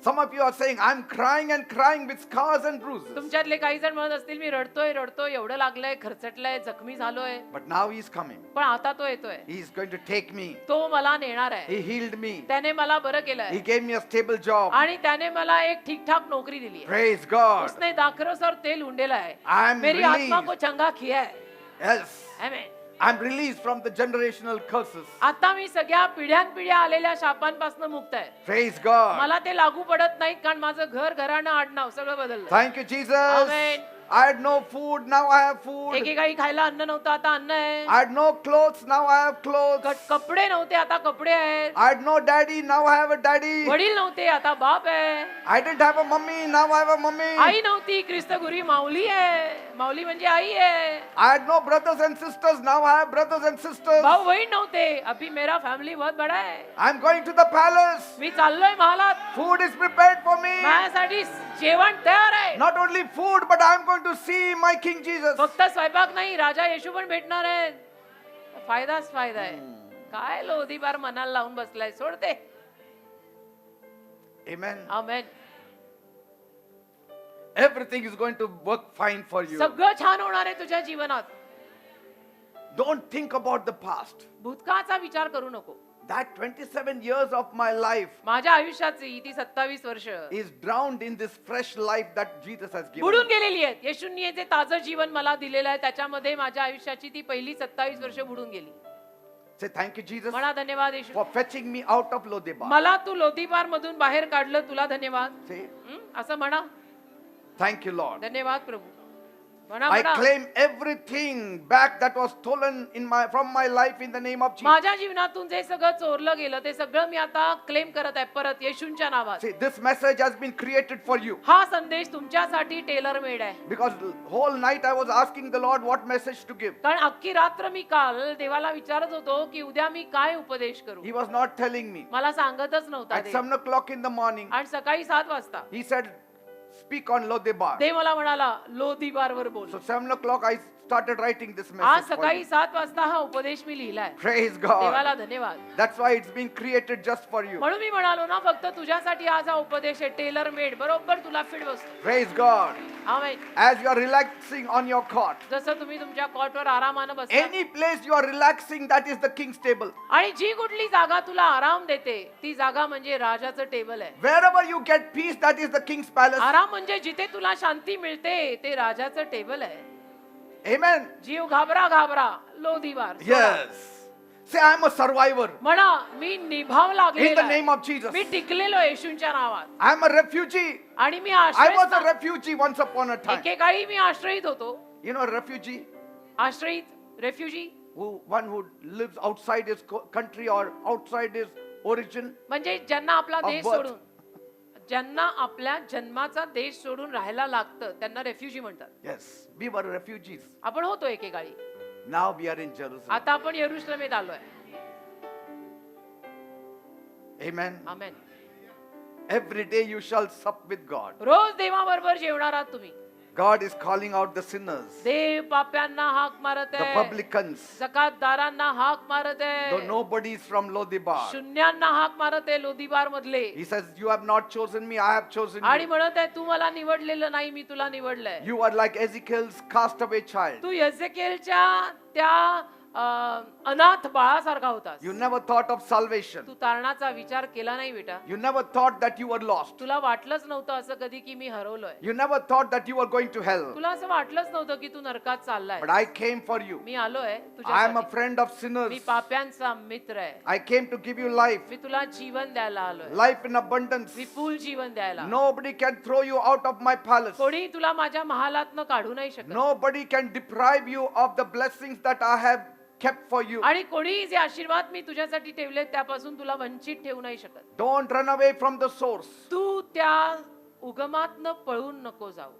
Speaker 2: Some of you are saying, I'm crying and crying with scars and bruises.
Speaker 1: तुमच्यातले काही जण म्हणत असतील मी रडतोय एवढं लागलंय, खरचटलंय, जखमी झालोय.
Speaker 2: But now he is coming.
Speaker 1: पण आता तो येतोय.
Speaker 2: He is going to take me.
Speaker 1: तो मला नेणार आहे.
Speaker 2: He healed me.
Speaker 1: त्याने मला बरं
Speaker 2: He
Speaker 1: केलंय
Speaker 2: gave me a stable job.
Speaker 1: आणि त्याने मला एक ठीकठाक नौकरी दिली आहे.
Speaker 2: Praise God.
Speaker 1: उसने दाखरस और तेल उंडेला है.
Speaker 2: I am
Speaker 1: मेरी आत्मा को
Speaker 2: released.
Speaker 1: चंगा किया है.
Speaker 2: Yes.
Speaker 1: Amen.
Speaker 2: I'm released from the generational curses.
Speaker 1: आता मी सगळ्या पिढ्यानपिढ्या आलेल्या शापांपासून मुक्त आहे.
Speaker 2: Praise God.
Speaker 1: मला ते लागू पडत नाहीत कारण माझं घराणं आडनाव सगळं बदललं.
Speaker 2: Thank you, Jesus.
Speaker 1: Amen.
Speaker 2: I had no food, now I have food.
Speaker 1: एकेकाळी खायला अन्न नव्हतं, आता अन्न आहे.
Speaker 2: I had no clothes, now I have clothes.
Speaker 1: कपडे नव्हते, आता कपडे आहेत.
Speaker 2: I had no daddy, now I have a daddy.
Speaker 1: वडील नव्हते, आता बाप आहे.
Speaker 2: I didn't have a mummy, now I have a mummy.
Speaker 1: आई नव्हती, ख्रिस्तगुरी माऊली आहे. माऊली म्हणजे आई आहे.
Speaker 2: I had no brothers and sisters, now I have brothers and sisters.
Speaker 1: भाऊ बहीण नव्हते, अभी मेरा फॅमिली बहुत बडा है.
Speaker 2: I'm going to the palace.
Speaker 1: मी चाललोय महालात.
Speaker 2: Food is prepared for me.
Speaker 1: माझ्यासाठी जेवण तयार आहे.
Speaker 2: Not only food, but I'm going to see my King Jesus.
Speaker 1: फक्त स्वयंपाक नाही, राजा येशू पण भेटणार आहे. फायदाच फायदा आहे. काय लोधीबार मनाला लावून बसलाय, सोडते.
Speaker 2: Amen.
Speaker 1: Amen.
Speaker 2: Everything is going to work fine for you.
Speaker 1: सगळं छान होणार आहे तुझ्या जीवनात.
Speaker 2: Don't think about the past.
Speaker 1: भूतकाळाचा विचार करू नको.
Speaker 2: That 27 years of my life
Speaker 1: माझ्या आयुष्याची ती 27 वर्ष
Speaker 2: is drowned in this fresh life that Jesus has given.
Speaker 1: बुडून गेलेली आहेत. येशूंनी जे ताजं जीवन मला दिलेलं आहे त्याच्यामध्ये माझ्या आयुष्याची ती पहिली 27 वर्ष बुडून गेली.
Speaker 2: Say thank you, Jesus,
Speaker 1: म्हणा धन्यवाद येशू.
Speaker 2: for fetching me out of Lodebar.
Speaker 1: मला तू लोदीबार मधून बाहेर काढलं, तुला धन्यवाद.
Speaker 2: Say
Speaker 1: असं म्हणा.
Speaker 2: thank you, Lord.
Speaker 1: धन्यवाद प्रभू. म्हणा,
Speaker 2: I
Speaker 1: म्हणा.
Speaker 2: claim everything back that was stolen from my life in the name of Jesus.
Speaker 1: माझ्या जीवनातून जे सगळं चोरलं गेलं ते सगळं मी आता क्लेम करत आहे परत येशूंच्या नावात.
Speaker 2: See, this message has been created for you.
Speaker 1: हा संदेश तुमच्यासाठी टेलर मेड आहे.
Speaker 2: Because whole night I was asking the Lord what message to give.
Speaker 1: कारण अख्खी रात्र मी काल देवाला विचारत होतो की उद्या मी काय उपदेश करू.
Speaker 2: He was not telling me.
Speaker 1: मला सांगतच नव्हता
Speaker 2: At
Speaker 1: Dev.
Speaker 2: 7 o'clock in the morning,
Speaker 1: आणि सकाळी 7 वाजता
Speaker 2: he said, speak on Lodebar.
Speaker 1: देव मला म्हणाला लोदीबार वर बोल.
Speaker 2: So 7 o'clock I started writing this
Speaker 1: आज
Speaker 2: message for
Speaker 1: सकाळी
Speaker 2: you.
Speaker 1: 7 वाजता हा उपदेश मी लिहिलाय.
Speaker 2: Praise God.
Speaker 1: देवाला धन्यवाद.
Speaker 2: That's why it's been created just for you.
Speaker 1: म्हणून मी म्हणालो ना फक्त तुझ्यासाठी आज हा उपदेश आहे टेलर मेड बरोबर तुला फिट बसतो.
Speaker 2: Praise God.
Speaker 1: Amen.
Speaker 2: As you are relaxing on your cot,
Speaker 1: जसं तुम्ही तुमच्या कॉटवर आरामानं बसता
Speaker 2: any place you are relaxing, that is the king's table.
Speaker 1: आणि जी कुठली जागा तुला आराम देते ती जागा म्हणजे राजाचं टेबल आहे.
Speaker 2: Wherever you get peace, that is the king's palace.
Speaker 1: आराम म्हणजे जिथे तुला शांती मिळते ते राजाचं टेबल आहे.
Speaker 2: Amen.
Speaker 1: जीव घाबरा घाबरा लोदीबार.
Speaker 2: Yes. Say, I am a survivor.
Speaker 1: म्हणा मी निभाव
Speaker 2: In
Speaker 1: लागलेला
Speaker 2: the name
Speaker 1: आहे.
Speaker 2: of Jesus.
Speaker 1: मी टिकलेलो येशूंच्या नावात.
Speaker 2: I am a refugee.
Speaker 1: आणि मी
Speaker 2: I was a
Speaker 1: आश्रयित
Speaker 2: refugee once upon a time.
Speaker 1: एकेकाळी मी आश्रयित होतो.
Speaker 2: You know, refugee,
Speaker 1: आश्रयित refugee
Speaker 2: one who lives outside his country or outside his origin.
Speaker 1: म्हणजे ज्यांना आपला
Speaker 2: Of
Speaker 1: देश
Speaker 2: birth.
Speaker 1: सोडून ज्यांना आपल्या जन्माचा देश सोडून राहायला लागतं त्यांना रेफ्युजी म्हणतात.
Speaker 2: Yes, we were refugees.
Speaker 1: आपण होतो एकेकाळी.
Speaker 2: Now we are in Jerusalem.
Speaker 1: आता आपण यरुशलेमेत आलोय.
Speaker 2: Amen.
Speaker 1: Amen.
Speaker 2: Every day you shall sup with God.
Speaker 1: रोज देवाबरोबर जेवणार आहात तुम्ही.
Speaker 2: God is calling out the sinners,
Speaker 1: देव पाप्यांना हाक मारत
Speaker 2: the
Speaker 1: आहे.
Speaker 2: publicans,
Speaker 1: जकातदारांना हाक मारत आहे.
Speaker 2: the nobodies from Lodebar.
Speaker 1: शून्यांना हाक मारत आहे लोदीबार मधले.
Speaker 2: He says, you have not chosen me, I have chosen
Speaker 1: आणि
Speaker 2: you.
Speaker 1: म्हणत आहे तू मला निवडलेलं नाही मी तुला निवडलंय.
Speaker 2: You are like Ezekiel's castaway child.
Speaker 1: तू यझेकेलच्या त्या अनाथ बाळासारखा होतास.
Speaker 2: You never thought of salvation.
Speaker 1: तू तारणाचा विचार केला नाही बेटा.
Speaker 2: You never thought that you were lost.
Speaker 1: तुला वाटलंच नव्हतं असं कधी की मी हरवलोय.
Speaker 2: You never thought that you were going to hell.
Speaker 1: तुला असं वाटलंच नव्हतं की तू नरकात चाललाय.
Speaker 2: But I came for you.
Speaker 1: मी आलोय
Speaker 2: I am a
Speaker 1: तुझ्यासाठी.
Speaker 2: friend of sinners.
Speaker 1: मी पाप्यांचा मित्र आहे.
Speaker 2: I came to give you life,
Speaker 1: मी तुला जीवन द्यायला आलोय.
Speaker 2: life in abundance.
Speaker 1: विपुल जीवन द्यायला.
Speaker 2: Nobody can throw you out of my palace.
Speaker 1: कोणी तुला माझ्या महालातनं काढू नाही शकत.
Speaker 2: Nobody can deprive you of the blessings that I have kept for you.
Speaker 1: आणि कोणी जे आशीर्वाद मी तुझ्यासाठी ठेवले त्यापासून तुला वंचित ठेवू नाही शकत.
Speaker 2: Don't run away from the source.
Speaker 1: तू त्या उगमातनं पळून नको जाऊ.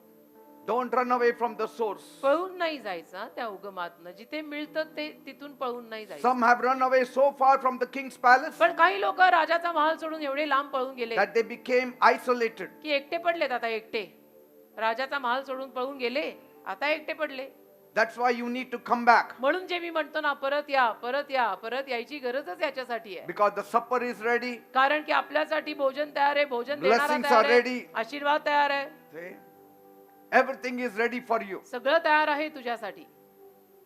Speaker 2: Don't run away from the source.
Speaker 1: पळून नाही जायचं त्या उगमातनं. जिथे मिळतं ते तिथून पळून नाही जायचं.
Speaker 2: Some have run away so far from the king's palace
Speaker 1: पण काही लोक राजाचा महाल सोडून एवढे लांब पळून गेले
Speaker 2: that they became isolated.
Speaker 1: की एकटे पडलेत. आता एकटे राजाचा महाल सोडून पळून गेले आता एकटे पडले.
Speaker 2: That's why you need to come back.
Speaker 1: म्हणून जे मी म्हणतो ना परत या परत या परत यायची गरजच याच्यासाठी आहे.
Speaker 2: Because the supper is ready.
Speaker 1: कारण की आपल्यासाठी भोजन तयार आहे. भोजन देणारा
Speaker 2: Blessings
Speaker 1: तयार
Speaker 2: are
Speaker 1: आहे.
Speaker 2: ready.
Speaker 1: आशीर्वाद तयार आहे.
Speaker 2: See? Everything is ready for you.
Speaker 1: सगळं तयार आहे तुझ्यासाठी.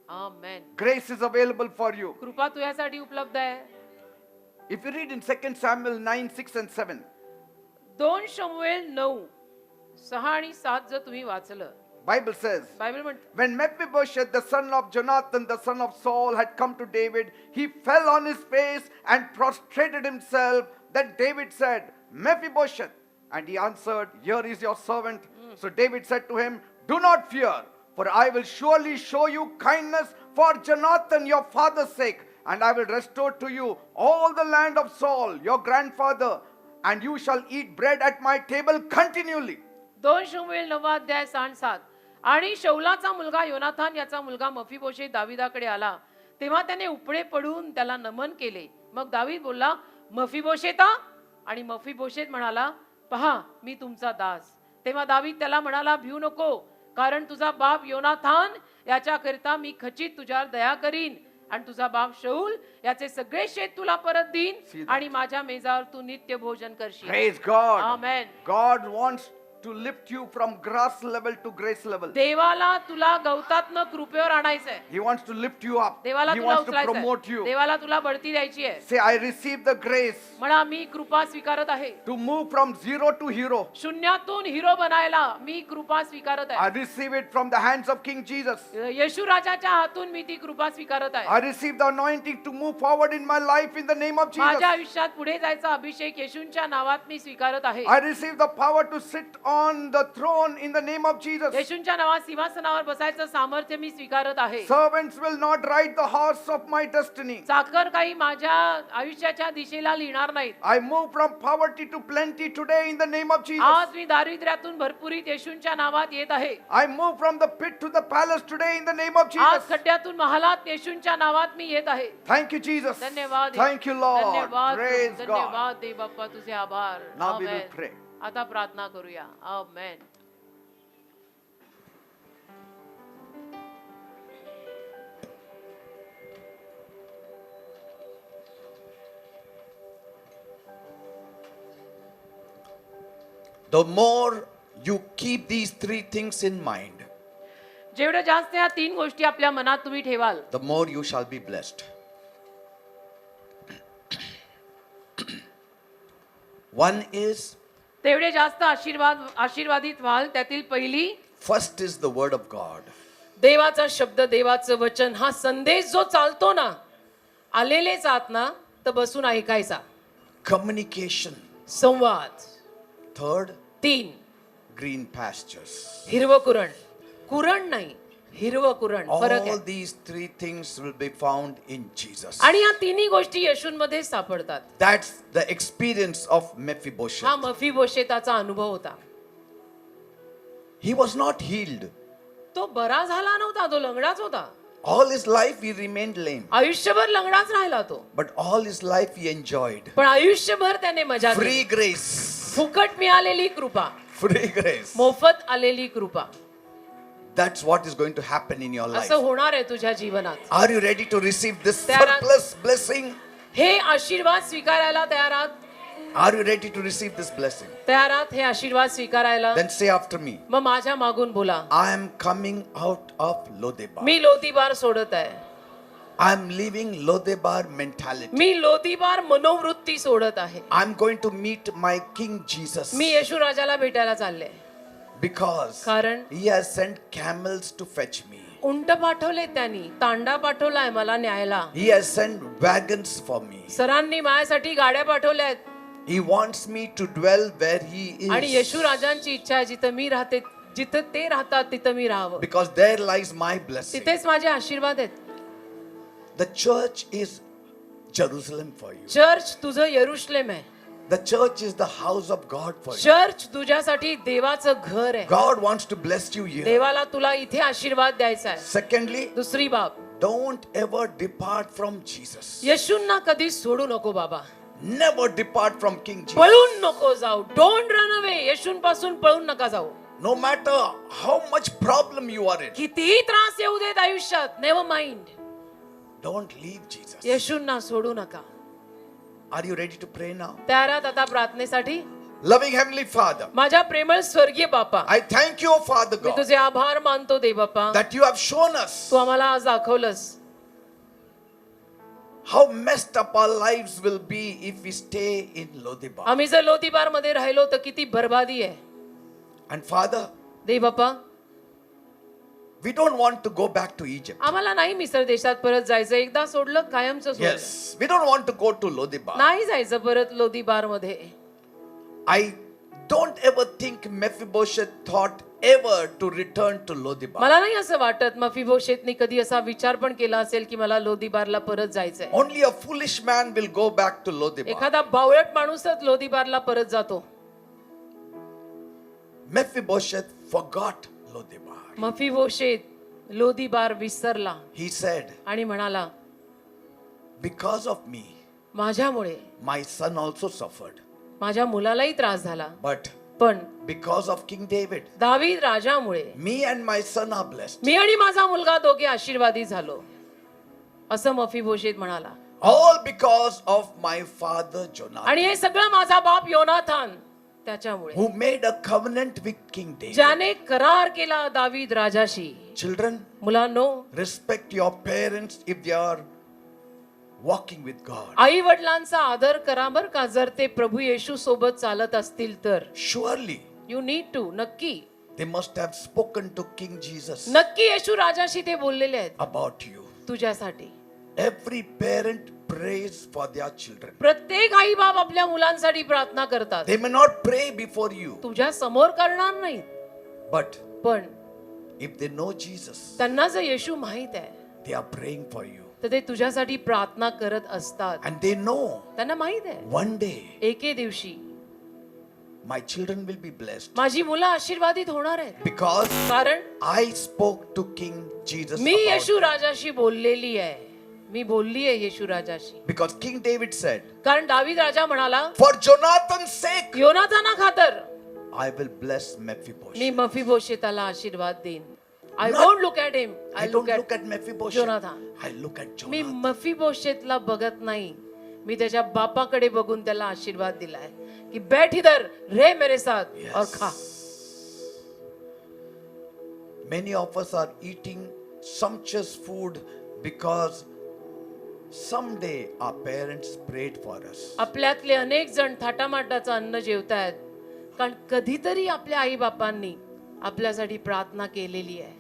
Speaker 1: आमेन.
Speaker 2: Grace is available for you.
Speaker 1: कृपा तुझ्यासाठी उपलब्ध आहे.
Speaker 2: If you read in 2 Samuel 9, 6 and 7,
Speaker 1: 2 शमूएल 9, 6 आणि 7 जर तुम्ही वाचलं
Speaker 2: Bible says,
Speaker 1: बायबल म्हणते
Speaker 2: when Mephibosheth, the son of Jonathan, the son of Saul, had come to David, he fell on his face and prostrated himself. Then David said, Mephibosheth. And he answered, here is your servant. So David said to him, do not fear, for I will surely show you kindness for Jonathan, your father's sake. And I will restore to you all the land of Saul, your grandfather, and you shall eat bread at my table continually.
Speaker 1: 2 शमूएल 9 अध्याय 6-7. आणि शौलाचा मुलगा योनाथान याचा मुलगा मफीबोशेत दाविदाकडे आला. तेव्हा त्याने उपडे पडून त्याला नमन केले. मग दावीद बोलला मफीबोशेता. आणि मफीबोशेत म्हणाला पहा मी तुमचा दास. तेव्हा दावीद त्याला म्हणाला भिऊ नको, कारण तुझा बाप योनाथान याच्याकरिता मी खचित तुझ्यावर दया करीन आणि तुझा बाप शौल याचे सगळे शेत तुला परत
Speaker 2: See
Speaker 1: देईन
Speaker 2: that.
Speaker 1: आणि माझ्या मेजावर तू नित्य भोजन करशील.
Speaker 2: Praise God.
Speaker 1: Amen.
Speaker 2: God wants to lift you from grass level to grace level.
Speaker 1: देवाला तुला गवतातनं कृपेवर आणायचंय.
Speaker 2: He wants to lift you up.
Speaker 1: देवाला
Speaker 2: He
Speaker 1: तुला
Speaker 2: wants to promote
Speaker 1: उचलायचंय.
Speaker 2: you.
Speaker 1: देवाला तुला बढती द्यायची आहे.
Speaker 2: Say, I receive the grace
Speaker 1: म्हणा मी कृपा स्वीकारत आहे.
Speaker 2: to move from zero to hero.
Speaker 1: शून्यातून हिरो बनायला मी कृपा स्वीकारत
Speaker 2: I
Speaker 1: आहे.
Speaker 2: receive it from the hands of King Jesus.
Speaker 1: येशू राजाच्या हातून मी ती कृपा स्वीकारत आहे.
Speaker 2: I receive the anointing to move forward in my life in the name of
Speaker 1: माझ्या
Speaker 2: Jesus.
Speaker 1: आयुष्यात पुढे जायचा अभिषेक येशूंच्या नावात मी स्वीकारत आहे.
Speaker 2: I receive the power to sit on the throne in the name of Jesus.
Speaker 1: येशूंच्या नावात सिंहासनावर बसायचं सामर्थ्य मी स्वीकारत आहे.
Speaker 2: Servants will not ride the horse of my destiny.
Speaker 1: चाकर काही माझ्या आयुष्याच्या दिशेला लिहिणार नाहीत.
Speaker 2: I move from poverty to plenty today in the name of Jesus.
Speaker 1: आज मी दारिद्र्यातून भरपुरीत येशूंच्या नावात येत आहे.
Speaker 2: I move from the pit to the palace today in the name of
Speaker 1: आज
Speaker 2: Jesus.
Speaker 1: खड्ड्यातून महालात येशूंच्या नावात मी येत आहे.
Speaker 2: Thank you, Jesus.
Speaker 1: धन्यवाद.
Speaker 2: Thank you, Lord.
Speaker 1: धन्यवाद.
Speaker 2: Praise God.
Speaker 1: धन्यवाद दे बाप्पा तुझे आभार.
Speaker 2: Now we will
Speaker 1: amen.
Speaker 2: pray.
Speaker 1: आता प्रार्थना करूया. आमेन.
Speaker 3: The more you keep these three things in mind,
Speaker 1: जेवढं जास्त या तीन गोष्टी आपल्या मनात तुम्ही ठेवाल,
Speaker 3: the more you shall be blessed. One is,
Speaker 1: तेवढे जास्त आशीर्वादित व्हाल. त्यातील पहिली
Speaker 3: first is the word of God.
Speaker 1: देवाचा शब्द, देवाचं वचन, हा संदेश जो चालतो ना, आलेलेच आत ना, तर बसून ऐकायचा.
Speaker 3: Communication.
Speaker 1: संवाद.
Speaker 3: Third,
Speaker 1: तीन,
Speaker 3: green pastures.
Speaker 1: हिरवं कुरण. कुरण नाही, हिरवं कुरण. फरक
Speaker 3: All
Speaker 1: आहे.
Speaker 3: these three things will be found in Jesus.
Speaker 1: आणि या तिन्ही गोष्टी येशूंमध्ये सापडतात.
Speaker 3: That's the experience of Mephibosheth.
Speaker 1: हा मफीबोशेताचा अनुभव होता.
Speaker 3: He was not healed.
Speaker 1: तो बरा झाला नव्हता, तो लंगडाच होता.
Speaker 3: All his life he remained lame.
Speaker 1: आयुष्यभर लंगडाच राहिला तो.
Speaker 3: But all his life he enjoyed.
Speaker 1: पण आयुष्यभर त्याने मजा केली.
Speaker 3: Free grace.
Speaker 1: फुकट मिळालेली कृपा,
Speaker 3: Free grace.
Speaker 1: मोफत आलेली कृपा.
Speaker 3: That's what is going to happen in your life.
Speaker 1: असं होणार आहे तुझ्या जीवनात.
Speaker 3: Are you ready to receive this
Speaker 1: तयार-
Speaker 3: surplus blessing?
Speaker 1: हे आशीर्वाद स्वीकारायला तयार आहात?
Speaker 3: Are you ready to receive this blessing?
Speaker 1: तयार आहात हे आशीर्वाद स्वीकारायला?
Speaker 3: Then say after me,
Speaker 1: मग माझ्या मागून बोला.
Speaker 3: I am coming out of Lodebar.
Speaker 1: मी लोदीबार सोडत आहे.
Speaker 3: I am leaving Lodebar mentality.
Speaker 1: मी लोदीबार मनोवृत्ती सोडत आहे.
Speaker 3: I'm going to meet my King Jesus.
Speaker 1: मी येशू राजाला भेटायला चालले.
Speaker 3: Because
Speaker 1: कारण
Speaker 3: he has sent camels to fetch me.
Speaker 1: उंट पाठवले त्यांनी, तांडा पाठवलाय मला न्यायला.
Speaker 3: He has sent wagons for me.
Speaker 1: सरांनी माझ्यासाठी गाड्या पाठवल्यात.
Speaker 3: He wants me to dwell where he
Speaker 1: आणि
Speaker 3: is.
Speaker 1: येशू राजांची इच्छा आहे जिथं मी राहते, जिथं ते राहतात तिथं मी राहावं.
Speaker 3: Because there lies my blessing.
Speaker 1: तिथेच माझे आशीर्वाद आहेत.
Speaker 3: The church is Jerusalem for you.
Speaker 1: Church तुझं यरुशलेम आहे.
Speaker 3: The church is the house of God for you.
Speaker 1: Church तुझ्यासाठी देवाचं घर आहे.
Speaker 3: God wants to bless you here.
Speaker 1: देवाला तुला इथे आशीर्वाद द्यायचा आहे.
Speaker 3: Secondly,
Speaker 1: दुसरी बाब,
Speaker 3: don't ever depart from Jesus.
Speaker 1: येशूंना कधी सोडू नको बाबा.
Speaker 3: Never depart from King Jesus.
Speaker 1: पळून नको जाऊ. Don't run away. येशूंपासून पळून नका जाऊ.
Speaker 3: No matter how much problem you are in,
Speaker 1: कितीही त्रास येऊ देत आयुष्यात, never mind.
Speaker 3: don't leave Jesus.
Speaker 1: येशूंना सोडू नका.
Speaker 3: Are you ready to pray now?
Speaker 1: तयार आहात आता प्रार्थनेसाठी?
Speaker 3: Loving Heavenly Father,
Speaker 1: माझ्या प्रेमळ स्वर्गीय बापा,
Speaker 3: I thank you, Father
Speaker 1: me
Speaker 3: God,
Speaker 1: तुझे आभार मानतो दे बापा.
Speaker 3: that you have shown us
Speaker 1: तू आम्हाला आज दाखवलंस
Speaker 3: how messed up our lives will be if we stay in Lodebar.
Speaker 1: आम्ही जर लोदीबार मध्ये राहिलो तर किती बर्बादी आहे.
Speaker 3: And Father,
Speaker 1: दे बापा,
Speaker 3: we don't want to go back to Egypt.
Speaker 1: आम्हाला नाही मिसर देशात परत जायचं. एकदा सोडलं कायमचं सोडलं.
Speaker 3: Yes, we don't want to go to Lodebar.
Speaker 1: नाही जायचं परत लोदीबार मध्ये.
Speaker 3: I don't ever think Mephibosheth thought ever to return to Lodebar.
Speaker 1: मला नाही असं वाटत मफीबोशेतनी कधी असा विचार पण केला असेल की मला लोदीबारला परत जायचंय.
Speaker 3: Only a foolish man will go back to Lodebar.
Speaker 1: एखादा बावळट माणूसच लोदीबारला परत जातो.
Speaker 3: Mephibosheth forgot Lodebar.
Speaker 1: मफीबोशेत लोदीबार विसरला
Speaker 3: He said,
Speaker 1: आणि म्हणाला,
Speaker 3: because of me,
Speaker 1: माझ्यामुळे
Speaker 3: my son also suffered.
Speaker 1: माझ्या मुलालाही त्रास झाला,
Speaker 3: But
Speaker 1: पण
Speaker 3: because of King David,
Speaker 1: दावीद राजामुळे
Speaker 3: me and my son are blessed.
Speaker 1: मी आणि माझा मुलगा दोघे आशीर्वादी झालो. असं मफीबोशेत म्हणाला.
Speaker 3: All because of my father Jonathan,
Speaker 1: आणि हे सगळं माझा बाप योनाथान त्याच्यामुळे,
Speaker 3: who made a covenant with King David.
Speaker 1: ज्याने करार केला दावीद राजाशी.
Speaker 3: Children,
Speaker 1: मुलांनो,
Speaker 3: respect your parents if they are walking with God.
Speaker 1: आई वडिलांचा आदर करा बर का, जर ते प्रभू येशू सोबत चालत असतील तर.
Speaker 3: Surely
Speaker 1: you need to. नक्की
Speaker 3: they must have spoken to King Jesus
Speaker 1: नक्की येशू राजाशी ते बोललेले आहेत
Speaker 3: about you.
Speaker 1: तुझ्यासाठी.
Speaker 3: Every parent prays for their children.
Speaker 1: प्रत्येक आई बाप आपल्या मुलांसाठी प्रार्थना करतात.
Speaker 3: They may not pray before you,
Speaker 1: तुझ्या समोर करणार नाहीत,
Speaker 3: but
Speaker 1: पण
Speaker 3: if they know Jesus,
Speaker 1: त्यांना जर येशू माहित आहे
Speaker 3: they are praying for you.
Speaker 1: तर ते तुझ्यासाठी प्रार्थना करत असतात.
Speaker 3: And they know
Speaker 1: त्यांना माहित आहे
Speaker 3: one day
Speaker 1: एके दिवशी
Speaker 3: my children will be blessed.
Speaker 1: माझी मुलं आशीर्वादित होणार आहेत,
Speaker 3: Because
Speaker 1: कारण
Speaker 3: I spoke to King Jesus
Speaker 1: me
Speaker 3: about
Speaker 1: Yeshu
Speaker 3: them.
Speaker 1: राजाशी बोललेली आहे. मी बोलली आहे येशू राजाशी.
Speaker 3: Because King David said,
Speaker 1: कारण दावीद राजा म्हणाला,
Speaker 3: for Jonathan's sake,
Speaker 1: योनाथाना खातर
Speaker 3: I will bless Mephibosheth.
Speaker 1: मी मफीबोशेताला आशीर्वाद देईन. I
Speaker 3: Not-
Speaker 1: don't look at him,
Speaker 3: I
Speaker 1: I
Speaker 3: don't
Speaker 1: look
Speaker 3: look
Speaker 1: at
Speaker 3: at Mephibosheth.
Speaker 1: Jonathan.
Speaker 3: I look at
Speaker 1: me
Speaker 3: Jonathan.
Speaker 1: मफीबोशेतला बघत नाही, मी त्याच्या बापाकडे बघून त्याला आशीर्वाद दिलाय की बैठ इधर रे मेरे साथ और खा.
Speaker 3: Many of us are eating sumptuous food because someday our parents prayed for us.
Speaker 1: आपल्यातले अनेक जण थाटामाटाचं अन्न जेवतायत कारण कधीतरी आपल्या आई बापांनी आपल्यासाठी प्रार्थना केलेली आहे.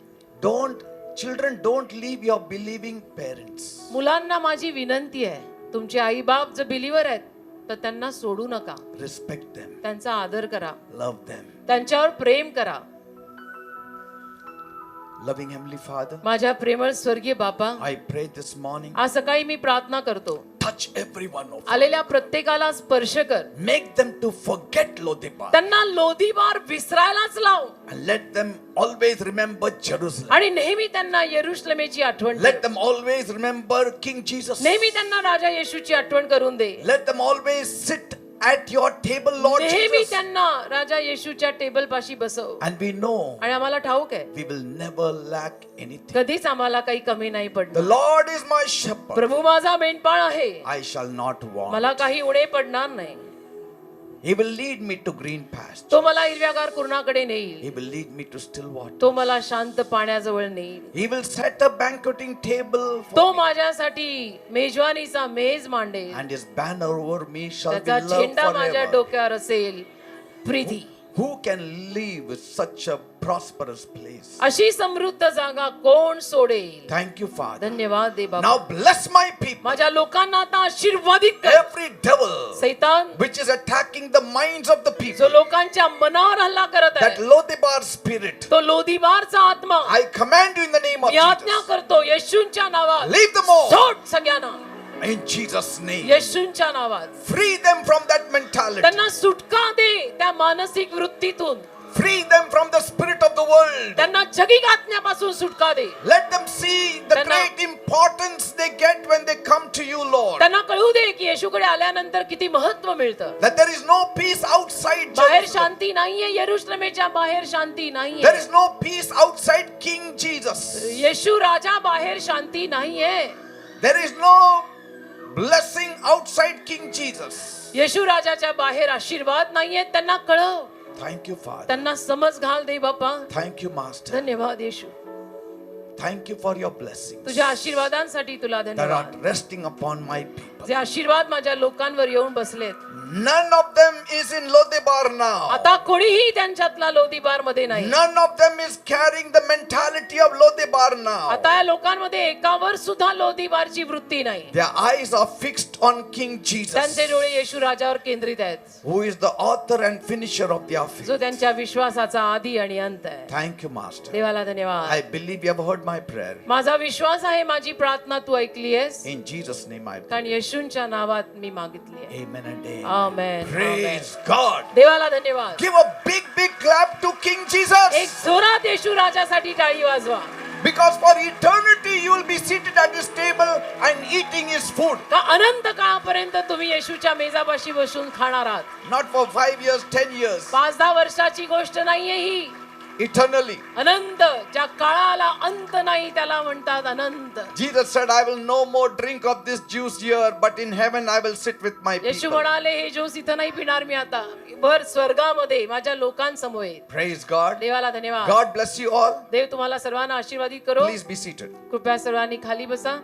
Speaker 3: Children, don't leave your believing parents.
Speaker 1: मुलांना माझी विनंती आहे, तुमचे आई बाप जर बिलीवर आहेत तर त्यांना सोडू नका.
Speaker 3: Respect them.
Speaker 1: त्यांचा आदर करा,
Speaker 3: Love them.
Speaker 1: त्यांच्यावर प्रेम करा.
Speaker 3: Loving Heavenly Father,
Speaker 1: माझ्या प्रेमळ स्वर्गीय बापा,
Speaker 3: I pray this morning,
Speaker 1: आज सकाळी मी प्रार्थना करतो,
Speaker 3: touch every one of them.
Speaker 1: आलेल्या प्रत्येकाला स्पर्श कर.
Speaker 3: Make them to forget Lodebar
Speaker 1: त्यांना लोदीबार विसरायलाच लाव
Speaker 3: and let them always remember Jerusalem.
Speaker 1: आणि नेहमी त्यांना यरुशलेमेची आठवण
Speaker 3: Let
Speaker 1: ठेव.
Speaker 3: them always remember King Jesus.
Speaker 1: नेहमी त्यांना राजा येशूची आठवण करून दे.
Speaker 3: Let them always sit at your table, Lord
Speaker 1: नेहमी
Speaker 3: Jesus.
Speaker 1: त्यांना राजा येशूच्या टेबल पाशी बसव.
Speaker 3: And we know
Speaker 1: आणि आम्हाला ठाऊक आहे
Speaker 3: we will never lack anything.
Speaker 1: कधीच आम्हाला काही कमी नाही
Speaker 3: The
Speaker 1: पडणार.
Speaker 3: Lord is my shepherd.
Speaker 1: प्रभू माझा मेंढपाळ आहे,
Speaker 3: I shall not want.
Speaker 1: मला काही उणे पडणार नाही.
Speaker 3: He will lead me to green pastures.
Speaker 1: तो मला हिरव्यागार कुरणाकडे नेईल,
Speaker 3: He will lead me to still water.
Speaker 1: तो मला शांत पाण्याजवळ नेईल.
Speaker 3: He will set a banqueting table
Speaker 1: तो
Speaker 3: for me.
Speaker 1: माझ्यासाठी मेजवानीचा मेज मांडेल.
Speaker 3: And his banner over me shall be
Speaker 1: त्याचा
Speaker 3: love
Speaker 1: झेंडा माझ्या
Speaker 3: forever.
Speaker 1: डोक्यावर असेल, Preeti.
Speaker 3: Who can live with such a prosperous place?
Speaker 1: अशी समृद्ध जागा कोण सोडेल.
Speaker 3: Thank you, Father.
Speaker 1: धन्यवाद दे बाबा.
Speaker 3: Now bless my people.
Speaker 1: माझ्या लोकांना आता आशीर्वादित कर.
Speaker 3: Every devil
Speaker 1: सैतान
Speaker 3: which is attacking the minds of the
Speaker 1: जो
Speaker 3: people,
Speaker 1: लोकांच्या मनावर हल्ला करत
Speaker 3: that
Speaker 1: आहे,
Speaker 3: Lodebar spirit,
Speaker 1: तो लोदीबारचा आत्मा
Speaker 3: I command you in the name of
Speaker 1: मी आज्ञा
Speaker 3: Jesus.
Speaker 1: करतो येशूंच्या नावात
Speaker 3: Leave them all
Speaker 1: सोड सगळ्यांना
Speaker 3: in Jesus' name.
Speaker 1: येशूंच्या नावात.
Speaker 3: Free them from that mentality.
Speaker 1: त्यांना सुटका दे त्या मानसिक वृत्तीतून.
Speaker 3: Free them from the spirit of the world.
Speaker 1: त्यांना जगिक आज्ञापासून सुटका दे.
Speaker 3: Let them see the
Speaker 1: त्यांना-
Speaker 3: great importance they get when they come to you, Lord.
Speaker 1: त्यांना कळू दे की येशूकडे आल्यानंतर किती महत्व मिळतं.
Speaker 3: That there is no peace outside
Speaker 1: बाहेर
Speaker 3: Jerusalem.
Speaker 1: शांती नाहीये, यरुशलेमेच्या बाहेर शांती
Speaker 3: There
Speaker 1: नाहीये.
Speaker 3: is no peace outside King Jesus.
Speaker 1: येशू राजा बाहेर शांती नाहीये.
Speaker 3: There is no blessing outside King Jesus.
Speaker 1: येशू राजाच्या बाहेर आशीर्वाद नाहीये. त्यांना कळव,
Speaker 3: Thank you, Father.
Speaker 1: त्यांना समज घाल दे बापा.
Speaker 3: Thank you, Master.
Speaker 1: धन्यवाद येशू,
Speaker 3: Thank you for your blessings
Speaker 1: तुझ्या आशीर्वादांसाठी तुला
Speaker 3: that
Speaker 1: धन्यवाद.
Speaker 3: are resting upon my people.
Speaker 1: जे आशीर्वाद माझ्या लोकांवर येऊन बसलेत.
Speaker 3: None of them is in Lodebar now.
Speaker 1: आता कोणीही त्यांच्यातला लोदीबार मध्ये नाही.
Speaker 3: None of them is carrying the mentality of Lodebar now.
Speaker 1: आता या लोकांमध्ये एकावर सुद्धा लोदीबारची वृत्ती नाही.
Speaker 3: Their eyes are fixed on King Jesus,
Speaker 1: त्यांचे डोळे येशू राजावर केंद्रित आहेत,
Speaker 3: who is the author and finisher of their faith.
Speaker 1: जो त्यांच्या विश्वासाचा आदी आणि अंत आहे.
Speaker 3: Thank you, Master.
Speaker 1: देवाला धन्यवाद.
Speaker 3: I believe you have heard my prayer.
Speaker 1: माझा विश्वास आहे माझी प्रार्थना तू ऐकली आहेस,
Speaker 3: In Jesus' name I pray.
Speaker 1: कारण येशूंच्या नावात मी मागितली आहे.
Speaker 3: Amen and amen.
Speaker 1: Amen.
Speaker 3: Praise God.
Speaker 1: देवाला धन्यवाद.
Speaker 3: Give a big, big clap to King Jesus.
Speaker 1: एक जोरात येशू राजासाठी टाळी वाजवा.
Speaker 3: Because for eternity you will be seated at his table and eating his food.
Speaker 1: का अनंत काळापर्यंत तुम्ही येशूच्या मेजापाशी बसून खाणार आहात.
Speaker 3: Not for 5 years, 10 years.
Speaker 1: 5-10 वर्षाची गोष्ट नाहीये ही.
Speaker 3: Eternally.
Speaker 1: अनंत, ज्या काळाला अंत नाही त्याला म्हणतात अनंत.
Speaker 3: Jesus said, I will no more drink of this juice here, but in heaven I will sit with my
Speaker 1: Yeshu
Speaker 3: people.
Speaker 1: म्हणाले हे ज्यूस इथं नाही पिणार मी आता, भर स्वर्गामध्ये माझ्या लोकांसमोर.
Speaker 3: Praise God.
Speaker 1: देवाला धन्यवाद.
Speaker 3: God bless you all.
Speaker 1: देव तुम्हाला सर्वांना आशीर्वादित करो.
Speaker 3: Please be seated.
Speaker 1: कृपया सर्वांनी खाली बसा.